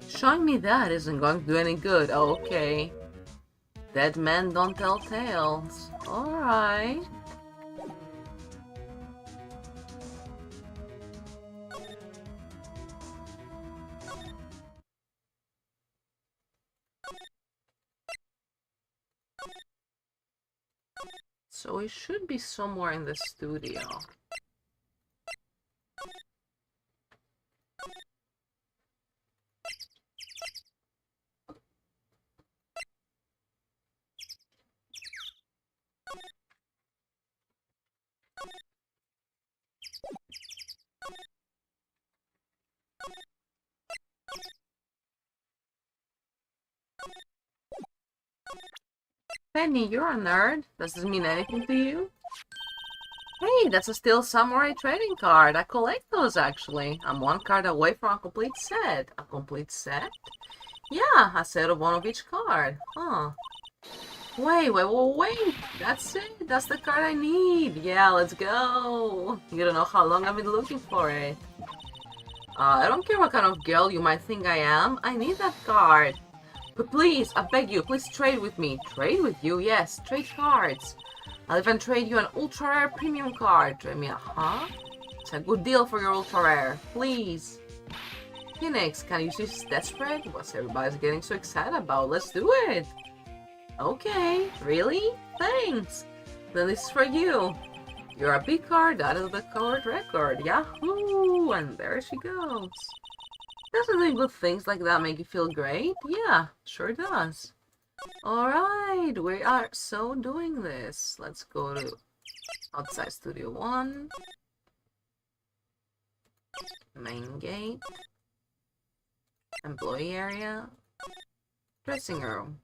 Showing me that isn't going to do any good. Okay. Dead men don't tell tales. Alright. So it should be somewhere in the studio. Penny, you're a nerd. Does this mean anything to you? Hey, that's a Steel Samurai trading card. I collect those, actually. I'm one card away from a complete set. A complete set? Yeah, a set of one of each card. Huh. Wait. That's it. That's the card I need. Yeah, let's go. You don't know how long I've been looking for it. I don't care what kind of girl you might think I am. I need that card. But please, I beg you, please trade with me. Trade with you? Yes, trade cards. I'll even trade you an ultra rare premium card. Trade me a huh? It's a good deal for your ultra rare. Please. Phoenix, can you see stat spread? What's everybody's getting so excited about? Let's do it. Okay, really? Thanks. Then this is for you. You're a big card, that is the card record. Yahoo! And there she goes. Doesn't doing good things like that make you feel great? Yeah, sure does. Alright, we are so doing this. Let's go to outside Studio 1. Main gate. Employee area. Dressing room.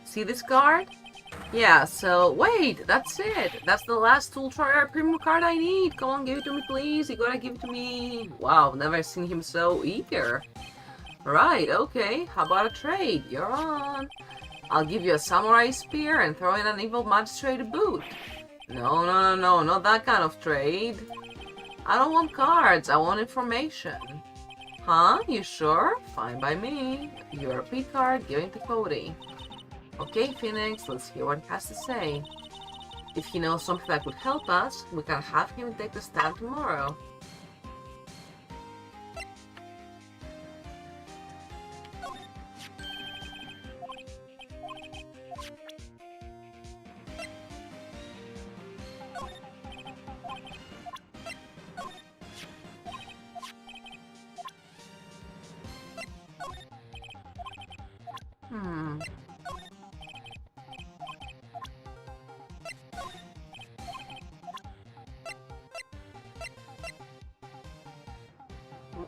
See this card? Yeah, so wait, that's it. That's the last ultra rare premium card I need. Come on, give it to me, please. You gotta give it to me. Wow, never seen him so eager. Right, okay. How about a trade? You're on. I'll give you a samurai spear and throw in an evil magistrate boot. No, not that kind of trade. I don't want cards, I want information. Huh? You sure? Fine by me. You're a P card, give it to Cody. Okay, Phoenix, let's hear what he has to say. If he knows something that could help us, we can have him take the stand tomorrow.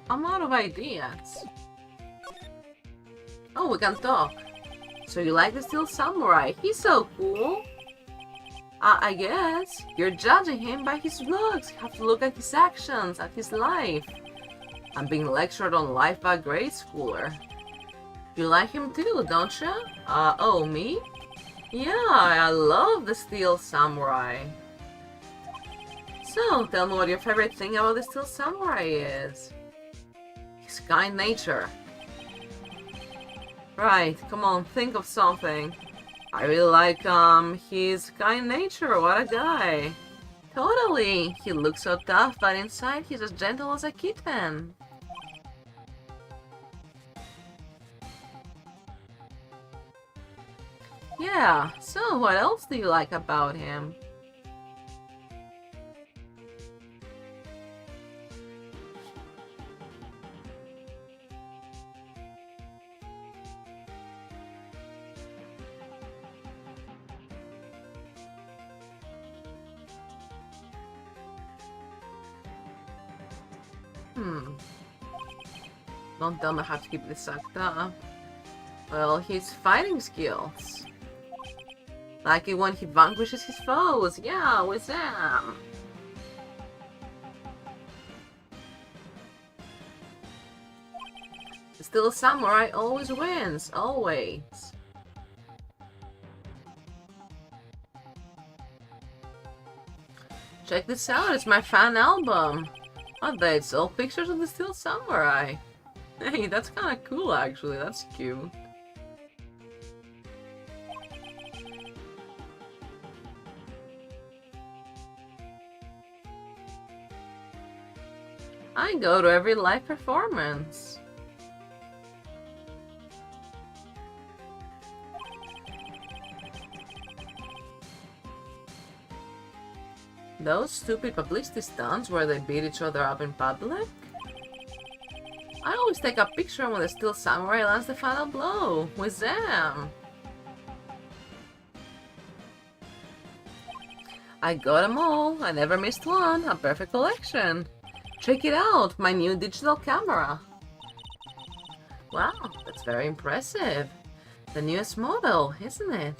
I'm out of ideas. Oh, we can talk. So you like the Steel Samurai? He's so cool. I guess. You're judging him by his looks. You have to look at his actions, at his life. I'm being lectured on life by a grade schooler. You like him too, don't you? Oh, me? Yeah, I love the Steel Samurai. So, tell me what your favorite thing about the Steel Samurai is. His kind nature. Right, come on, think of something. I really like, his kind nature, what a guy. Totally, he looks so tough, but inside he's as gentle as a kitten. Yeah, so what else do you like about him? Don't tell me I have to keep this sucked up. Well, his fighting skills. Like it when he vanquishes his foes. Yeah, with them. Still, a samurai always wins. Always. Check this out, it's my fan album. I bet it's all pictures of the Steel Samurai. Hey, that's kinda cool actually, that's cute. I go to every live performance. Those stupid publicity stunts where they beat each other up in public? I always take a picture when the Steel Samurai lands the final blow. With them. I got them all. I never missed one. A perfect collection. Check it out, my new digital camera. Wow, that's very impressive. The newest model, isn't it?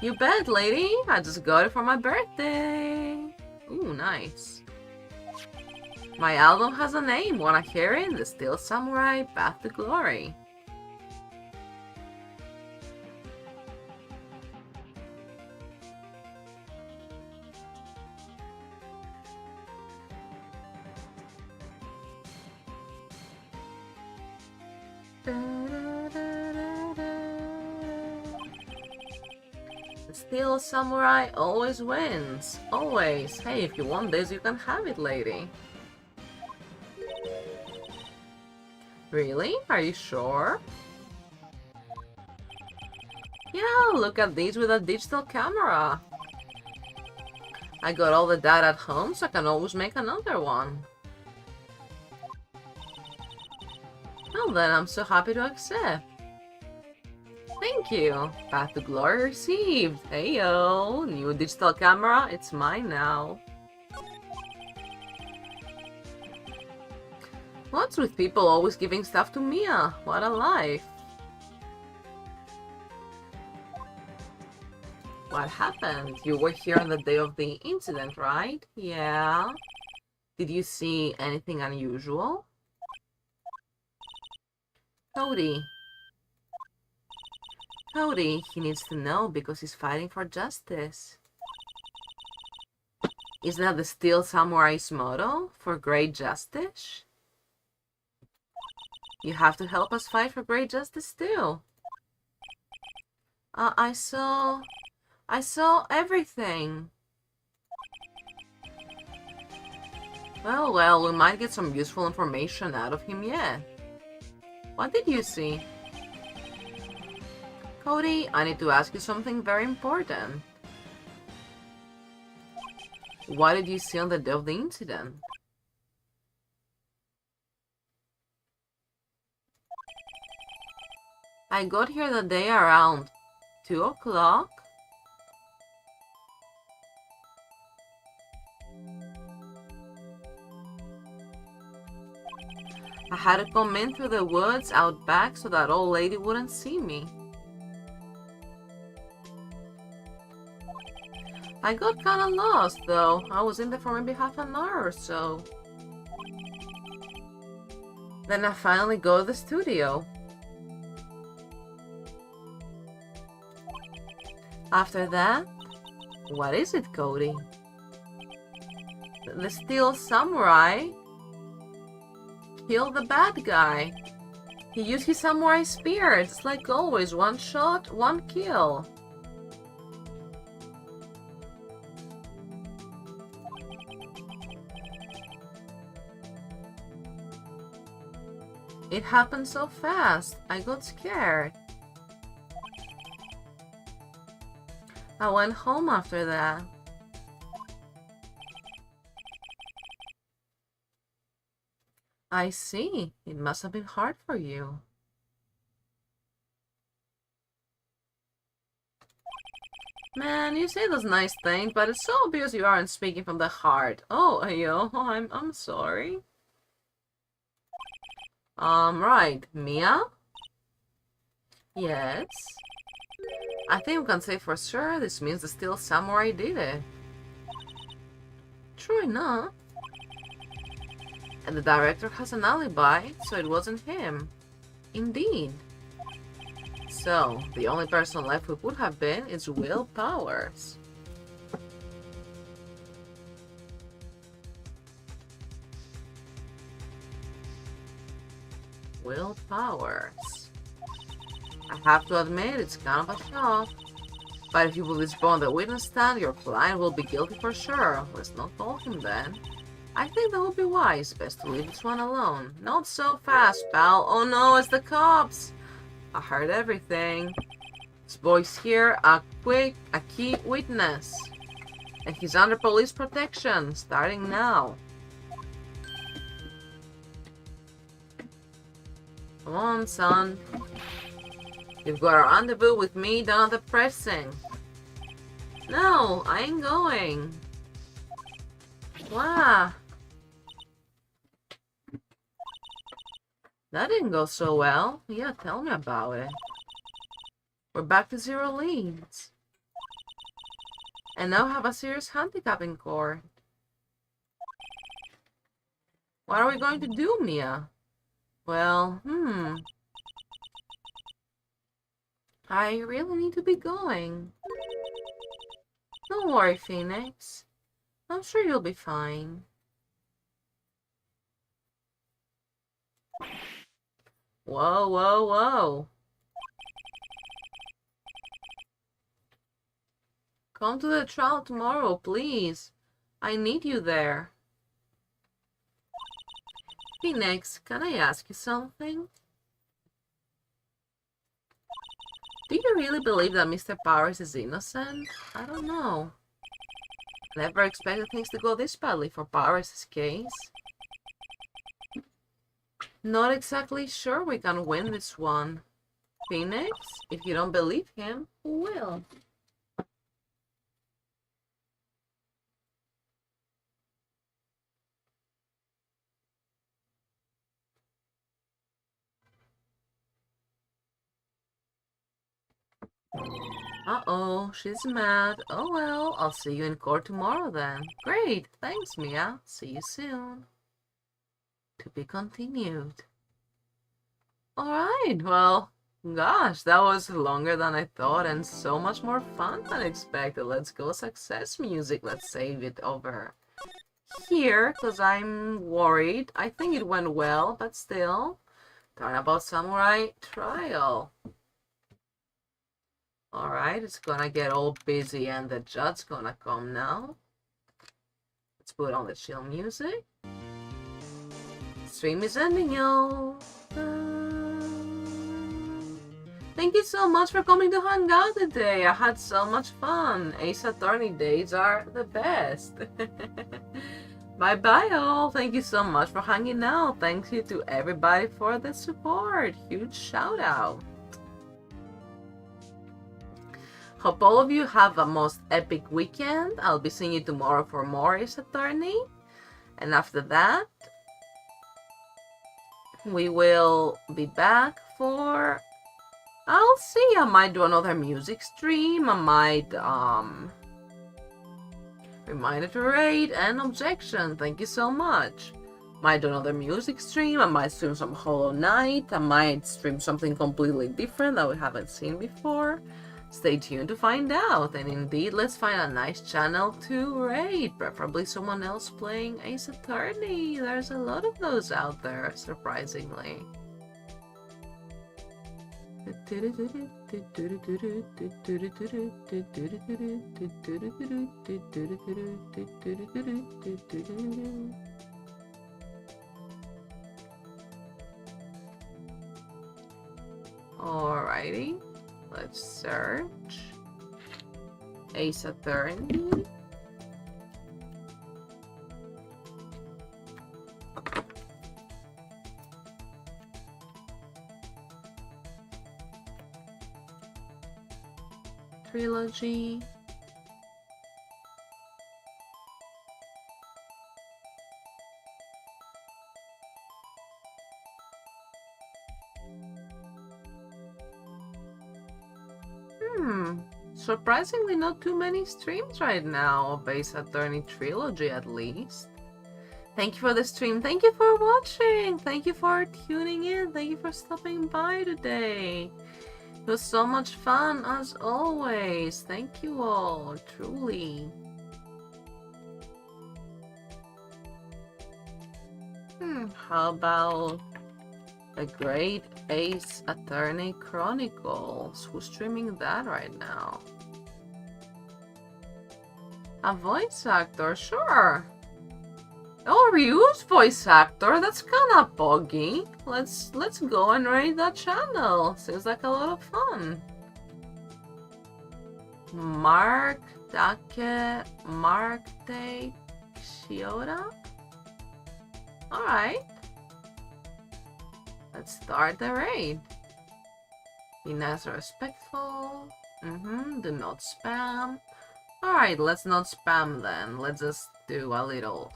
You bet, lady. I just got it for my birthday. Ooh, nice. My album has a name. Wanna hear it? The Steel Samurai Path to Glory. The Steel Samurai always wins. Always. Hey, if you want this, you can have it, lady. Really? Are you sure? Yeah, look at these with a digital camera. I got all the data at home, so I can always make another one. Well then, I'm so happy to accept. Thank you. Path to Glory received. Heyo, new digital camera, it's mine now. What's with people always giving stuff to Mia? What a life. What happened? You were here on the day of the incident, right? Yeah. Did you see anything unusual? Cody. Cody, he needs to know because he's fighting for justice. Isn't that the Steel Samurai's motto? For great justice? You have to help us fight for great justice too. I saw everything. Well, we might get some useful information out of him yet. What did you see? Cody, I need to ask you something very important. What did you see on the day of the incident? I got here the day around 2 o'clock. I had to come in through the woods out back so that old lady wouldn't see me. I got kinda lost though. I was in there for maybe half an hour or so. Then I finally go to the studio. After that, what is it, Cody? The Steel Samurai killed the bad guy. He used his samurai spear. It's like always, one shot, one kill. It happened so fast. I got scared. I went home after that. I see. It must have been hard for you. Man, you say those nice things, but it's so obvious you aren't speaking from the heart. Oh, yo, I'm sorry. Right. Mia? Yes? I think we can say for sure this means the Steel Samurai did it. True enough. And the director has an alibi, so it wasn't him. Indeed. So, the only person left who could have been is Will Powers. Will Powers. I have to admit, it's kind of a shock. But if you will disbone the witness stand, your client will be guilty for sure. Let's not call him then. I think that would be wise. Best to leave this one alone. Not so fast, pal. Oh no, it's the cops! I heard everything. This boy's here, a key witness. And he's under police protection, starting now. Come on, son. You've got a rendezvous with me down at the pressing. No, I ain't going. Wow. That didn't go so well. Yeah, tell me about it. We're back to 0 leads. And now have a serious handicap in court. What are we going to do, Mia? Well, I really need to be going. Don't worry, Phoenix. I'm sure you'll be fine. Whoa, whoa, whoa. Come to the trial tomorrow, please. I need you there. Phoenix, can I ask you something? Do you really believe that Mr. Powers is innocent? I don't know. Never expected things to go this badly for Powers' case. Not exactly sure we can win this one. Phoenix, if you don't believe him, who will? Uh-oh, she's mad. Oh well, I'll see you in court tomorrow then. Great, thanks Mia. See you soon. To be continued. Alright, well, gosh, that was longer than I thought and so much more fun than expected. Let's go success music. Let's save it over here, because I'm worried. I think it went well, but still. Turnabout Samurai Trial. Alright, it's gonna get all busy and the judge's gonna come now. Let's put on the chill music. Stream is ending, y'all. Thank you so much for coming to hang out today. I had so much fun. Ace Attorney days are the best. Bye-bye, all. Thank you so much for hanging out. Thank you to everybody for the support. Huge shout out. Hope all of you have a most epic weekend. I'll be seeing you tomorrow for more Ace Attorney. And after that, we will be back for... I'll see. I might do another music stream. I might, Reminder to rate and objection. Thank you so much. Might do another music stream. I might stream some Hollow Knight. I might stream something completely different that we haven't seen before. Stay tuned to find out. And indeed, let's find a nice channel to raid. Preferably someone else playing Ace Attorney. There's a lot of those out there, surprisingly. Alrighty. Let's search Ace Attorney. Trilogy. Surprisingly not too many streams right now of Ace Attorney Trilogy, at least. Thank you for the stream. Thank you for watching. Thank you for tuning in. Thank you for stopping by today. It was so much fun as always. Thank you all, truly. How about a great Ace Attorney Chronicles? Who's streaming that right now? A voice actor, sure. Oh, Ryu's voice actor. That's kinda buggy. Let's go and raid that channel. Seems like a lot of fun. Mark Take Shiota. Alright. Let's start the raid. Be nice and respectful. Do not spam. Alright, let's not spam then. Let's just do a little...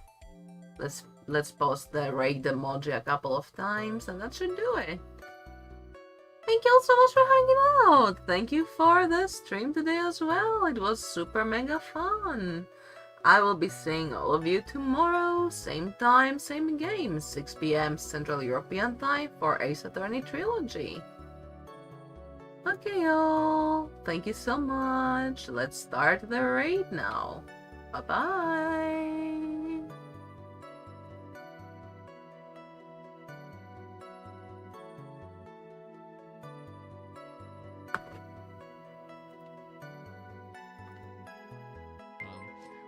Let's Let's post the raked emoji a couple of times, and that should do it. Thank you all so much for hanging out. Thank you for the stream today as well. It was super mega fun. I will be seeing all of you tomorrow, same time, same game, 6 p.m. Central European Time for Ace Attorney Trilogy. Okay, y'all. Thank you so much. Let's start the raid now. Bye-bye.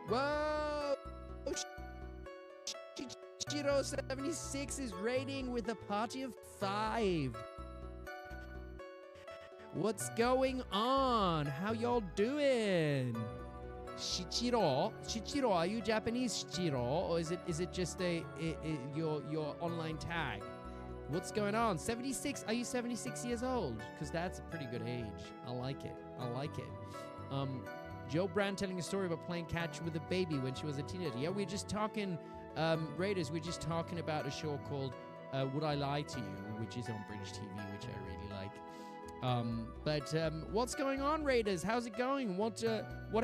Whoa! Shichiro 76 is raiding with a party of 5. What's going on? How y'all doing? Shichiro, are you Japanese Shichiro, or is it just your online tag? What's going on? 76? Are you 76 years old? Because that's a pretty good age. I like it. Joe Brand telling a story about playing catch with a baby when she was a teenager. Yeah, we're just talking, Raiders, we're just talking about a show called Would I Lie to You, which is on British TV, which I really like. What's going on, Raiders? How's it going? What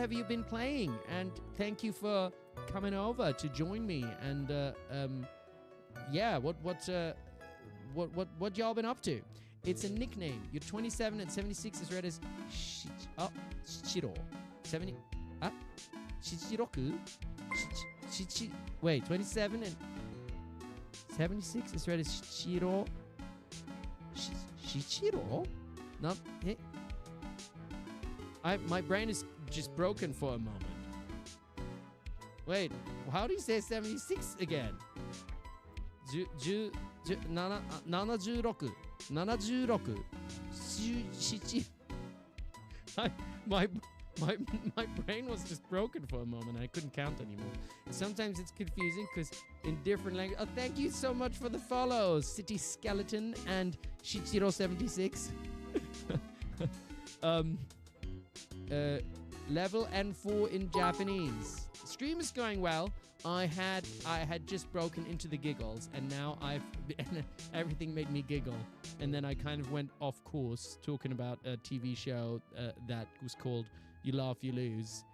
have you been playing? And thank you for coming over to join me. And yeah, what y'all been up to? It's a nickname. You're 27 and 76 is read as Shichiro. 70 Shichiroku? Wait, 27 and 76 is read as Shichiro. Shichiro? Not hey. My brain is just broken for a moment. Wait, how do you say 76 again? 76 My brain was just broken for a moment. I couldn't count anymore. Sometimes it's confusing because in different language. Oh, thank you so much for the follows, City Skeleton and Shichiro76. Level N4 in Japanese. Stream is going well. I had just broken into the giggles, and now everything made me giggle, and then I kind of went off course talking about a TV show that was called You Laugh, You Lose.